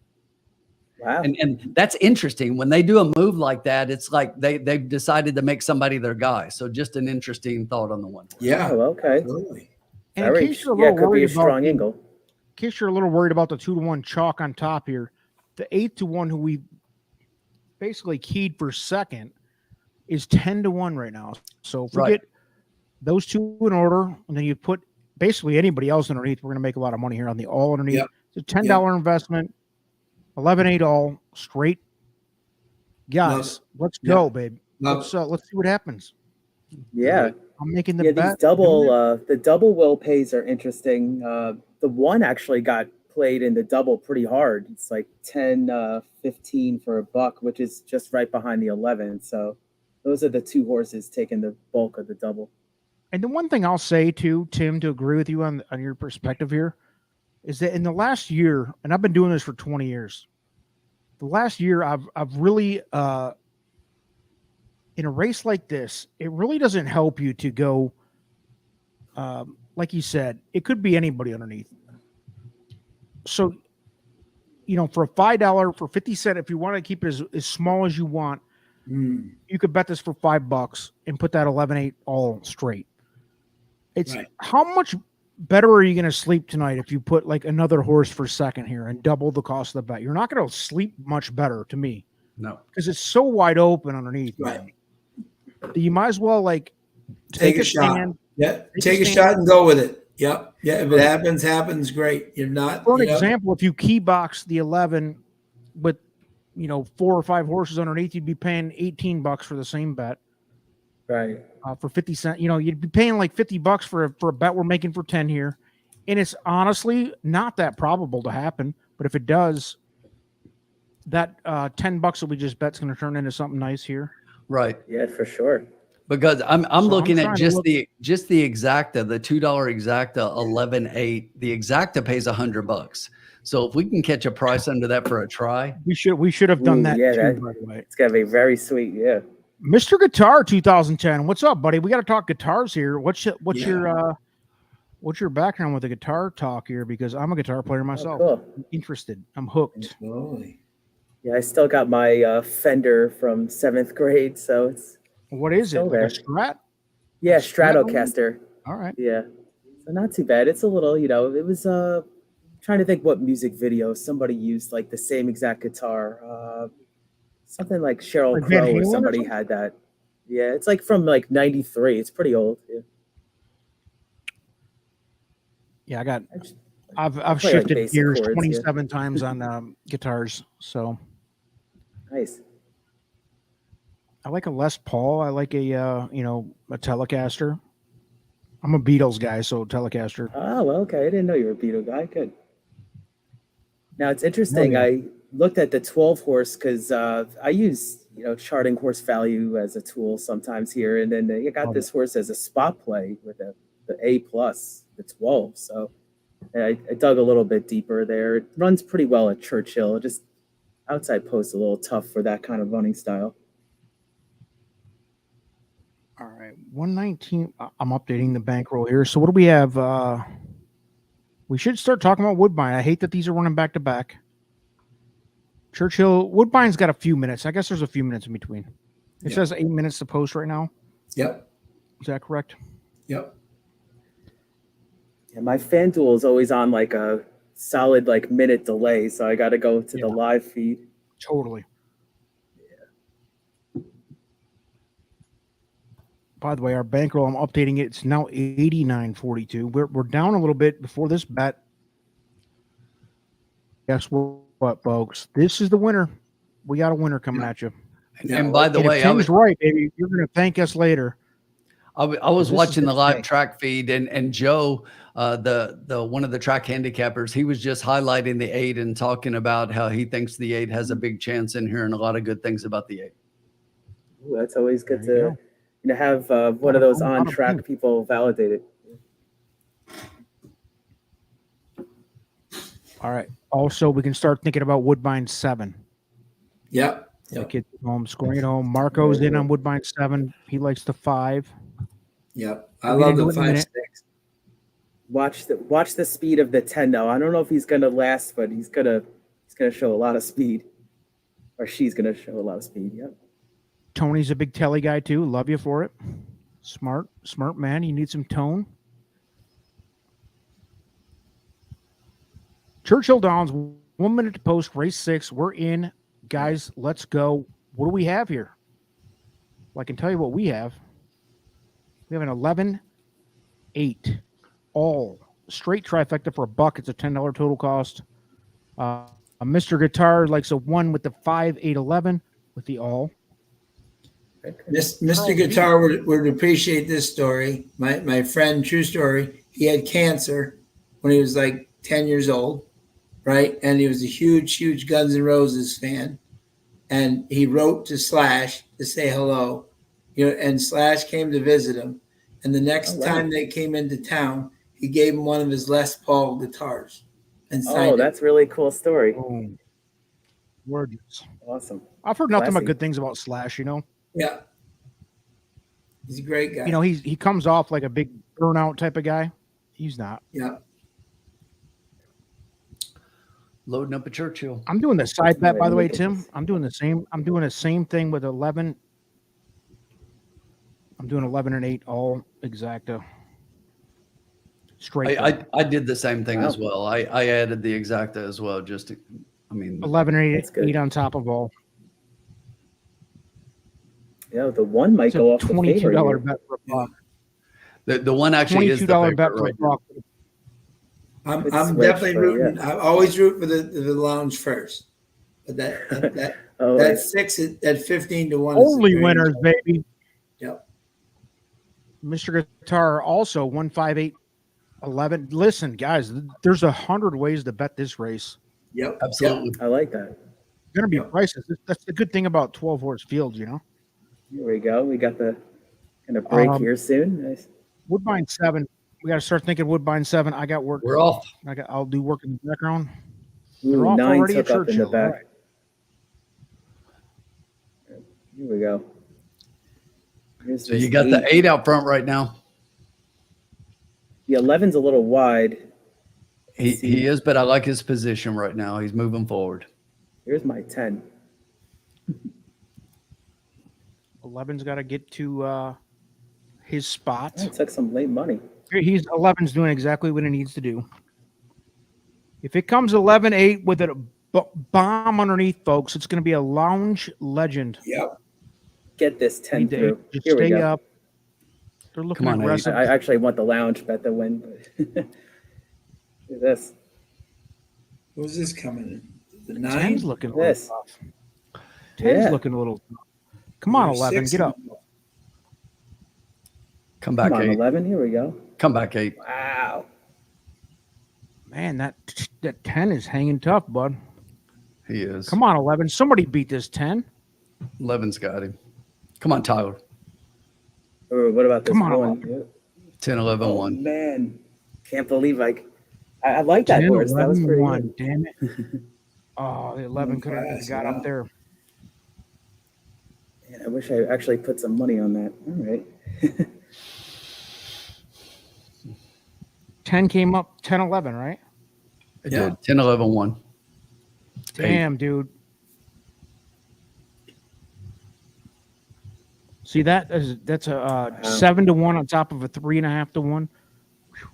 Wow. And that's interesting. When they do a move like that, it's like they've decided to make somebody their guy. So just an interesting thought on the one. Yeah. Oh, okay. Absolutely. And in Very, case you're a yeah, little could be a worried about strong the- angle. in case you're a little worried about the 2-to-1 chalk on top here, the 8-to-1 who we basically keyed for second is 10-to-1 right now. So if we Right. get those two in order, and then you put basically anybody else underneath, we're going to make a lot of money here on the all underneath. Yep. It's a $10 investment, 11-8 all straight. Guys, let's go, babe. Love Let's see what happens. Yeah. I'm making the Yeah, bet. these the double will pays are interesting. The one actually got played in the double pretty hard. It's like 10-15 for a buck, which is just right behind the 11. So those are the two horses taking the bulk of the double. And the one thing I'll say too, Tim, to agree with you on your perspective here, is that in the last year, and I've been doing this for 20 years, the last year I've really in a race like this, it really doesn't help you to go, like you said, it could be anybody underneath. So, for a $5, for 50 cents, if you want to keep it as small as you want, you could bet this for $5 and put that 11-8 all straight. It's right. How much better are you going to sleep tonight if you put like another horse for second here and double the cost of the bet? You're not going to sleep much better, to me. No, because it's so wide open underneath. Right. You might as well like take a shot. Stand, take a shot and go with it. Yep. Yeah. If it happens, great. You're not. For an example, if you key box the 11 with 4 or 5 horses underneath, you'd be paying $18 for the same bet. Right. For 50 cents, you'd be paying like $50 for a bet we're making for 10 here. And it's honestly not that probable to happen. But if it does, that $10 that we just bet's going to turn into something nice here. Right. Yeah, for sure. Because I'm looking at just the exacta, the $2 exacta 11.8. The exacta pays $100. So if we can catch a price under that for a try, we should have done that too, by the way. It's gotta be very sweet, yeah. Mr. Guitar 2010. What's up, buddy? We got to talk guitars here. What's your background with the guitar talk here? Because I'm a guitar player myself. Oh, cool. I'm interested. I'm hooked. Absolutely. Yeah, I still got my Fender from 7th grade, so it's. What is it? Like a Strat? Yeah, Stratocaster. All right. Yeah, so not too bad. It's a little, it was trying to think what music video somebody used like the same exact guitar. Something like Sheryl Crow or somebody had that. Yeah, it's like from like '93. It's pretty old. Yeah, I've shifted like gears 27 times on guitars. So nice. I like a Les Paul. I like a Telecaster. I'm a Beatles guy, so Telecaster. Oh, well, okay. I didn't know you were a Beatle guy. Good. Now it's interesting. Oh, yeah. I looked at the 12 horse because I use charting horse value as a tool sometimes here, and then you got this horse as a spot play with the A+, the 12. So I dug a little bit deeper there. It runs pretty well at Churchill. Just outside post a little tough for that kind of running style. All right, 119. I'm updating the bankroll here. So what do we have? We should start talking about Woodbine. I hate that these are running back to back. Churchill, Woodbine's got a few minutes. I guess there's a few minutes in between. It says 8 minutes to post right now. Yep. Is that correct? Yep. Yeah, my FanDuel is always on like a solid like minute delay, so I got to go to the live feed. Totally. Yeah. By the way, our bankroll, I'm updating it. It's now 89.42. We're down a little bit before this bet. Guess what, folks? This is the winner. We got a winner coming at you. And by the way, Tim's right, baby. You're going to thank us later. I was watching the live track feed, and Joe, the one of the track handicappers, he was just highlighting the 8 and talking about how he thinks the 8 has a big chance in here and a lot of good things about the 8. Ooh, that's always good to have one of those on track people validate it. All right. Also, we can start thinking about Woodbine 7. Yep. Like it home, scoring at home. Marco's in on Woodbine 7. He likes the 5. Yep. I love the 5-6. Watch the speed of the 10 though. I don't know if he's gonna last, but he's gonna show a lot of speed. Or she's gonna show a lot of speed, yep. Tony's a big telly guy too. Love you for it. Smart man. You need some tone. Churchill Downs, 1 minute to post, race 6. We're in. Guys, let's go. What do we have here? Well, I can tell you what we have. We have an 11-8. All straight trifecta for $1. It's a $10 total cost. A Mr. Guitar likes a 1 with the 5, 8, 11 with the all. Mr. Guitar would appreciate this story. My friend, true story, he had cancer when he was like 10 years old, right? And he was a huge Guns N' Roses fan. And he wrote to Slash to say hello, and Slash came to visit him. And the next time they came into town, he gave him one of his Les Paul guitars. And signed that's really cool story. Oh, gorgeous. Awesome. I've heard nothing but good things about Slash, Yeah. He's a great guy. You know, he comes off like a big burnout type of guy. He's not. Yeah. Loading up a Churchill. I'm doing the side bet, by the way, Look at Tim. this. I'm doing the same. I'm doing the same thing with 11. I'm doing 11 and 8 all exacta. Straight. I did the same thing Wow. as well. I added the exacta as well. Just to, I mean, 11 and 8, That's good. 8 on top of all. Yeah, the one might It's go a off the $22 favor. bet for a buck. the one actually is the $22 favorite bet for right a now. buck. I'm Good I'm switch, definitely but rooting. yeah. I always root for the lounge first. But that Oh, that wait. 6 at 15 to 1 Only is a winners, baby. Yep. Mr. Guitar also 158 11. Listen, guys, there's 100 ways to bet this race. Yep. Absolutely. I like that. Going to be Yep. prices. That's the good thing about 12 horse fields, you know. Here we go. We got the kind of break Um, here soon. Nice. Woodbine 7. We got to start thinking Woodbine 7. I got work. We're off. I'll do work in the background. They're Ooh, off 9 already at took up in the Churchill. back. Right. Here we go. Here's So this you got 8. the 8 out front right now. The 11's a little wide. He is, but I like his position right now. He's moving forward. Here's my 10. 11's got to get to his spot. Oh, it took some late money. 11's doing exactly what it needs to do. If it comes 11-8 with a bomb underneath, folks, it's going to be a lounge legend. Yep. Get this 10 Need to through. just Here we stay go. up. They're looking Come on, aggressive. I actually want the lounge bet to win. But look at this. Who's this coming in? The 9? 10's looking a This. little tough. 10's Yeah. looking a little tough. Come on, There's 11, 6 get up. Come back, Come on, 8. 11. Here we go. Come back, 8. Wow. Man, that 10 is hanging tough, bud. He is. Come on, 11. Somebody beat this 10. 11's got him. Come on, Tyler. Or what about this Come on, one? 10, 11, Oh, 1. man. Can't believe I like that 10, horse. That was 11, pretty 1. good. Damn it. Oh, the 11 could have Fast, got yeah. up there. Man, I wish I actually put some money on that. All right. 10 came up 10, 11, right? It Yeah. did. 10, 11, 1. Damn, dude. See that's a 7 to 1 on top of a 3.5 to 1. Whew.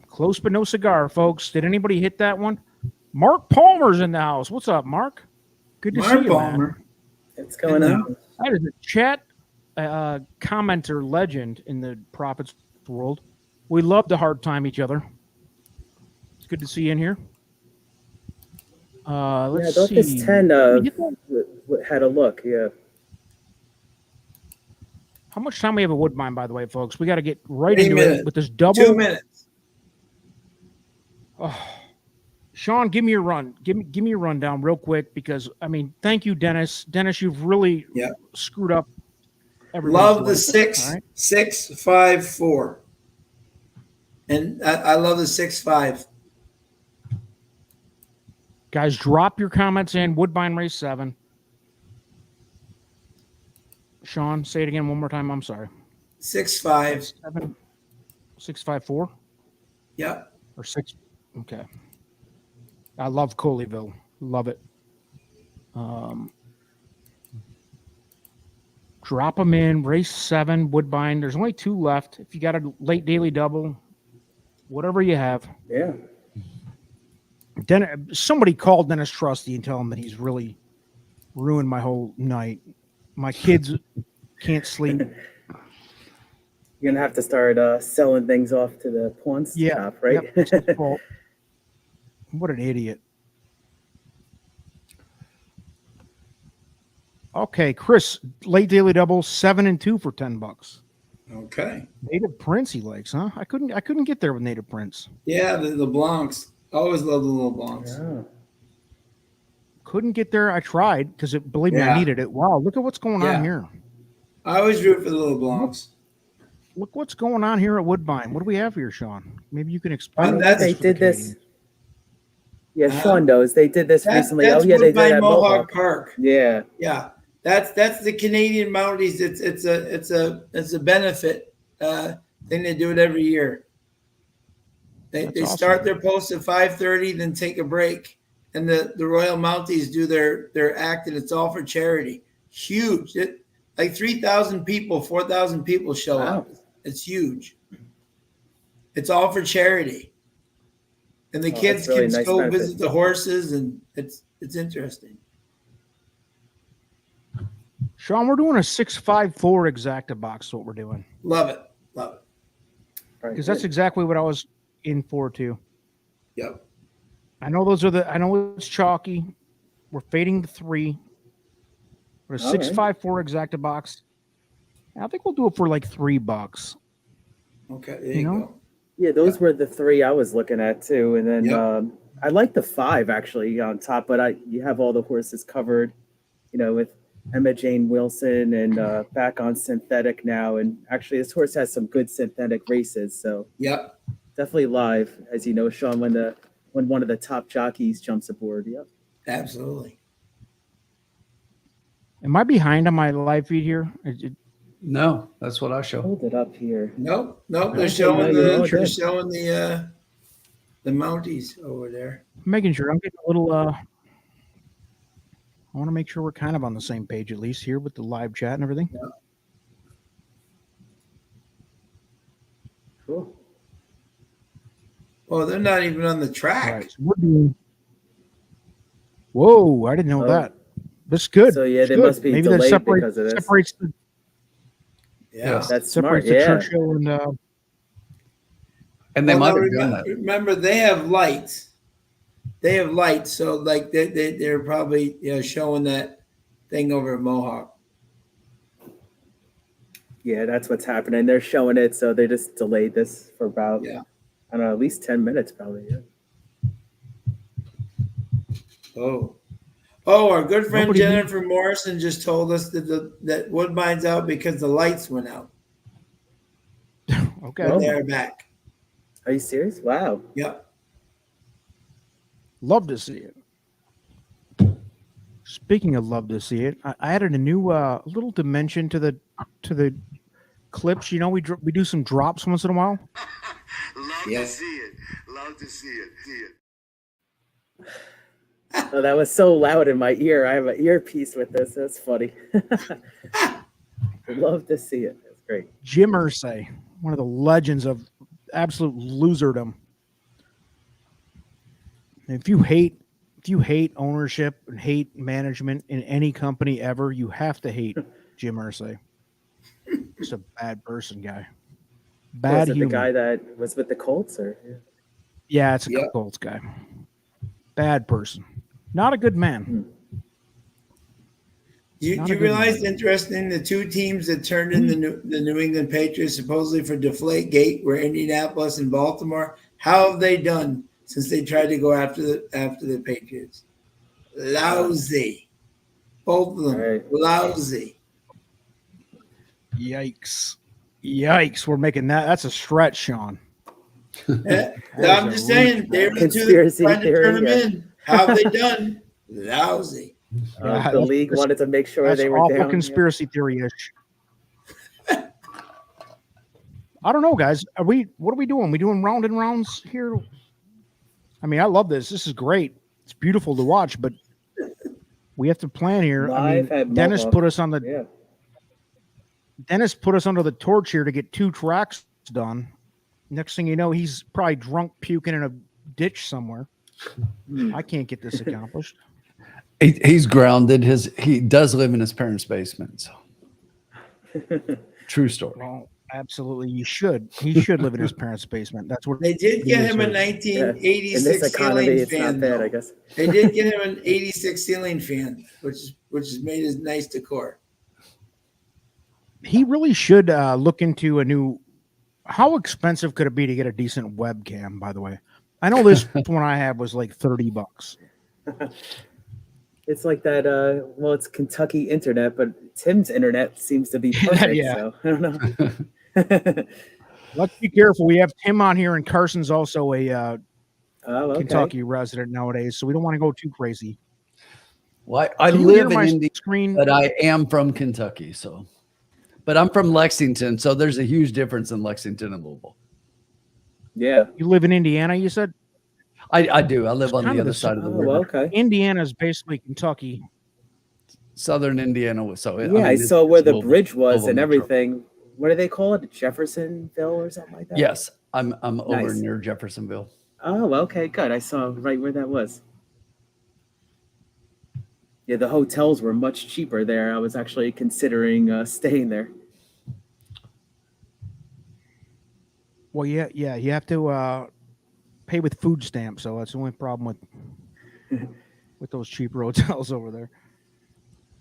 Close, but no cigar, folks. Did anybody hit that one? Mark Palmer's in the house. What's up, Mark? Good to see Mark you, man. Palmer. What's going on? That is a chat commenter legend in the Profits world. We love to hard time each other. It's good to see you in here. Yeah, I Let's thought see. this 10 Did we hit that? had a look. Yeah. How much time we have at Woodbine, by the way, folks? We got to get right 3 into minutes. it with this double. 2 minutes. Sean, give me your run. Give me your rundown real quick because I mean, thank you, Dennis. Dennis, you've really Yeah. screwed up. Everyone's Love the life. 6, All right? 6, 5, 4. And I love the 6, 5. Guys, drop your comments in. Woodbine race 7. Sean, say it again one more time. I'm sorry. 6, 5. 7, 6, 5, 4 Yep. or 6. Okay. I love Coleyville. Love it. Drop them in. Race 7, Woodbine. There's only 2 left. If you got a late daily double, whatever you have. Yeah. Somebody called Dennis Trusty and tell him that he's really ruined my whole night. My kids can't sleep. You're going to have to start selling things off to the pawn shop, right? Yep, it's his fault. What an idiot. Okay, Chris, late daily double, 7 and 2 for $10. Okay. Native Prince he likes, huh? I couldn't get there with Native Prince. Yeah, the Blancs. Always love the little Blancs. Yeah. Couldn't get there. I tried because believe me, I Yeah. needed it. Wow, look at what's going Yeah. on here. I always root for the little Blancs. Look what's going on here at Woodbine. What do we have here, Sean? Maybe you can explain. That's- They for the did this. Canadians. Yeah, Sean knows. They did this That's recently. Oh, yeah, they did Woodbine at Mohawk Mohawk. Park. Yeah. Yeah. That's the Canadian Mounties. It's a benefit thing. They do it every year. They That's awesome. start their post at 5:30, then take a break, and the Royal Mounties do their act, and it's all for charity. Huge. Like 3,000 people, 4,000 people show up. It's huge. It's all for charity, and the kids really can nice go benefit. visit the horses, and it's interesting. Sean, we're doing a 654 exacta box. Is what we're doing, Love it. Love it. because that's exactly what I was in for too. Yep. I know I know it's chalky. We're fading the 3. But a Okay. 654 exacta box. I think we'll do it for like $3. Okay. There You you know? go. Yeah, those were the 3 I was looking at too, and then Yep. I like the 5 actually on top, but you have all the horses covered, with Emma Jane Wilson and back on synthetic now, and actually this horse has some good synthetic races, so Yep. definitely live, as you know, Sean, when one of the top jockeys jumps aboard. Yep. Absolutely. Am I behind on my live feed here? No, that's what I show. Hold it up here. Nope. They're Okay, showing no, you're all they're good. showing the Mounties over there. I'm making sure I'm getting a little. I want to make sure we're kind of on the same page at least here with the live chat and everything. Cool. Oh, they're not even on the All track. right, so we're doing. Whoa! I didn't know Oh. that. That's good. So, yeah, That's they good. must be Maybe that delayed separates, because of this. separates the Yeah. That's smart. separates the Yeah. Churchill and And they Well, might no, have done that. remember, they have lights. They have lights, so like they're probably showing that thing over at Mohawk. Yeah, that's what's happening. They're showing it, so they just delayed this for about, Yeah. I don't know, at least 10 minutes probably. Yeah. Oh, our good friend Nobody Jennifer Morrison just told us that Woodbine's out because the lights went out. okay. But Oh. they're back. Are you serious? Wow. Yep. Love to see it. Speaking of love to see it, I added a new little dimension to the clips. We do some drops once in a while. Love Yeah. to see it. Love to see it. See it. Oh, that was so loud in my ear. I have an earpiece with this. That's funny. Love to see it. That's great. Jim Irsay, one of the legends of absolute loserdom. If you hate ownership and hate management in any company ever, you have to hate Jim Irsay. He's a bad person, guy. Bad Was it the human. guy that was with the Colts, or? Yeah, it's a Yep. Colts guy. Bad person. Not a good man. You Not a good realize, one. interesting, the two teams that turned in the New England Patriots supposedly for Deflate-gate were Indianapolis and Baltimore. How have they done since they tried to go after the Patriots? Lousy. Both of them. Right. Lousy. Yikes. We're making that. That's a stretch, Sean. Yeah, That I'm is just a saying, they were the two that Conspiracy tried to turn them theory, yeah. in. How have they done? Lousy. Yeah, The league that's- wanted to make sure That's they were awful down. conspiracy theory-ish. I don't know, guys. What are we doing? We doing round and rounds here? I mean, I love this. This is great. It's beautiful to watch, but we have to plan here. Live at Dennis Mohawk. put us on the Yeah. Dennis put us under the torch here to get 2 tracks done. Next thing you know, he's probably drunk puking in a ditch somewhere. I can't get this accomplished. He's grounded. He does live in his parents' basement. So. True story. Well, absolutely, he should. He should live in his parents' basement. That's what They did get him a Yeah. 1986 In this economy, ceiling it's fan. not bad, though. I guess. They did get him an 86 ceiling fan, which has made his nice decor. he really should look into a new. How expensive could it be to get a decent webcam? By the way, I know this one I have was like $30. It's like that. Well, it's Kentucky internet, but Tim's internet seems to be perfect. Yeah. So I don't know. Let's be careful. We have Tim on here, and Carson's also a Oh, okay. Kentucky resident nowadays, so we don't want to go too crazy. Well, I Can you live hear in my India, screen? but I am from Kentucky. So, but I'm from Lexington. So there's a huge difference in Lexington and Louisville. Yeah. You live in Indiana, you said? I do. I live It's on kind the of the other side of the Oh, river, okay. Indiana's basically Kentucky. southern Indiana. So, I Yeah, I mean, saw it's where the Louisville, bridge was Louisville and Metro. everything. What do they call it? Jeffersonville or something like that? Yes, I'm over Nice. near Jeffersonville. Oh, okay, good. I saw right where that was. Yeah, the hotels were much cheaper there. I was actually considering staying there. Well, yeah, you have to pay with food stamps, so that's the only problem with those cheaper hotels over there.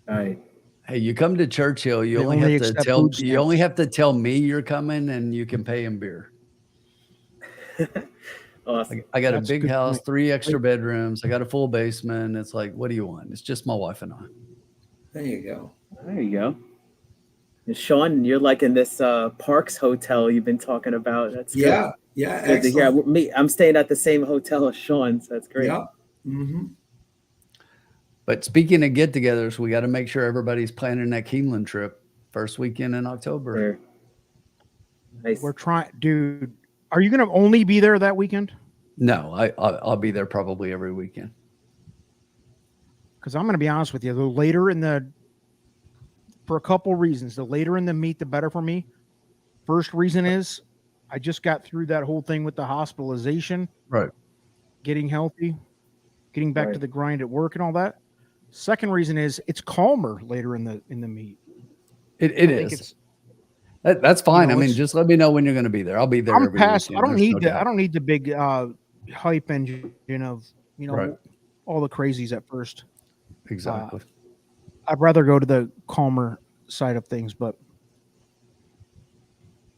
All right. Hey, you come to Churchill, you They only only have to accept tell food you only stamps. have to tell me you're coming, and you can pay in beer. Awesome. I got That's a a big good house, point. 3 extra bedrooms. I got a full basement. It's like, what do you want? It's just my wife and I. There you go. There you go. And Sean, you're like in this Parks hotel you've been talking about. That's good. Yeah. Yeah. Good to hear. Excellent. I'm staying at the same hotel as Sean, so that's great. Yeah. Mm-hmm. But speaking of get-togethers, we got to make sure everybody's planning that Keeneland trip first weekend in October. There. Nice. We're trying, dude. Are you going to only be there that weekend? No, I'll be there probably every weekend. Because I'm going to be honest with you, for a couple reasons, the later in the meet, the better for me. First reason is I just got through that whole thing with the hospitalization, Right. getting healthy, getting back Right. to the grind at work and all that. Second reason is it's calmer later in the meet. It I think is. That's fine. I mean, just let me know when you're going to be there. I'll be there. I'm every past. weekend. I don't There's need no the. doubt. I don't need the big hype engine of Right. all the crazies at first. Exactly. I'd rather go to the calmer side of things. But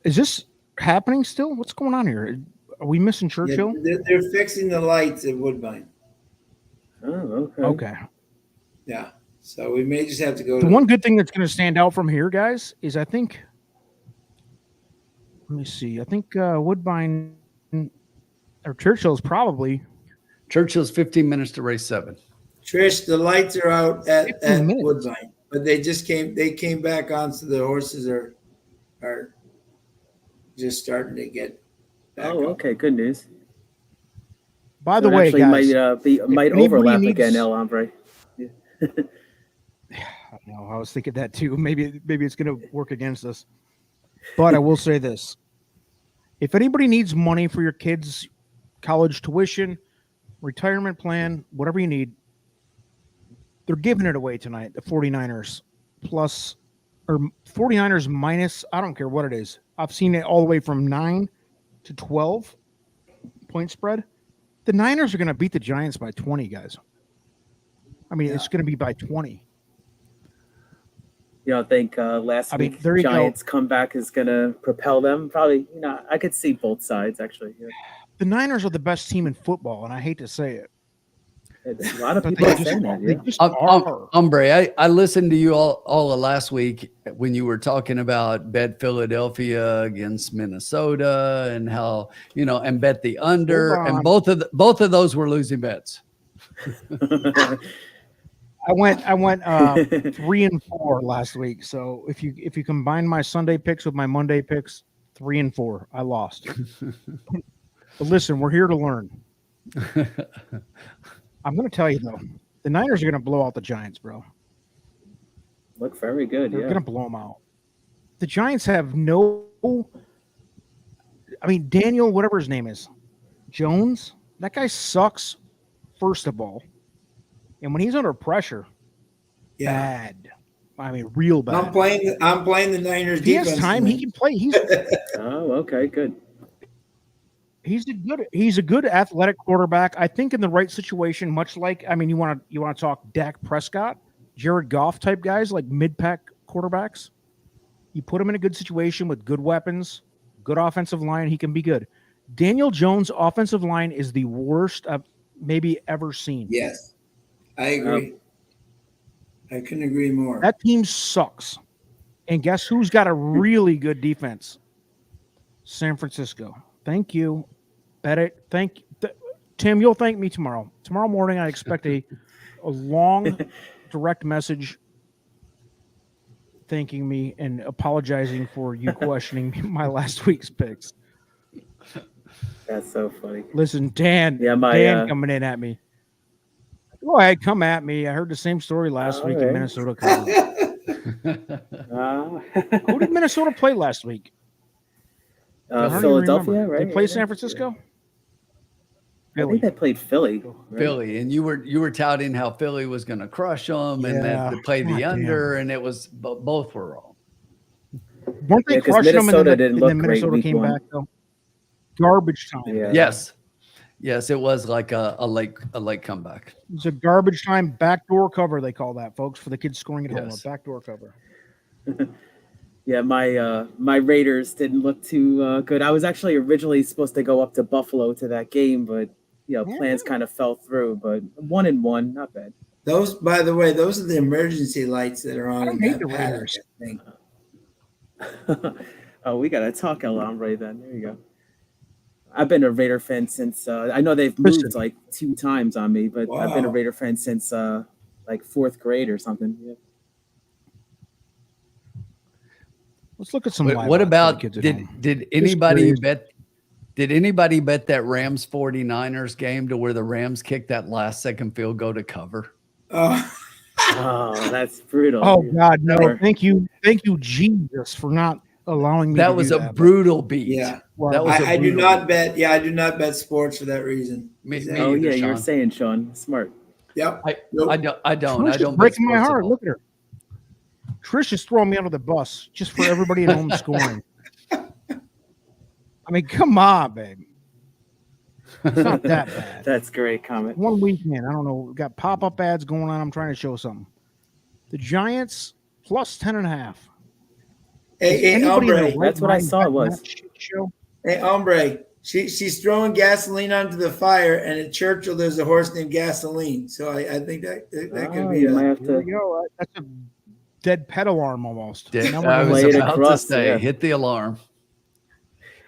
is this happening still? What's going on here? Are we missing Yeah, Churchill? they're fixing the lights at Woodbine. Oh, okay. Okay. Yeah. So we may just have to go The to one good thing that's going to stand out from here, guys, is I think. Let me see. I think Woodbine or Churchill is probably Churchill's 15 minutes to race 7. Trish. The lights are out at 15 minutes. Woodbine, but they came back on, so the horses are just starting to get back Oh, up. okay. Good news. By So the it way, actually guys, might anybody overlap needs- again, El Hombre. No, I was thinking that too. Maybe it's going to work against us. But I will say this: if anybody needs money for your kids' college tuition, retirement plan, whatever you need, they're giving it away tonight. The 49ers plus or 49ers minus. I don't care what it is. I've seen it all the way from 9 to 12 point spread. The Niners are going to beat the Giants by 20, guys. I mean, it's going to be by 20. You don't think last week's Giants comeback is going to propel them? Probably, I could see both sides, actually. Yeah. The Niners are the best team in football, and I hate to say it. A lot of people are saying that, yeah. Hombre, I listened to you all of last week when you were talking about bet Philadelphia against Minnesota and how, and bet the under, and both of those were losing bets. I went 3-4 last week. So if you combine my Sunday picks with my Monday picks, 3-4, I lost. But listen, we're here to learn. I'm going to tell you though, the Niners are going to blow out the Giants, bro. Look very good. They're going to blow them out. The Giants have no. I mean, Daniel, whatever his name is, Jones. That guy sucks. First of all. And when he's under pressure, bad. I mean, real bad. I'm playing the Niners if he defense. He has time. He can play. Oh, okay, good. He's a good athletic quarterback. I think in the right situation, much like you want to talk Dak Prescott, Jared Goff type guys like mid-pack quarterbacks. You put him in a good situation with good weapons, good offensive line, he can be good. Daniel Jones' offensive line is the worst I've maybe ever seen. Yes. I agree. I couldn't agree more. That team sucks. And guess who's got a really good defense? San Francisco. Thank you. Bet it. Tim, you'll thank me tomorrow. Tomorrow morning, I expect a long direct message thanking me and apologizing for you questioning my last week's picks. That's so funny. Listen, Dan, Yeah, my Dan coming in at me. Go ahead, come at me. I heard the same story last week in right. Minnesota. Covered. Who did Minnesota play last week? I don't even Philadelphia, remember. right? They play San Francisco? I think they played Philly. Right? Philly, and you were touting how Philly was going to crush them and that to play the under, and it was both were wrong. Weren't they crushing them and then Minnesota came back though? Garbage time. Yeah. Yes, it was like a late comeback. It was a garbage time backdoor cover. They call that, folks, for the kids scoring at home. A backdoor cover. Yeah, my Raiders didn't look too good. I was actually originally supposed to go up to Buffalo to that game, but plans kind of fell through. But 1-1, not bad. Those, by the way, those are the emergency lights that are on. I don't hate the Raiders. Oh, we got a talk alarm right then. There you go. I've been a Raider fan since I know they've moved like 2 times on me, but I've been a Raider fan since like 4th grade or something. Yeah. Let's look at some. What about did anybody bet? Did anybody bet that Rams 49ers game to where the Rams kicked that last second field goal to cover? Oh, that's brutal. Oh God, no! Thank you, Jesus, for not allowing me. That was a brutal beat. Yeah, that was. I do not bet. Yeah, I do not bet sports for that reason. Oh yeah, you're saying, Sean, smart. Yep. I don't. Trish is breaking my heart. Look at her. Trish is throwing me under the bus just for everybody at home scoring. I mean, come on, babe. It's not that bad. That's a great comment. One weekend, I don't know. We've got pop-up ads going on. I'm trying to show something. The Giants plus 10.5. Hey, Hombre. That's what I saw it was. Hey, Hombre. She's throwing gasoline onto the fire, and at Churchill there's a horse named Gasoline. So I think that could be. There we go. That's a dead pet alarm almost. I was about to say, hit the alarm.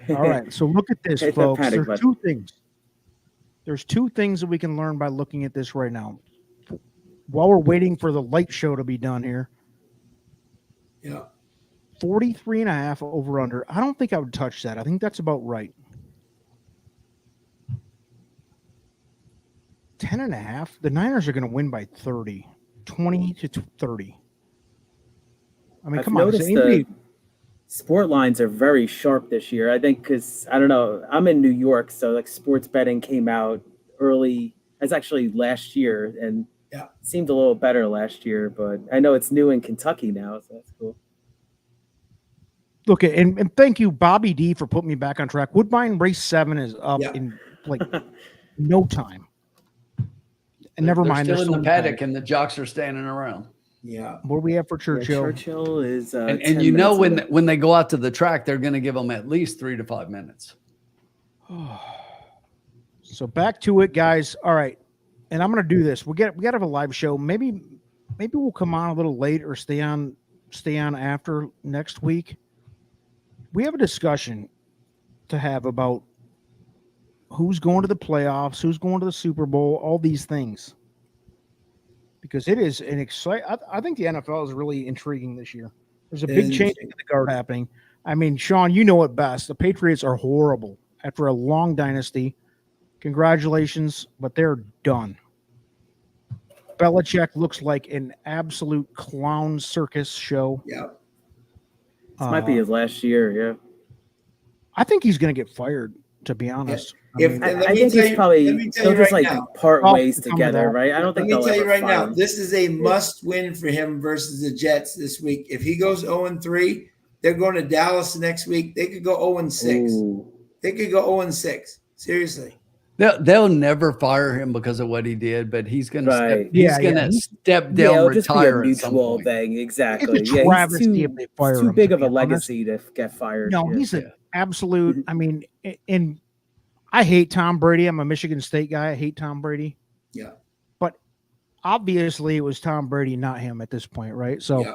All right, so look at this, folks. There's 2 things. There's 2 things that we can learn by looking at this right now. While we're waiting for the light show to be done here. Yeah. 43.5 over under. I don't think I would touch that. I think that's about right. 10.5. The Niners are going to win by 30. 20-30. I mean, come on. The sport lines are very sharp this year. I think because, I don't know, I'm in New York, so like sports betting came out early. It's actually last year, and it seemed a little better last year, but I know it's new in Kentucky now, so that's cool. Look, and thank you, Bobby D, for putting me back on track. Woodbine race 7 is up in like no time. And never mind, they're still in the paddock, and the jocks are standing around. Yeah. What do we have for Churchill? Yeah, Churchill is and you know when they go out to the track, they're going to give them at least 3 to 5 minutes. So back to it, guys. All right, and I'm going to do this. We got to have a live show. Maybe we'll come on a little late or stay on after next week. We have a discussion to have about who's going to the playoffs, who's going to the Super Bowl, all these things. Because it is an exciting. I think the NFL is really intriguing this year. There's a big change in the guard happening. I mean, Sean, you know it best. The Patriots are horrible after a long dynasty. Congratulations, but they're done. Belichick looks like an absolute clown circus show. Yeah. This might be his last year, yeah. I think he's going to get fired, to be honest. I think he's probably they'll just like part ways together, right? I don't think let me tell you right now, this is a must win for him versus the Jets this week. If he goes 0-3, they're going to Dallas next week. They could go 0-6. They could go 0-6. Seriously. They'll never fire him because of what he did, but he's going to step down, retire at some point. Thing. Exactly. It's a travesty if they fire him. Too big of a legacy to get fired. No, he's an absolute. I mean, and I hate Tom Brady. I'm a Michigan State guy. I hate Tom Brady. Yeah. But obviously it was Tom Brady, not him at this point, right? So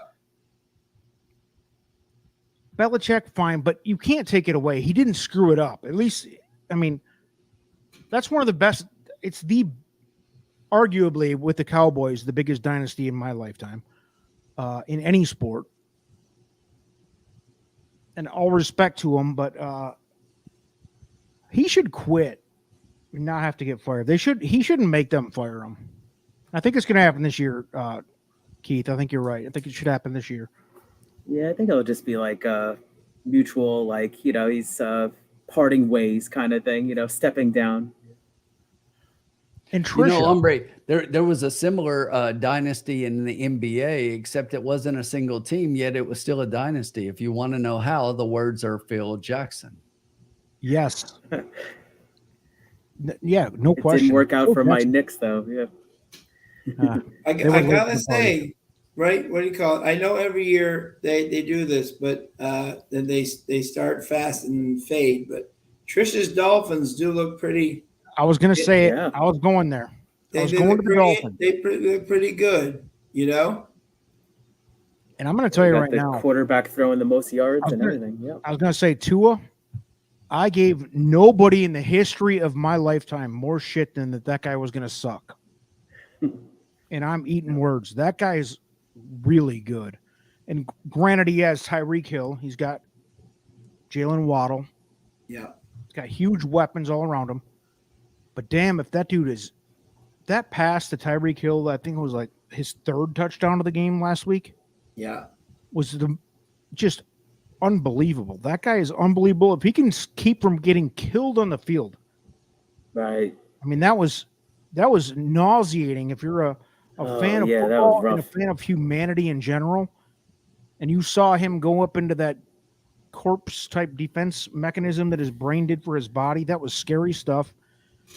Belichick, fine, but you can't take it away. He didn't screw it up. At least, I mean, that's one of the best. It's the arguably with the Cowboys, the biggest dynasty in my lifetime, in any sport. And all respect to him, but he should quit and not have to get fired. He shouldn't make them fire him. I think it's going to happen this year, Keith. I think you're right. I think it should happen this year. Yeah, I think it'll just be like a mutual, like, he's parting ways kind of thing, stepping down. And Trisha, Hombre, there was a similar dynasty in the NBA, except it wasn't a single team, yet it was still a dynasty. If you want to know how, the words are Phil Jackson. yes. Yeah, no It question. didn't work out for my Knicks, though. Yeah. I gotta say, right? What do you call it? I know every year they do this, but then they start fast and fade. But Trisha's Dolphins do look pretty. I was going to say Yeah. it. I was going there. I was They going look to the pretty. Dolphins. They look pretty good, And I'm going to tell you right now. Quarterback throwing the most yards and gonna- everything. Yeah. I was going to say Tua. I gave nobody in the history of my lifetime more shit than that guy was going to suck. And I'm eating words. That guy is really good. And granted, he has Tyreek Hill. He's got Jalen Waddle. Yeah. He's got huge weapons all around him. But damn, if that dude is that pass to Tyreek Hill, I think it was like his third touchdown of the game last week, Yeah. was just unbelievable. That guy is unbelievable. If he can keep from getting killed on the field, Right. I mean, that was nauseating. If you're a fan of yeah, that football was rough. and a fan of humanity in general, and you saw him go up into that corpse type defense mechanism that his brain did for his body, that was scary stuff.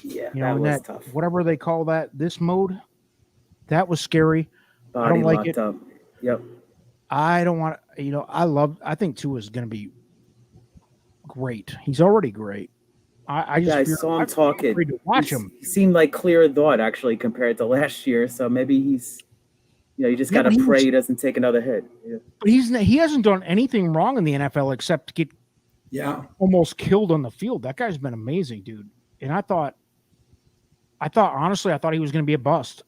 Yeah, You know, that was that tough. whatever they call this mode, that was scary. Body I don't like locked it. up. Yep. I don't want I think Tua is going to be great. He's already great. I Saw him talking. afraid to watch him. He seemed like clear thought actually compared to last year. So maybe he's, you just Yeah, got to but pray he doesn't take another hit. Yeah. But he hasn't done anything wrong in the NFL except get almost killed on the field. That guy's been amazing, dude. And I thought honestly, he was going to be a bust.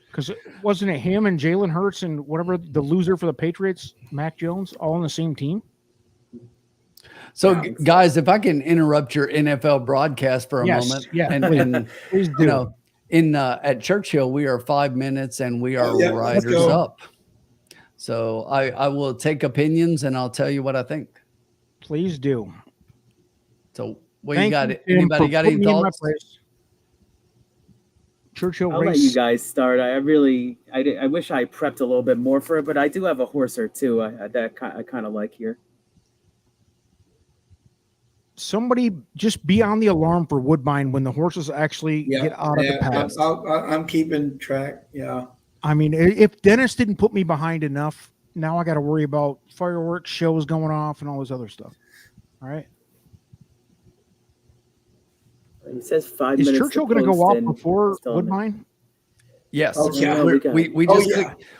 Because wasn't it him and Jalen Hurts and whatever the loser for the Patriots, Mac Jones, all on the same team? So, guys, if I can interrupt your NFL broadcast for a moment, and please do. At Churchill, we are 5 minutes and we are riders up. So I will take opinions and I'll tell you what I think. Please do. So what you got? Anybody got any thoughts? Churchill I'll race. let you guys start. I wish I prepped a little bit more for it, but I do have a horse or two that I kind of like here. Somebody just be on the alarm for Woodbine when the horses actually get out of the pass. I'm keeping track. Yeah. I mean, if Dennis didn't put me behind enough, now I got to worry about fireworks shows going off and all this other stuff. All right. He says 5 Is minutes. Churchill going to go off before Woodbine? Yes. Okay.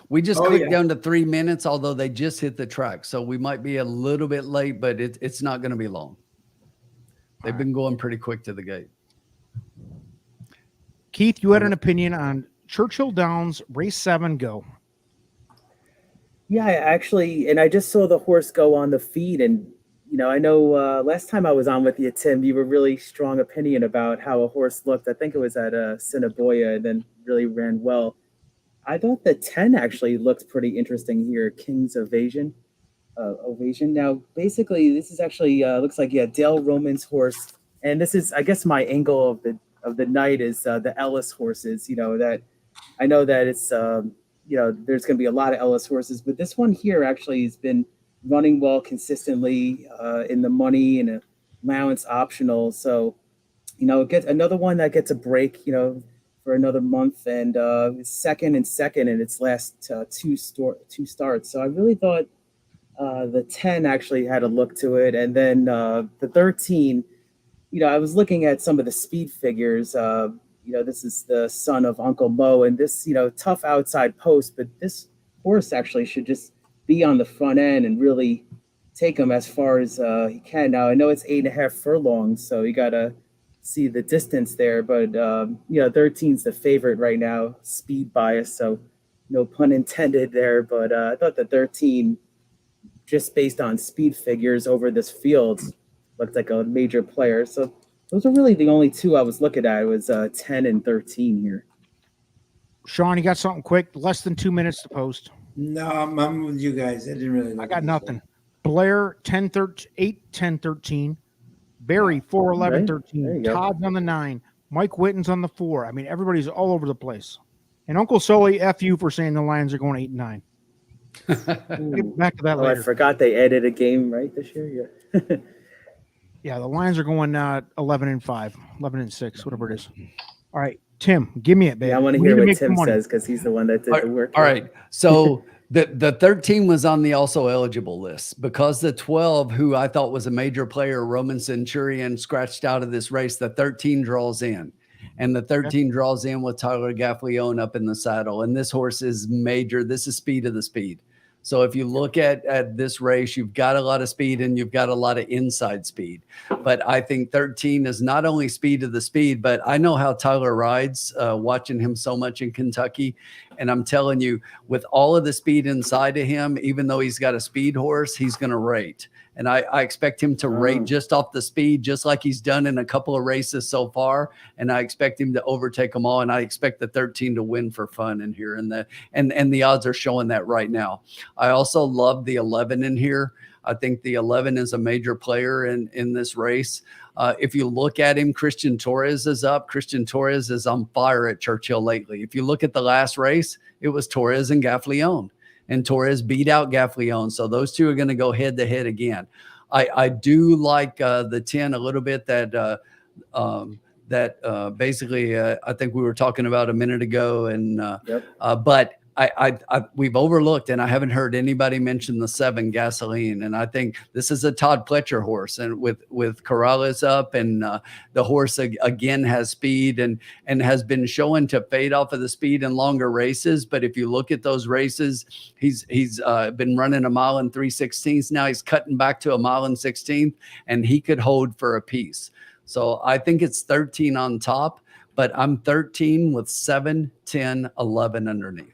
We just clicked down to 3 minutes, although they just hit the track. So we might be a little bit late, but it's not going to be long. They've been going pretty quick to the gate. Keith, you had an opinion on Churchill Downs, race 7, go. Yeah, and I just saw the horse go on the feed, and I know last time I was on with you, Tim, you were really strong opinion about how a horse looked. I think it was at Cinnaboya, and then really ran well. I thought the 10 actually looked pretty interesting here, King's Ovation. Now, basically, this is actually looks like Dale Roman's horse, and this is, I guess, my angle of the night is the Ellis horses. That I know that it's there's going to be a lot of Ellis horses, but this one here actually has been running well consistently in the money and allowance optional. So, get another one that gets a break, for another month, and second in its last two starts. So I really thought the 10 actually had a look to it. And then the 13, I was looking at some of the speed figures. This is the son of Uncle Mo, and this, tough outside post, but this horse actually should just be on the front end and really take him as far as he can. Now, I know it's 8.5 furlongs, so you got to see the distance there, but 13's the favorite right now, speed bias, so no pun intended there. But I thought the 13, just based on speed figures over this field, looked like a major player. So those are really the only two I was looking at. It was 10 and 13 here. Sean, you got something quick? Less than 2 minutes to post. No, I'm with you guys. I didn't really. I got nothing. Blair 10 13 8 10 13. Barry 4 11 Right. 13. Todd's on the 9. Mike Witten's on the 4. I mean, everybody's all over the place. And Uncle Sully, F you for saying the Lions are going 8 and 9. We'll get back to that later. I forgot they added a game right this year. Yeah. Yeah, the Lions are going 11 and 5, 11 and 6, whatever it is. All right, Tim, give me it, baby. Yeah, I want to We hear need what make Tim money. says because he's the one that did the work. All right. So the 13 was on the also eligible list because the 12, who I thought was a major player, Roman Centurion, scratched out of this race. The 13 draws in, and the 13 draws in with Tyler Gaffleone up in the saddle. And this horse is major. This is speed of the speed. So if you look at this race, you've got a lot of speed and you've got a lot of inside speed. But I think 13 is not only speed of the speed, but I know how Tyler rides, watching him so much in Kentucky. And I'm telling you, with all of the speed inside of him, even though he's got a speed horse, he's going to rate. And I expect him to rate just off the speed, just like he's done in a couple of races so far. And I expect him to overtake them all. And I expect the 13 to win for fun in here. And the odds are showing that right now. I also love the 11 in here. I think the 11 is a major player in this race. If you look at him, Christian Torres is up. Christian Torres is on fire at Churchill lately. If you look at the last race, it was Torres and Gaffleone. And Torres beat out Gaffleone. So those two are going to go head to head again. I do like the 10 a little bit that basically I think we were talking about a minute ago. And but we've overlooked, and I haven't heard anybody mention the 7 Gasoline. And I think this is a Todd Pletcher horse, and with Corrales up, and the horse again has speed and has been showing to fade off of the speed in longer races. But if you look at those races, he's been running a mile and 3/16. Now he's cutting back to a mile and 16, and he could hold for a piece. So I think it's 13 on top, but I'm 13 with 7, 10, 11 underneath.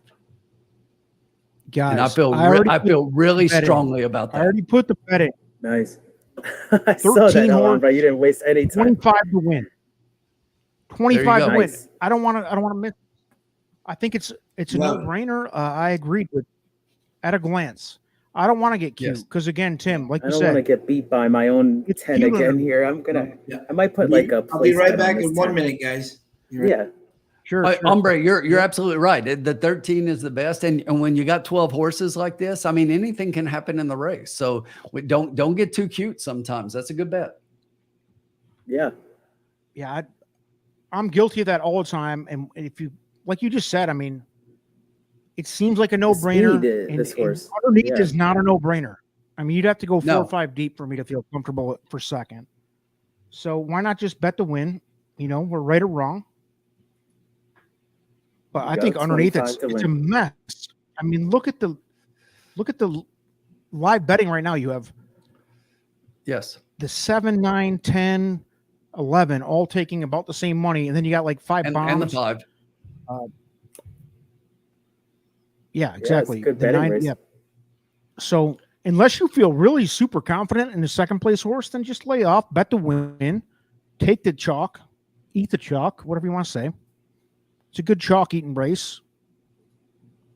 Guys, and I feel really strongly about that. I already put the bet in. Nice. I saw that, horse, but you didn't waste any time. 25 to win. 25 to win. Nice. I don't want to miss. I think it's a no-brainer. I agreed with at a glance. I don't want to get cute because again, Tim, like you said, I don't want to get beat by my own 10 again here. I'm gonna. I might put like a. I'll be right back in 1 minute, guys. Yeah. Sure. Hombre, you're absolutely right. The 13 is the best, and when you got 12 horses like this, I mean, anything can happen in the race. So don't get too cute sometimes. That's a good bet. Yeah. Yeah, I'm guilty of that all the time. And if you, like you just said, I mean, it seems like a no-brainer. This horse underneath is not a no-brainer. I mean, you'd have to go 4 No. or 5 deep for me to feel comfortable for second. So why not just bet the win? You know, we're right or wrong. But I think underneath it's a mess. I mean, look at the live betting right now. You have the 7, 9, 10, 11 all taking about the same money, and then you got like 5 bombs. And the 5. Yeah, exactly. Yeah, good the betting 9, race. yeah. So unless you feel really super confident in the second place horse, then just lay off, bet the win, take the chalk, eat the chalk, whatever you want to say. It's a good chalk eating race.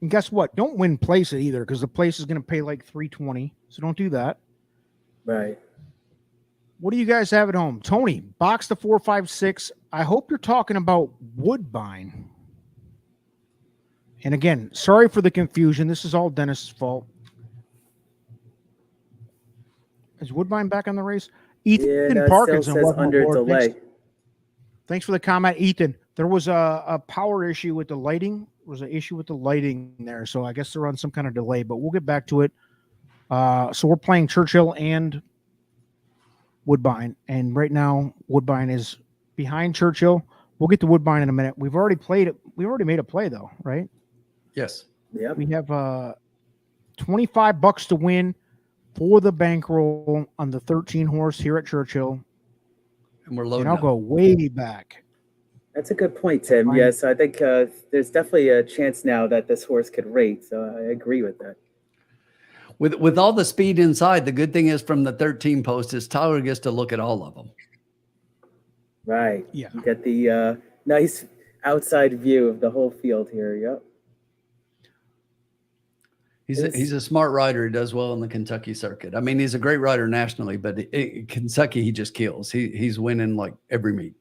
And guess what? Don't win place it either, because the place is going to pay like $320. So don't do that. Right. What do you guys have at home? Tony, box the 4, 5, 6. I hope you're talking about Woodbine. And again, sorry for the confusion. This is all Dennis's fault. Is Woodbine back on the race? Ethan Parkinson. Still says under delay. Thanks for the comment, Ethan. There was a power issue with the lighting. There was an issue with the lighting there. So I guess they're on some kind of delay, but we'll get back to it. So we're playing Churchill and Woodbine. And right now, Woodbine is behind Churchill. We'll get to Woodbine in a minute. We've already played it. We already made a play, though, right? Yes. Yeah. We have $25 to win for the bankroll on the 13 horse here at Churchill. And we're And loading I'll up. go way back. That's a good point, Tim. Fine. Yes, I think there's definitely a chance now that this horse could rate. So I agree with that. With all the speed inside, the good thing is from the 13 post is Tyler gets to look at all of them. Right. Yeah. You get the nice outside view of the whole field here. Yep. He's a smart rider. He does well in the Kentucky circuit. I mean, he's a great rider nationally, but in Kentucky, he just kills. He's winning like every meet.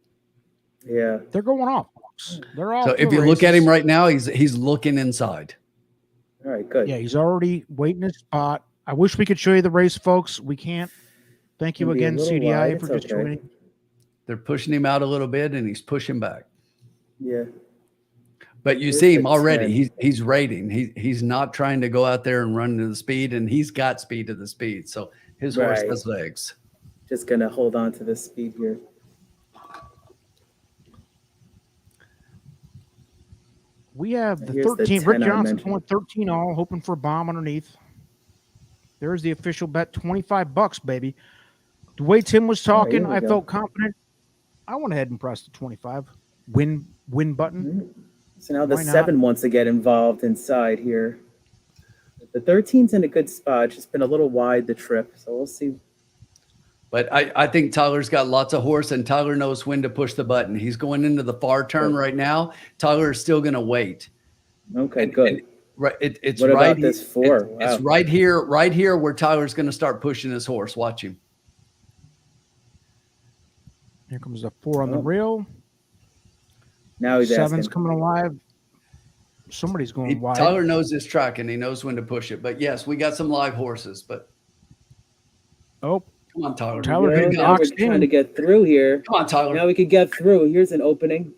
Yeah. They're going off. Folks. They're off. So to if the you look at races. him right now, he's looking inside. All right. Good. Yeah, he's already waiting his spot. I wish we could show you the race, folks. We can't. Thank you Can be a again, little CDI, wide. for It's just okay. joining. They're pushing him out a little bit, and he's pushing back. Yeah. But you Here's see him the already. 10. He's rating. He's not trying to go out there and run to the speed, and he's got speed to the speed. So his horse Right. has legs. Just gonna hold on to the speed here. We have the Here's the 13. Rick 10 I Johnson mentioned. going 13 all, hoping for a bomb underneath. There's the official bet, $25, baby. The way Tim was talking, here we I go. felt confident. I went ahead and pressed the 25 win button. So now the Why not? 7 wants to get involved inside here. The 13's in a good spot. It's just been a little wide the trip, so we'll see. But I think Tyler's got lots of horse, and Tyler knows when to push the button. He's going into the far turn Good. right now. Tyler is still going to wait. Okay, And- good. and right, it's What right. about this 4? It's Wow. right here where Tyler's going to start pushing his horse. Watch him. Here comes the 4 on the Oh. rail. Now he's 7's asking. coming alive. Somebody's going wide. Tyler knows his track, and he knows when to push it. But yes, we got some live horses. But Oh, come on, Tyler. Tyler Yeah, getting now we're oxed trying in. to get through here. Come on, Tyler. Now we could get through. Here's an opening.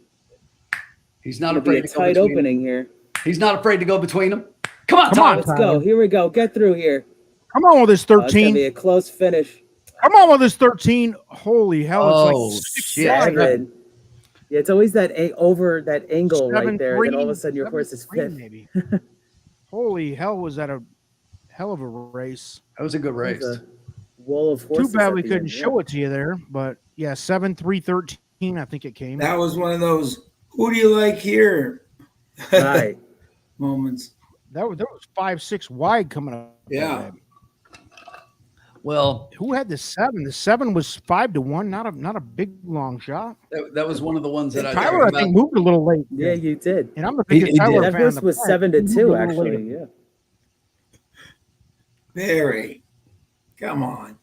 He's not It'll be afraid a to go tight between opening here. them. He's not afraid to go between them. Come on, Come Tyler. on. Let's go. Here we go. Get through here. Come on with this It's gonna 13. be a close finish. Come on with this 13. Holy hell. It's Oh, like 6 shit. wide. 7. Yeah, it's always that over that angle right 7, there. 3, Then all of a sudden your 7, horse is 3 fifth. maybe. Holy hell, was that a hell of a race. That was a good race. There's a wall of horses. Too bad at we the couldn't end, show it to you there, but yeah, 7, 3, 13, I think it came. That was one of those "who do you like here" Yeah. Right. That moments. was 5, 6 wide coming up. Yeah. Well, Who had the 7? The 7 was 5-1, not a big long shot. that was one of the ones that I Tyler, talked I think, about. moved a little late. Yeah, you did. And I'm the He biggest did. Tyler That fan. That horse in the was pack. 7-2 He moved a little actually. later. Yeah. Very. Come on.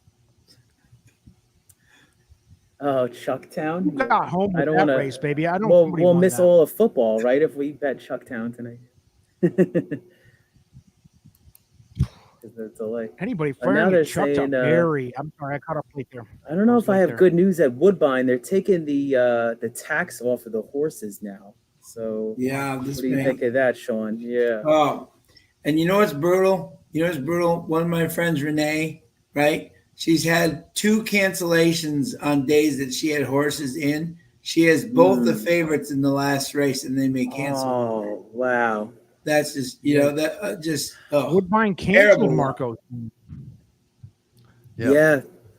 Oh, Chucktown. Who got home I with don't that wanna- race, baby? I don't. We'll somebody we'll won miss that. all of football, right? If we bet Chucktown tonight. The delay. Anybody But now firing they're at Chuck saying, Berry. I'm sorry, I caught up late there. I don't know Horse if I right have there. good news at Woodbine. They're taking the tax off of the horses now. So Yeah, this what do you man. think of that, Sean? Yeah. Oh, and you know what's brutal? You know what's brutal? One of my friends, Renee, right? She's had 2 cancellations on days that she had horses in. She has both the favorites in the last race, and they may cancel. Oh, wow. That's just, you know, that just Woodbine terrible. canceled Marco. Yep.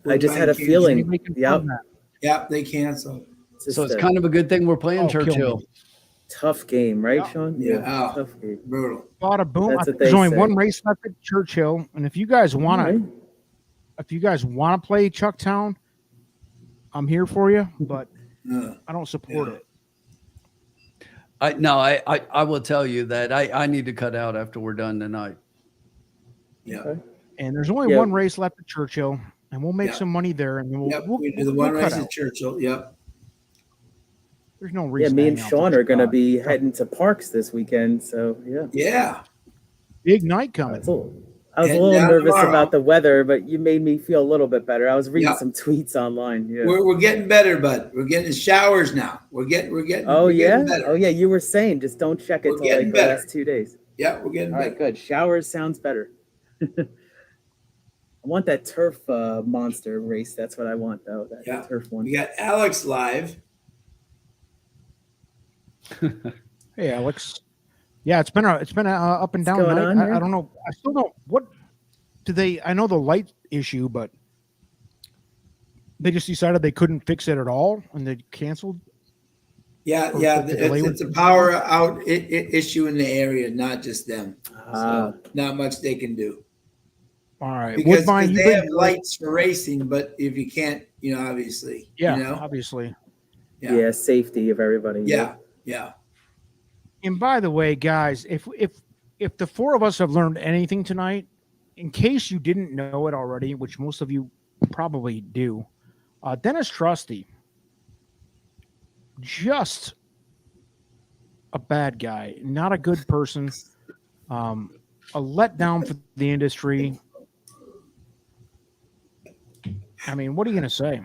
Yeah. I just had a Woodbine feeling. Anybody can Yep. find that. Yeah, they canceled. It's So just it's a kind of a good thing we're playing Oh, kill Churchill. me. tough game, right, Yeah. Sean? Yeah. Oh, Tough game. brutal. Bada boom. That's I what think they there's only say. one race left at Churchill, and if you guys want All to, right. if you guys want to play Chucktown, I'm here for you, but Uh, I don't support Yeah. it. I will tell you that I need to cut out after we're done tonight. yeah. Okay. And there's only Yeah. one race left at Churchill, and we'll make Yeah. some money there, and then we'll, Yep. we'll, We do the we'll one cut race out. at Churchill. Yep. There's no Yeah, reason. me to and hang out Sean till are going to July. be heading to Parks this weekend. So, yeah. Yeah. Big night coming. I was a Heading little down nervous tomorrow. about the weather, but you made me feel a little bit better. I was reading Yeah. some tweets online. Yeah. We're getting better, bud. We're getting showers now. We're getting Oh, we're yeah? getting better. Oh, yeah. You were saying just don't check it We're till getting like the better. last 2 days. Yeah, we're getting All right, better. good. Showers sounds better. I want that turf monster race. That's what I want, though. That Yeah. turf one. We got Alex live. Hey, Alex. Yeah, it's been a up and down What's going night. on here? I don't know. I still don't. What do they? I know the light issue, but They just decided they couldn't fix it at all, and they canceled. Yeah, Or yeah. the delay It's was- a power out issue in the area, not just them. Ah. So not much they can do. All right, Because Woodbine, you've they been have lights for racing, but if you can't, obviously, yeah, you know, obviously. Yeah. Safety of everybody. yeah. And by the way, guys, if the four of us have learned anything tonight, in case you didn't know it already, which most of you probably do, Dennis Trusty, just a bad guy, not a good person, a letdown for the industry. I mean, what are you going to say?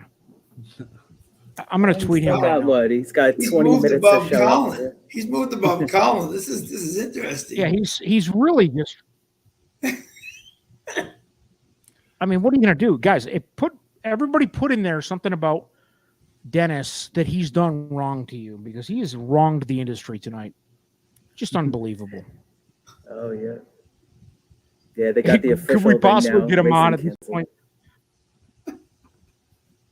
I'm going to tweet him. He's got Right now. what? He's got He's 20 moved minutes above to show up. Colin. He's moved above Colin. This is interesting. Yeah, he's really just. I mean, what are you going to do, guys? Everybody put in there something about Dennis that he's done wrong to you, because he has wronged the industry tonight. Just unbelievable. Oh yeah. Yeah, they got the official. Could we thing possibly now, get him racing on at this canceled. point?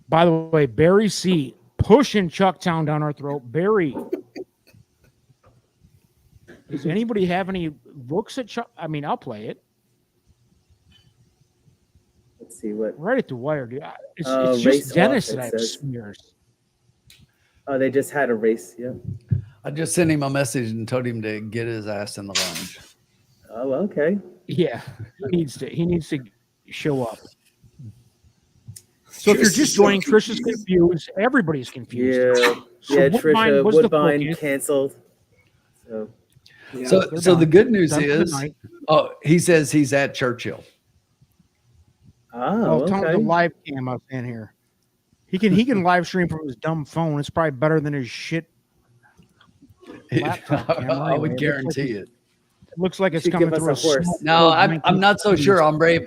By the way, Barry C. pushing Chucktown down our throat. Barry, does anybody have any looks at Chuck? I mean, I'll play it Let's see what. right at the wire, dude. It's Race just Dennis off, that it have says. smears. Oh, they just had a race. Yeah. I just sent him a message and told him to get his ass in the lounge. Oh, okay. Yeah, he needs to show up. So if you're just joining, Trish is confused. Everybody's confused. Yeah. So Yeah, Woodbine Trisha was the Woodbine focus. canceled. So Yeah. So, they're so the done. good news Done for the is, night. he says he's at Churchill. oh, Tell him the okay. live cam up in here. He can live stream from his dumb phone. It's probably better than his shit laptop camera. I would anyway. guarantee it. It looks like it's Should coming give us through a horse. smoke No, filled I'm not so 1960s. sure, Hombre.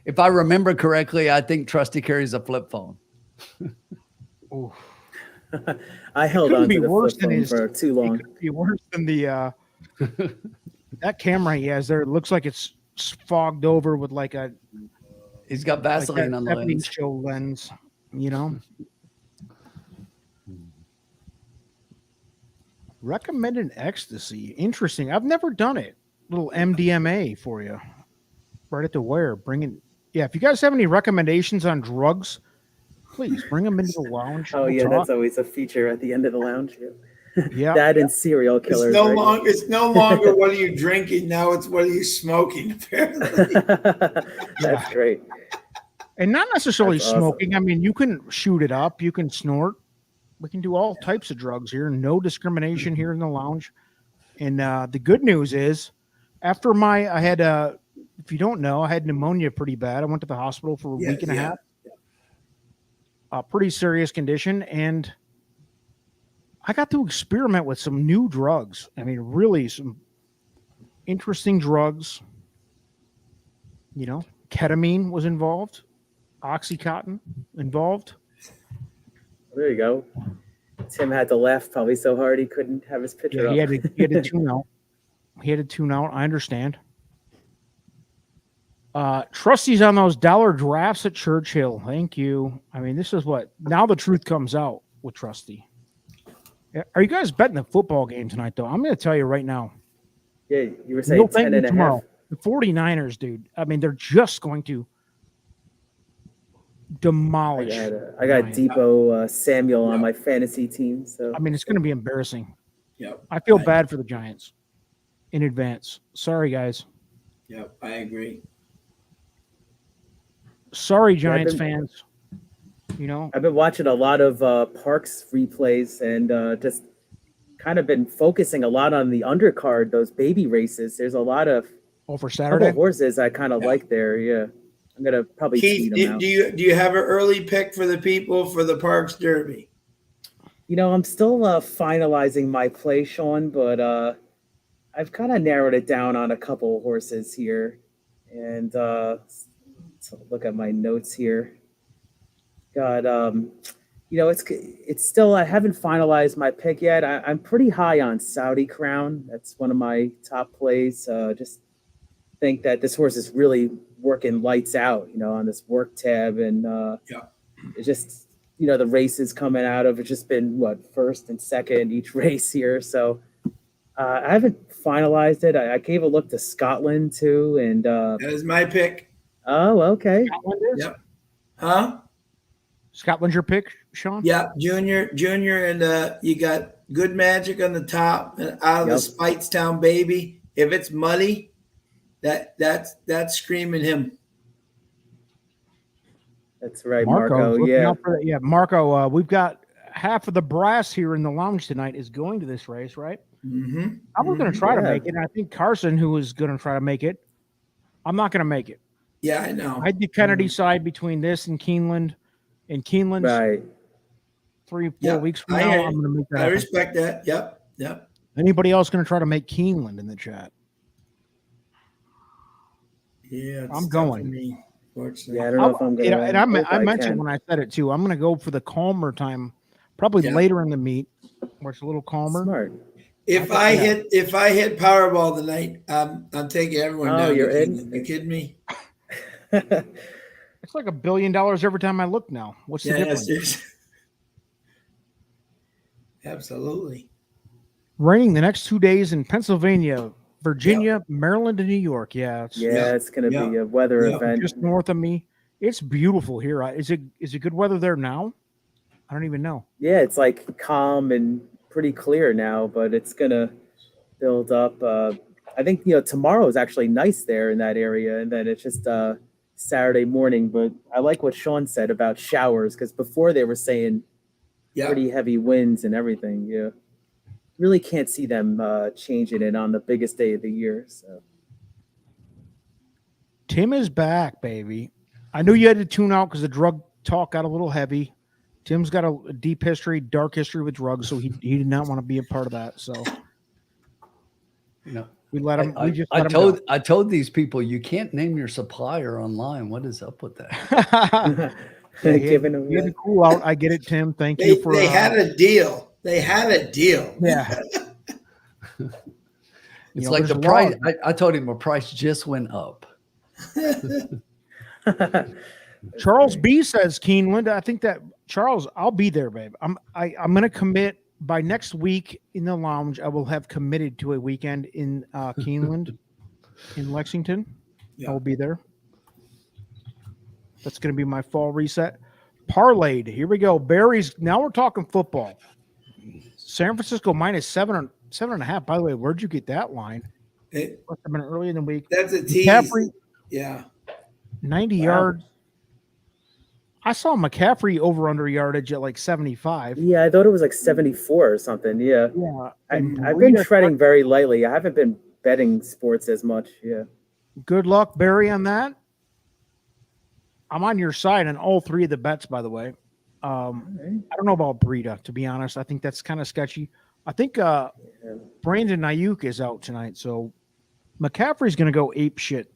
If I remember correctly, I think Trusty carries a flip phone. Ooh. I held couldn't on be to the worse flip than phone his- for too It long. could be worse than the that camera he has there. It looks like it's fogged over with like a He's got like Vaseline that on the 70s lens. show lens, you know. Recommended ecstasy. Interesting. I've never done it. Little MDMA for you. Right at the wire. Yeah, if you guys have any recommendations on drugs, please bring them into the lounge. Oh, We'll yeah, talk. that's always a feature at the end of the lounge. Yeah. Yeah. That and serial killers. It's no right? longer. It's no longer what are you drinking. Now it's what are you smoking. Apparently. That's great. And not necessarily That's awesome. smoking. I mean, you can shoot it up, you can snort. We can do all types of drugs here. No discrimination here in the lounge. And the good news is, after I had, if you don't know, I had pneumonia pretty bad. I went to the hospital for a Yeah, week and a yeah. half. A pretty serious condition. And I got to experiment with some new drugs. I mean, really some interesting drugs. You know, ketamine was involved. Oxycontin involved. There you go. Tim had to laugh probably so hard he couldn't have his picture Yeah, up. he had to tune out. He had to tune out. I understand. Trustees on those dollar drafts at Churchill. Thank you. I mean, this is what now the truth comes out with Trusty. Are you guys betting the football game tonight, though? I'm going to tell you right now. Yeah, you were saying You'll thank 10 me and a half. tomorrow. The 49ers, dude. I mean, they're just going to demolish. I got Giants. Depot Samuel on Yeah. my fantasy team. So I mean, it's going to be embarrassing. Yep. I feel Right. bad for the Giants in advance. Sorry, guys. Yep. I agree. Sorry, Yeah, I've Giants been- fans. You know, I've been watching a lot of Parks replays and just kind of been focusing a lot on the undercard, those baby races. There's a lot of for couple Saturday. horses I kind of Yeah. like there. Yeah, I'm gonna probably Keith, tweet them out. do you have an early pick for the people for the Parks Derby? You know, I'm still finalizing my play, Sean, but I've kind of narrowed it down on a couple horses here. And so look at my notes here. Got, you know, it's still, I haven't finalized my pick yet. I'm pretty high on Saudi Crown. That's one of my top plays. Just think that this horse is really working lights out, you know, on this work tab. And Yeah. it's just the races coming out of. It's just been first and second each race here. So I haven't finalized it. I gave a look to Scotland too, and That is my pick. oh, okay. Scotland is? Yep. Huh? Scotland's your pick, Sean? Yeah, Junior, and you got Good Magic on the top, and out of the Spitestown baby. If it's muddy, that's screaming him. That's right, Marco. Yeah. Yeah, Marco. We've got half of the brass here in the lounge tonight is going to this race, right? Mm-hmm. I was going to try to make it, and I think Carson, who was going to try to make it, I'm not going to make it. Yeah, I know. I did kind of decide between this and Keeneland. And Keeneland's Right. 3-4 weeks from now, I'm going to make that I happen. respect that. Yep. Anybody else going to try to make Keeneland in the chat? Yeah, I'm going. For me, fortunately. Yeah, I don't know if I'm gonna. And I mentioned when I said it too. I'm going to go for the calmer time, probably later in the meet, where it's a little calmer. Smart. If I hit Powerball tonight, I'm taking everyone down. Oh, you're in? Are you kidding me? It's like $1 billion every time I look now. What's the difference? Seriously. Absolutely. Raining the next 2 days in Pennsylvania, Virginia, Maryland, and New York. Yeah, It's going to be a weather event just north of me. It's beautiful here. Is it good weather there now? I don't even know. Yeah, it's like calm and pretty clear now, but it's going to build up. I think tomorrow is actually nice there in that area, and then it's just Saturday morning. But I like what Sean said about showers, because before they were saying pretty heavy winds and everything. Yeah, really can't see them changing it on the biggest day of the year. So Tim is back, baby. I knew you had to tune out because the drug talk got a little heavy. Tim's got a deep history, dark history with drugs, so he did not want to be a part of that. So we let him. I told these people you can't name your supplier online. What is up with that? Giving them a cool out. I get it, Tim. Thank you for. They had a deal. They had a deal. Yeah. It's like the price. I told him the price just went up. Charles B says Keeneland. I think that Charles, I'll be there, babe. I'm going to commit by next week in the lounge. I will have committed to a weekend in Keeneland, in Lexington. I will be there. That's going to be my fall reset. Parlayed. Here we go. Barry's. Now we're talking football. San Francisco minus 7.5. By the way, where'd you get that line? Must have been early in the week. That's a tease. McCaffrey, 90 Wow. yards. I saw McCaffrey over under yardage at like 75. Yeah, I thought it was like 74 or something. Yeah. I've been treading very lightly. I haven't been betting sports as much. Yeah. Good luck, Barry, on that. I'm on your side on all three of the bets, by the way. I don't know about Breida, to be honest. I think that's kind of sketchy. I think Brandon Ayuk is out tonight, so McCaffrey's going to go ape shit,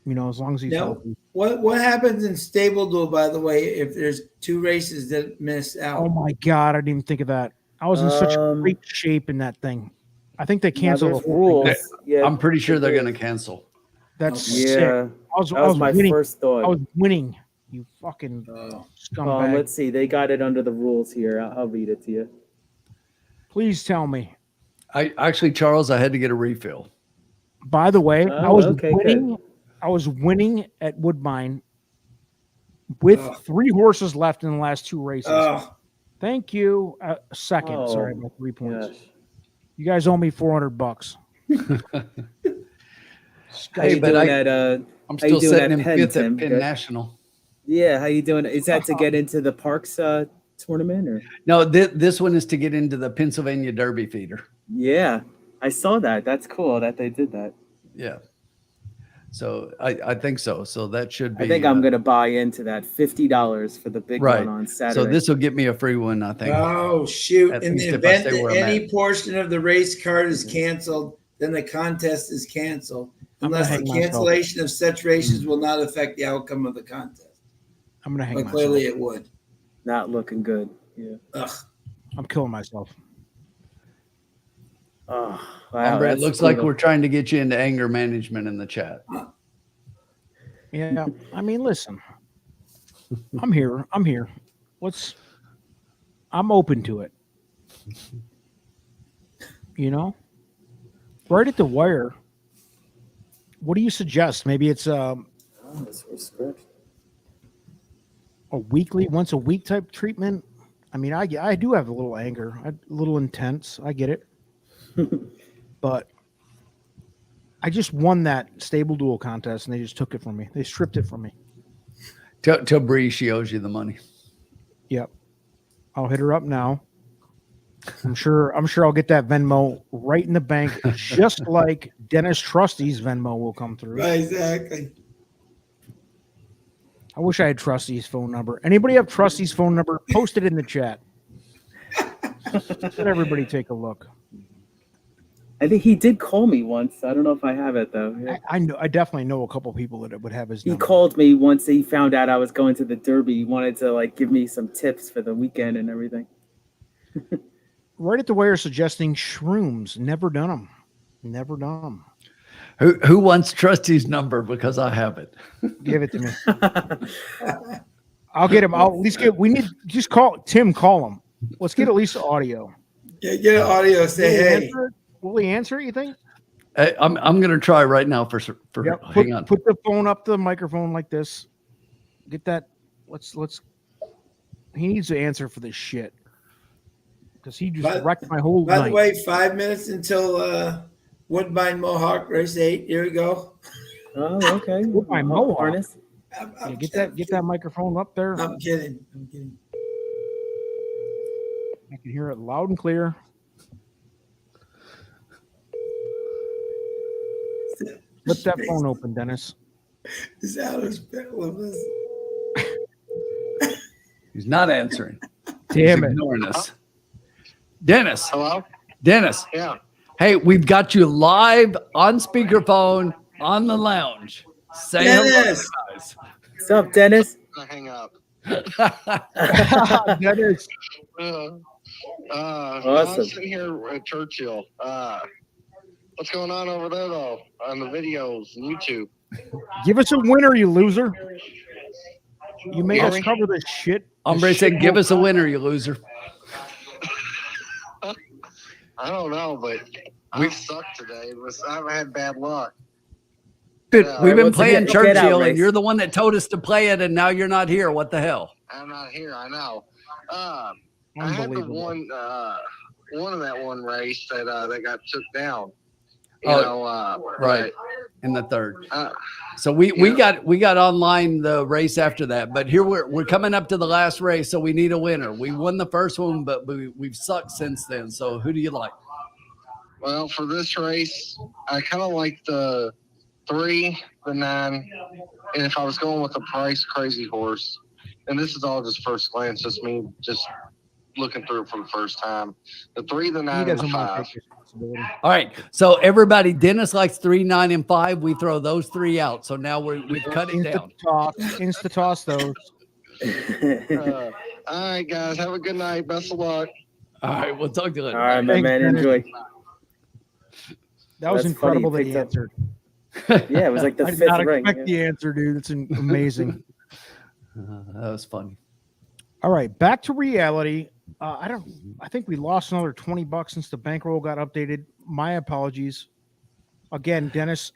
as long as he's healthy. What happens in Stable Duel, by the way, if there's two races that miss out? Oh, my God. I didn't even think of that. I was in such great shape in that thing. I think they canceled the rules. Yeah, I'm pretty sure they're going to cancel. That's sick. That was my first thought. I was winning. You fucking scumbag. Let's see. They got it under the rules here. I'll read it to you. Please tell me. Charles, I had to get a refill. By the way, I was winning. Good. I was winning at Woodbine with 3 horses left in the last 2 races. Thank you. Second. Sorry, my 3 points. Gosh. You guys owe me $400. Hey, but I'm still sitting in 5th at Penn National. Yeah, how you doing? Is that to get into the Parks tournament, or no? This one is to get into the Pennsylvania Derby feeder. Yeah, I saw that. That's cool that they did that. Yeah. So I think so. So that should be. I think I'm going to buy into that $50 for the big one on Saturday. So this will get me a free one, I think. Oh shoot! At In the least if I event stay where that I'm any at. portion of the race card is canceled, then the contest is canceled, unless the hang myself. cancellation of such races will not affect the outcome of the contest. I'm going to hang But myself. clearly, it would. Not looking good. Yeah. Ugh. I'm killing myself. Oh, wow. Amber, it that's looks like brutal. we're trying to get you into anger management in the chat. Yeah. I mean, listen. I'm here. I'm open to it. You know, right at the wire. What do you suggest? Maybe it's This was script. a weekly, once a week type treatment. I mean, I do have a little anger, a little intense. I get it, but I just won that stable duel contest, and they just took it from me. They stripped it from me. Tell Bree she owes you the money. Yep, I'll hit her up now. I'm sure I'll get that Venmo right in the bank, just like Dennis Trusty's Venmo will come through. Right, exactly. I wish I had Trusty's phone number. Anybody have Trusty's phone number? Post it in the chat. Let everybody take a look. I think he did call me once. I don't know if I have it though. Yeah. I know. I definitely know a couple people that would have his He number. called me once he found out I was going to the Derby. He wanted to like give me some tips for the weekend and everything. Right at the wire suggesting shrooms. Never done them. Never done them. Who wants Trusty's number? Because I have it. Give it to me. I'll get him. I'll at least get. We need just call Tim. Call him. Let's get at least the audio. Yeah, get an audio. Say, hey. Will he answer it? You think? I'm gonna try right now for Yep. hang on. Put the phone up to the microphone like this. Get that. Let's. He needs to answer for this shit because he just wrecked my whole By night. the way, 5 minutes until Woodbine Mohawk race 8. Here we go. Oh, okay. Woodbine Mohawk. Harness. I'm Get that microphone up there. I'm kidding. I can hear it loud and clear. Flip that phone open, Dennis. Is out of spell with us. He's not answering. Damn He's it. ignoring us. Dennis. Hello? Dennis. Yeah. Hey, we've got you live on speakerphone on the lounge. Say Dennis. hello, guys. What's up, Dennis? I hang up. Dennis. Awesome. I'm sitting here at Churchill. What's going on over there, though, on the videos and YouTube? Give us a winner, you loser. You made us Sorry? cover this shit. Hombre said, give us a winner, you loser. I don't know, but I sucked today. I've had bad luck. Dude, Yeah, we've been what's the playing get out Churchill, race? and you're the one that told us to play it, and now you're not here. What the hell? I'm not here, I know. I had the one of that one race that got took down. Right. In the third. Uh, So we got online the race after that, but here we're coming up to the last race, so we need a winner. We won the first one, but we've sucked since then. So who do you like? Well, for this race, I kind of like the 3, the 9, and if I was going with the price, Crazy Horse, and this is all just first glance, just me just looking through it for the first time. The 3, the 9, and the 5. All right. So everybody, Dennis likes 3, 9, and 5. We throw those 3 out. So now we've cut it down. Insta toss those. All right, guys, have a good night. Best of luck. All right, we'll talk to you later. All right, my Thanks, man. Dennis. Enjoy. That was That's funny, incredible that you he picked up- answered. Yeah, it was like the I did 5th not ring. expect the answer, dude. It's amazing. That was funny. All right, back to reality. I think we lost another $20 since the bankroll got updated. My apologies. Again, Dennis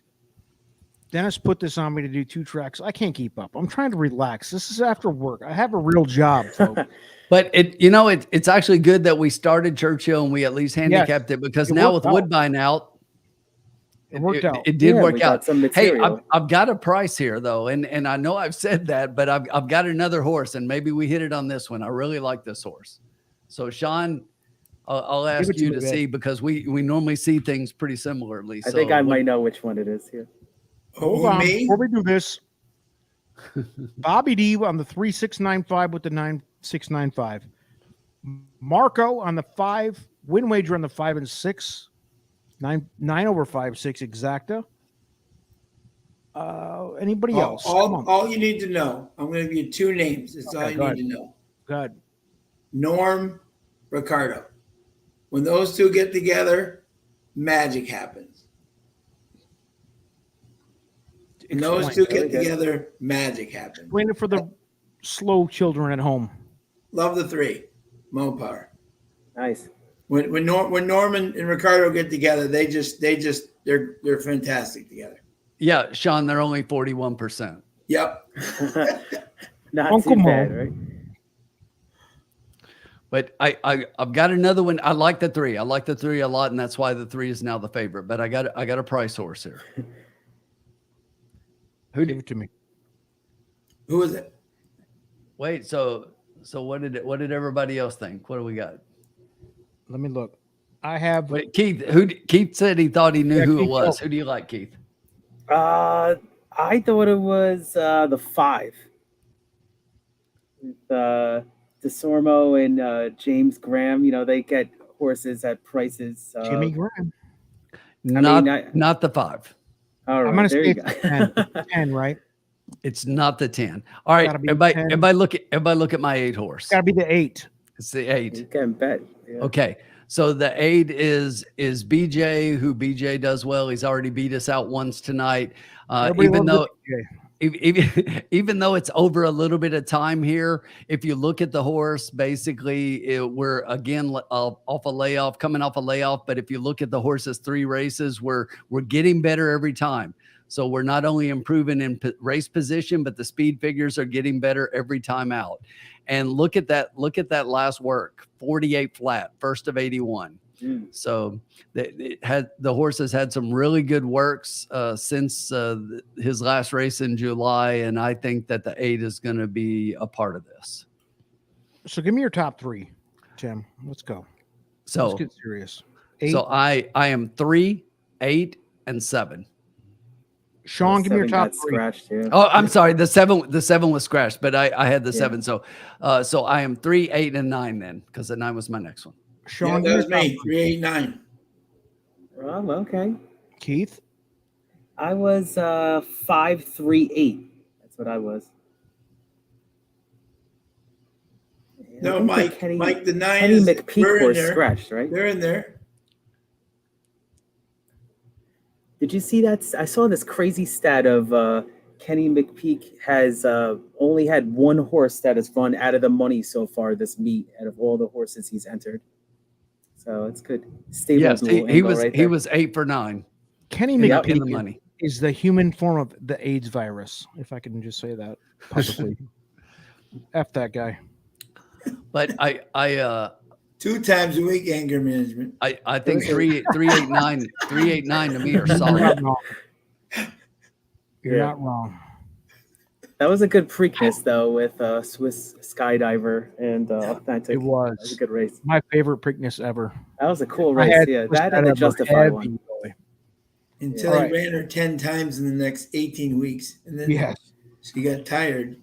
put this on me to do 2 tracks. I can't keep up. I'm trying to relax. This is after work. I have a real job, folks. But it's actually good that we started Churchill and we at least handicapped it, because It now worked with out. Woodbine out, It worked out. It did Yeah, work we got out. some Hey, material. I've got a price here though, and I know I've said that, but I've got another horse, and maybe we hit it on this one. I really like this horse. So Sean, I'll ask it to you me, to man. see, because we normally see things pretty similarly. I think I might know which one it is here. Hold Who, on. me? Before we do this, Bobby D on the 3695 with the 9695. Marco on the 5, win wager on the 5 and 6. 9 over 5, 6 exacta. Anybody else? Come on. All you need to know. I'm going to give you 2 names. That's all you go need to know. Good. Norm, Ricardo. When those 2 get together, magic happens. When those 2 get together, magic happens. Explain it for the slow children at home. Love the 3. Mopar. Nice. When Norman and Ricardo get together, they're fantastic together. Yeah, Sean, they're only 41%. Yep. Not Uncle too Mo. bad, right? But I've got another one. I like the 3. I like the 3 a lot, and that's why the 3 is now the favorite. But I got a price horse here. Give it to me. Who is it? Wait, so what did everybody else think? What do we got? Let me look. I have. Wait, Keith. Keith said he thought he knew who it Keith, was. go. Who do you like, Keith? I thought it was the 5. DeSormo and James Graham. You know, they get horses at prices. Jimmy Graham. Not the 5. All right, I'm gonna there say you go. it's 10, right? It's not the 10. All right, Gotta be everybody look at my 8 horse. Gotta be the 8. It's the 8. You can bet. Yeah. Okay. So the 8 is BJ, who BJ does well. He's already beat us out once tonight. Even though it's over a little bit of time here, if you look at the horse, basically we're again coming off a layoff. But if you look at the horse's 3 races, we're getting better every time. So we're not only improving in race position, but the speed figures are getting better every time out. And look at that last work, 48 flat, first of 81. So the horse has had some really good works since his last race in July, and I think that the 8 is going to be a part of this. So give me your top 3, Tim. Let's go. So let's get serious. 8. So I am 3, 8, and 7. Sean, give me your top 3. Scratched, yeah. Oh, I'm sorry. The 7 was scratched, but I had the 7. So I am 3, 8, and 9 then, because the 9 was my next one. Yeah, Sean, that was me. 3, 8, 9. Oh, okay. Keith, I was 5, 3, 8. That's what I was. No, Mike. Mike, the 9 Kenny is McPeak horse scratched, right? They're in there. Did you see that? I saw this crazy stat of Kenny McPeak has only had 1 horse that has run out of the money so far this meet out of all the horses he's entered. So it's good. Stable. Yes, he was 8 for 9. Kenny in McPeak the money is the human form of the AIDS virus, if I can just say that publicly. F that guy. But I 2 times a week anger management. I think 3, 8, 9 to me are You're solid. not wrong. You're not wrong. That was a good Preakness though, with Swiss Skydiver and Authentic. It was. That was a good race. My favorite Preakness ever. That was a cool race. Yeah, that and the Justify one. Until Yeah. he ran her 10 times in the next 18 weeks. And then she got tired.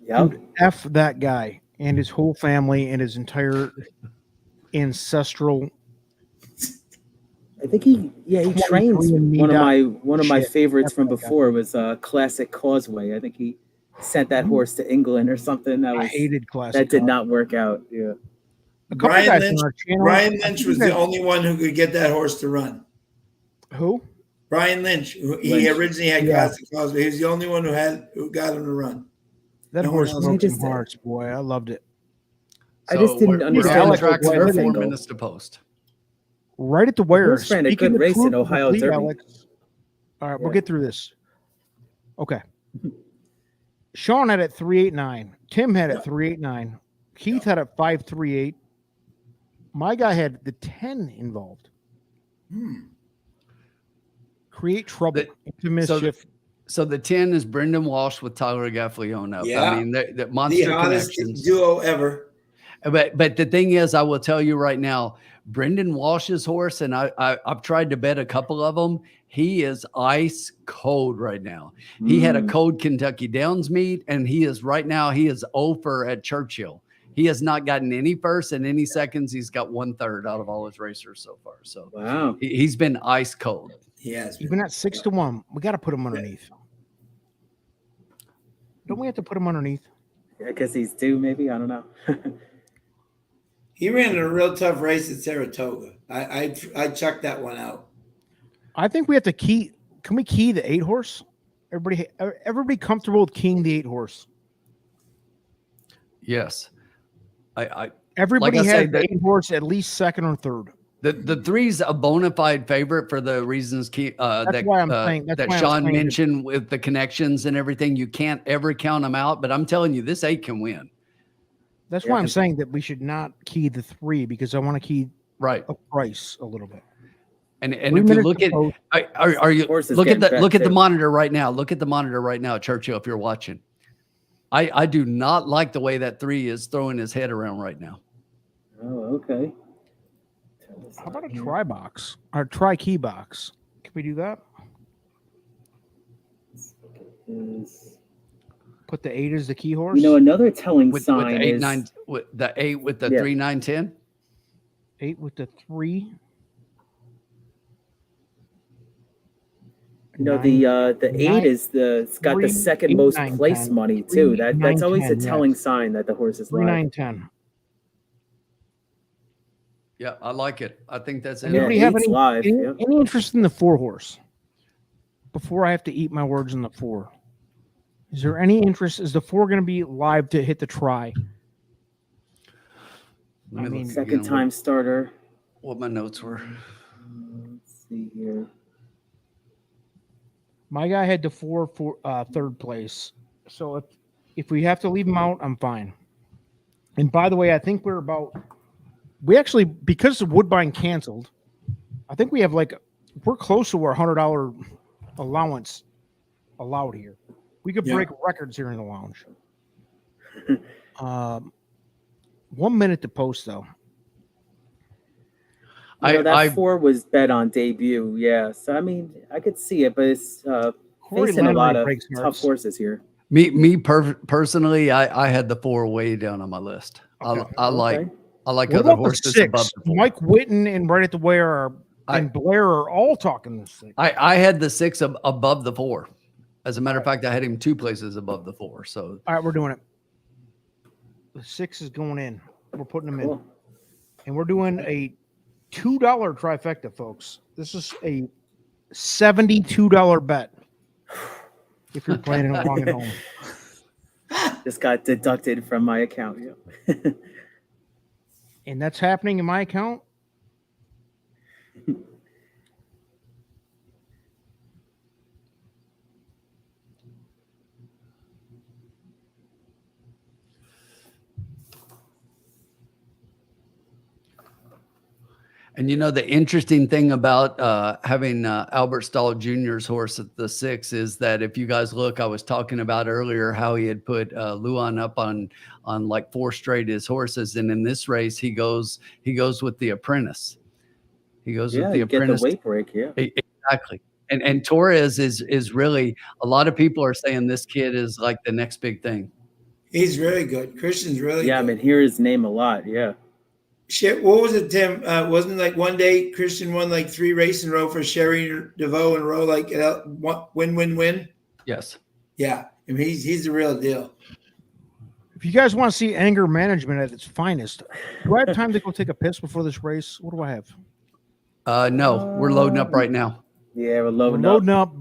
Yep. Dude, F that guy and his whole family and his entire ancestral. I think he trains. 23andMe One of my shit. favorites F from that guy. before was Classic Causeway. I think he sent that horse to England or something. I hated Classic. That did not work out. Yeah. A couple Brian guys Lynch, on our channel. Brian Lynch was the only one who could get that horse to run. Who? Brian Lynch. He Lynch. originally had Yeah. Classic Causeway. He was the only one who got him to run. That No one horse else. broke Just- some hearts, boy. I loved it. I just didn't we're understand on the track whole for turf 4 angle. minutes to post. Right at the wire. horse ran a Speaking good the race in truth, Ohio complete, Derby. Alex. All right, we'll Yeah. get through this. Okay. Sean had it 389. Tim had it 389. Keith had it 538. My guy had the 10 involved. Create trouble. Into mischief. So the 10 is Brendan Walsh with Tyler Gaffleone. Yeah. I mean, the The monster hottest connections. duo ever. But the thing is, I will tell you right now, Brendan Walsh's horse, and I've tried to bet a couple of them. He is ice cold right now. He had a cold Kentucky Downs meet, and he is 0 for at Churchill. He has not gotten any first and any seconds. He's got 1/3 out of all his racers so far. So Wow. he's been ice cold. He has He's been. been at 6-1. We got to put him underneath. Don't we have to put him underneath? I guess he's due, maybe. I don't know. He ran a real tough race at Saratoga. I chucked that one out. I think we have to key. Can we key the 8 horse? Everybody comfortable with keying the 8 horse? Yes. Everybody Like I has say, the 8-horse at least second or third. The three's a bona fide favorite for the reasons That's why I'm saying. That's that why I'm Sean saying mentioned with the connections and everything. You can't ever count them out. But I'm telling you, this 8 can win. That's why I'm saying that we should not key the 3 because I want to key Right. a price a little bit. And if you look at are you look at the monitor right now. Look at the monitor right now, Churchill. If you're watching, I do not like the way that 3 is throwing his head around right now. Oh, okay. How about a try box or try key box? Can we do that? Put the 8 as the key horse. You know, another telling with sign the 8, is 9, with the 8 with the 3, 9, 10. 8 with the 3. You know, the 8 is it's got 3, the second 8, most 9, place 10. money 3, too. 9, That's always 10, a telling sign that the horse is 3, live. 9, 10. Yeah, I like it. I think that's it. Anybody have any, live. any interest in the 4-horse? Before I have to eat my words on the 4. Is there any interest? Is the 4 going to be live to hit the try? I mean, second time starter. What my notes were. Let's see here. My guy had the 4 for third place. So if we have to leave him out, I'm fine. And by the way, I think we actually, because the Woodbine canceled, I think we have we're close to our $100 allowance allowed here. We could break records here in the lounge. 1 minute to post though. That 4 was bet on debut. Yeah. So, I mean, I could see it, but it's facing a lot of tough horses here. Me personally, I had the 4 way down on my list. Okay. I like What other about horses the 6? above the 4. Mike Whitten and Right at the Wire and Blair are all talking this thing. I had the 6 above the 4. As a matter of fact, I had him 2 places above the 4. So all right, we're doing it. The 6 is going in. We're putting them in. And we're doing a $2 trifecta, folks. This is a $72 bet. If you're planning along at home. Just got deducted from my account. Yeah. And that's happening in my account. And you know, the interesting thing about having Albert Stahl Jr.'s horse at the 6 is that if you guys look, I was talking about earlier how he had put Luan up on like 4 straight his horses, and in this race he goes with the Apprentice. He goes with the Apprentice. Get the weight break, yeah. Exactly. And Torres is really, a lot of people are saying this kid is like the next big thing. He's really good. Christian's really good. Yeah, I mean, hear his name a lot. Yeah. Shit, what was it, Tim? Wasn't like one day Christian won like 3 races in a row for Sherry DeVoe in a row, like win. Yes. Yeah, I mean he's the real deal. If you guys want to see anger management at its finest, do I have time to go take a piss before this race? What do I have? No, we're loading up right now. Yeah, we're loading up.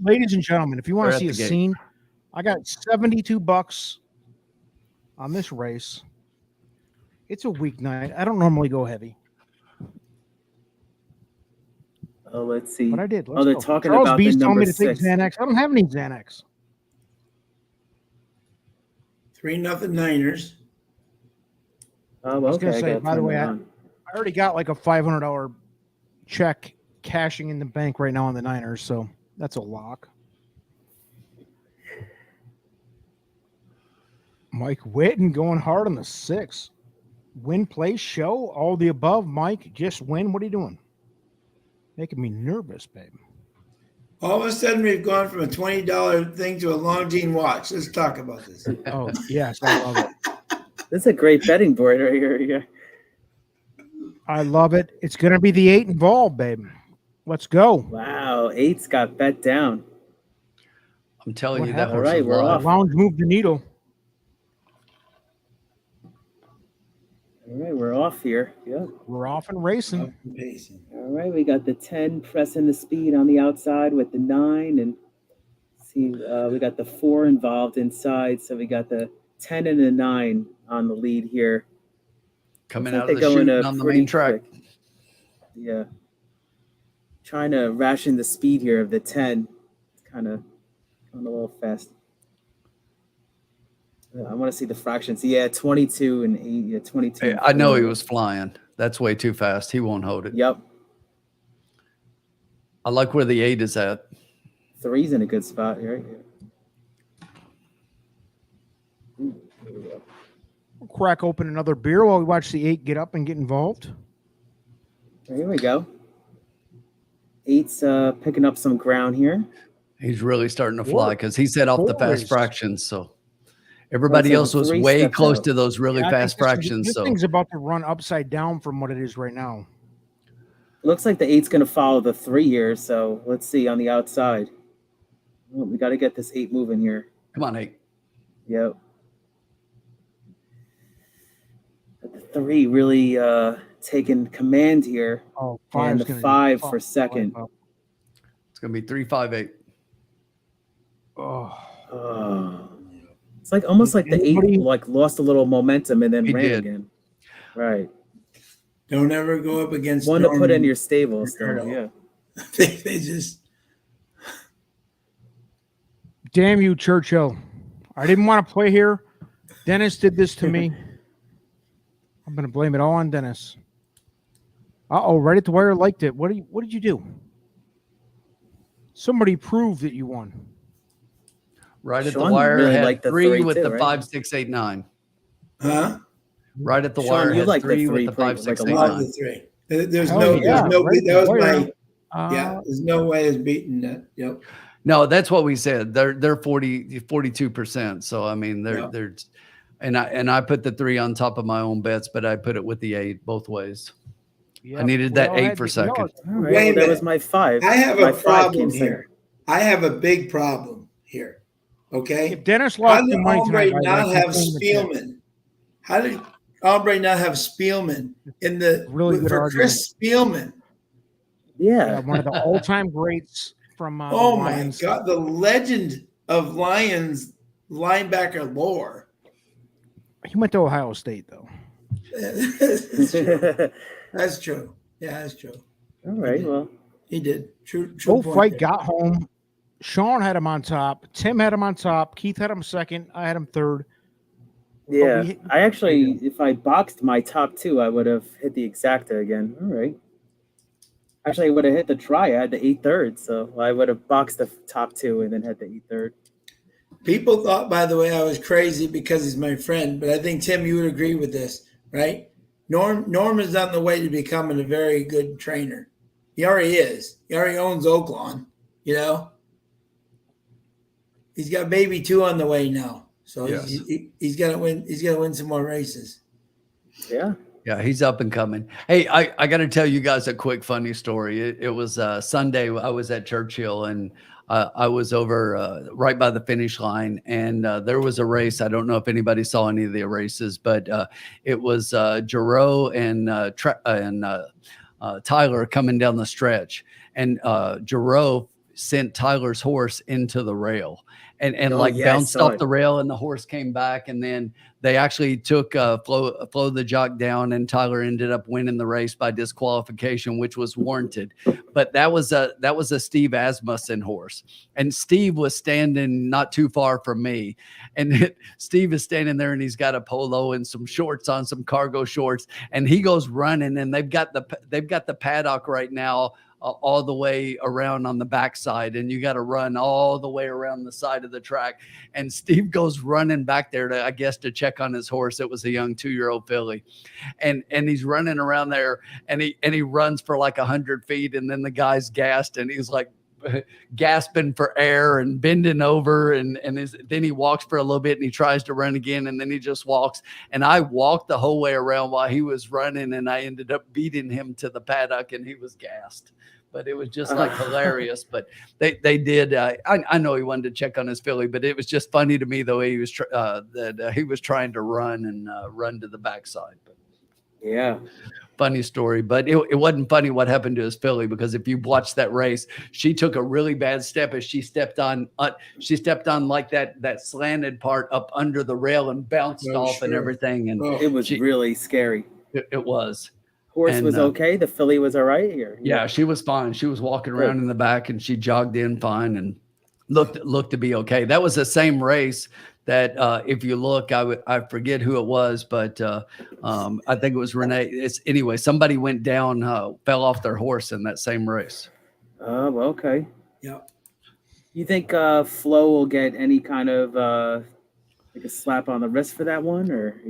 Ladies and gentlemen, if you want to see a scene, I got $72 on this race. It's a weeknight. I don't normally go heavy. Oh, let's see. But I did. They're talking Charles about B's the telling number me to take 6. Xanax. I don't have any Xanax. 3-0 Niners. Oh, I was okay. gonna say, by the way, I already got like a $500 check cashing in the bank right now on the Niners, so that's a lock. Mike Whitten going hard on the 6. Win, play, show, all the above. Mike, just win. What are you doing? Making me nervous, babe. All of a sudden, we've gone from a $20 thing to a Longines watch. Let's talk about this. Oh, yes, I love it. This is a great betting board right here. Yeah. I love it. It's going to be the 8 involved, babe. Let's go. Wow, 8's got bet down. I'm telling What you happened? that horse All right, is we're live. off. Lounge moved the needle. All right, we're off here. Yeah. We're off and racing. All right, we got the 10 pressing the speed on the outside with the 9, and see, we got the 4 involved inside, so we got the 10 and the 9 on the lead here. coming Looks out like of the they're going chute on the pretty main track. quick. Yeah. Trying to ration the speed here of the 10. It's kind of going a little fast. I want to see the fractions. Yeah, 22 and 8. Yeah, 22. Hey, I know he was flying. That's way too fast. He won't hold it. Yep. I like where the 8 is at. 3's in a good spot here. Ooh, here we go. We'll crack open another beer while we watch the 8 get up and get involved. Here we go. 8's picking up some ground here. He's really starting to fly because he set off the fast Boys. fractions. So everybody Well, else so was three way steps close out. to those really Yeah, I fast think fractions. This So thing's about to run upside down from what it is right now. It looks like the 8's going to follow the 3 here. So let's see on the outside. Oh, we got to get this 8 moving here. come on, 8. Yep. But the 3 really taking command here. Oh, And the 5 for second. It's going to be 3-5-8. Oh, Oh. It's like almost like the 8 like lost a little momentum and then He ran did. again. Right. Don't ever go up against One to put in Norman. your stable still. Turtle. Yeah. They just damn you, Churchill. I didn't want to play here. Dennis did this to me. I'm going to blame it all on Dennis. Uh-oh, right at the wire liked it. What did you do? Somebody proved that you won. Right at the Sean wire, really had liked the 3 3 with too, the right? 5, 6, 8, 9. huh? Right at the Sean, wire, you had like the 3 3 with the 5, like 6, a 8, lot. Love the 9. three. There's Hell no, yeah, there's no, right at the that was wire. yeah. There's no way of beating that. Yep. No, that's what we said. They're 42%. So I mean, they're and I put the 3 on top of my own bets, but I put it with the 8 both ways. Yep, I needed we that all 8 had for to- second. All Wait a right. Well, that minute. was my 5. I have My a 5 problem came here. I have a big problem here. Okay. If Dennis How lost did the money tonight, Albright not have Spielman? How did Albright not have Spielman in the Really good for Chris Spielman? Yeah. one of the all-time greats from Oh the my Lions. God, the legend of Lions linebacker lore. He went to Ohio State, though. That's true. That's true. Yeah, that's true. All right. Well, He did. True. Both point fight there. got home. Sean had him on top. Tim had him on top. Keith had him second. I had him third. yeah. we- I actually, if I boxed my top 2, I would have hit the exacta again. All right. Actually, I would have hit the try. I had the 8/3, so I would have boxed the top 2 and then had the 8/3. People thought, by the way, I was crazy because he's my friend, but I think Tim, you would agree with this, right? Norm is on the way to becoming a very good trainer. He already is. He already owns Oaklawn, you know. He's got baby 2 on the way now, so Yes. he's got to win. He's got to win some more races. Yeah. Yeah, he's up and coming. Hey, I got to tell you guys a quick funny story. It was Sunday. I was at Churchill and I was over right by the finish line, and there was a race. I don't know if anybody saw any of the races, but it was Giroux and Tyler coming down the stretch, and Giroux sent Tyler's horse into the rail. And Oh, like yeah, I bounced saw off it. the rail, and the horse came back, and then they actually took Flo the jock down, and Tyler ended up winning the race by disqualification, which was warranted. But that was a Steve Asmussen horse, and Steve was standing not too far from me, and Steve is standing there, and he's got a polo and some shorts on, some cargo shorts, and he goes running, and they've got the paddock right now all the way around on the backside, and you got to run all the way around the side of the track. And Steve goes running back there to check on his horse. It was a young 2-year-old filly, and he's running around there, and he runs for like 100 feet, and then the guy's gassed, and he's like gasping for air and bending over, and then he walks for a little bit, and he tries to run again, and then he just walks. And I walked the whole way around while he was running, and I ended up beating him to the paddock, and he was gassed. But it was just like hilarious. But they did. I know he wanted to check on his filly, but it was just funny to me the way he was he was trying to run to the backside. But Yeah. funny story, but it wasn't funny what happened to his filly, because if you watched that race, she took a really bad step as she stepped on like that slanted part up under the rail and bounced off and sure. everything. And Oh, It was really scary. It was. Horse And, was okay. The filly was all right. Or, Yeah, she was fine. She was walking around in the back and she jogged in fine and looked to be okay. That was the same race that if you look, I forget who it was, but I think it was Renee. Anyway, somebody went down, fell off their horse in that same race. Oh, okay. Yeah. You think Flo will get any kind of like a slap on the wrist for that one, or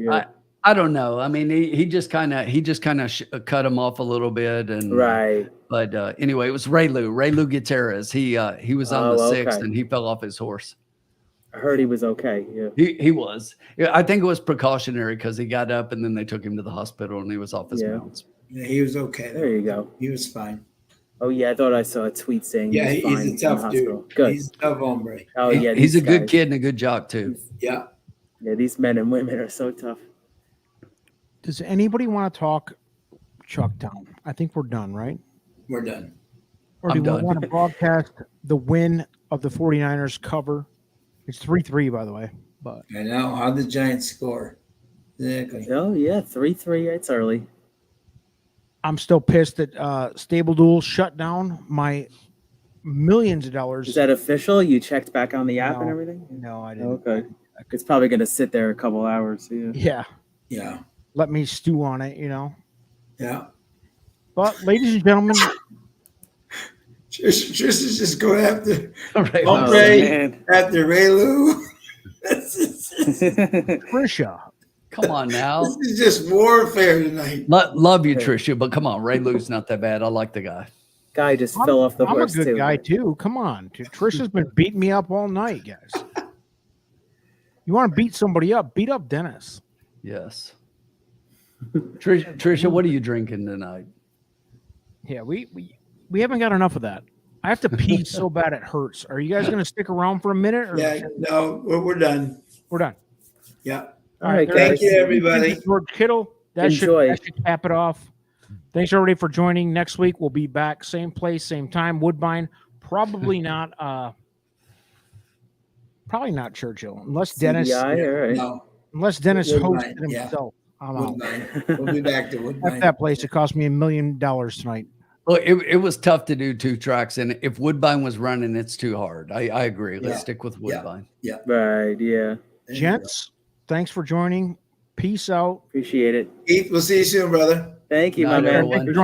I don't know. I mean, he just kind of cut him off a little bit, and right. But anyway, it was Ray Lou Gutierrez. He was on the sixth, and he fell off his horse. I heard he was okay. Yeah, he was. Yeah, I think it was precautionary because he got up and then they took him to the hospital and he was off his mounts. Yeah, he was okay. There you go. He was fine. Oh yeah, I thought I saw a tweet saying Yeah, he was fine he's a tough dude. hospital. Good. He's a tough hombre. Oh yeah, he's a good guys. kid and a good jock too. Yeah. Yeah, these men and women are so tough. Does anybody want to talk Chucktown? I think we're done, right? We're done. Or do we want to broadcast the win of the 49ers cover? It's 3-3, by the way. But I know. How'd the Giants score? Exactly. Oh yeah, 3-3. It's early. I'm still pissed that Stable Duel shut down my millions of dollars. Is that official? You checked back on the app No. and everything? No, I didn't. Okay. It's probably going to sit there a couple hours. Yeah. Yeah. Yeah. Let me stew on it, you know. Yeah. But, ladies and gentlemen, Trish is just going after Right. after Ray Lou. Trisha. Come on now. This is just warfare tonight. Love you, Tricia, but come on, Ray Lou's not that bad. I like the guy. Guy just fell off the I'm horse a good too. guy too. Come on, Trisha's been beating me up all night, guys. You want to beat somebody up? Beat up Dennis. Yes. Tricia, what are you drinking tonight? Yeah, we haven't got enough of that. I have to pee so bad it hurts. Are you guys going to stick around for a minute? Or Yeah. No, we're done. We're done. Yeah. All right, Thank guys. you, everybody. George Kittle. That should cap it off. Thanks everybody for joining. Next week we'll be back, same place, same time. Woodbine. Probably not. Probably not Churchill, unless Dennis. CBI, all right. No. Unless Dennis Woodbine, hosted himself. I'm out. Woodbine. We'll be back to At Woodbine. that place, it cost me $1 million tonight. Well, it was tough to do 2 tracks, and if Woodbine was running, it's too hard. I agree. Let's stick with Woodbine. Yeah. Right, yeah. There you Gents, thanks for joining. Peace out. Appreciate it. go. Keith, we'll see you soon, brother. Thank you, Night, my man. everyone. Thanks for joining.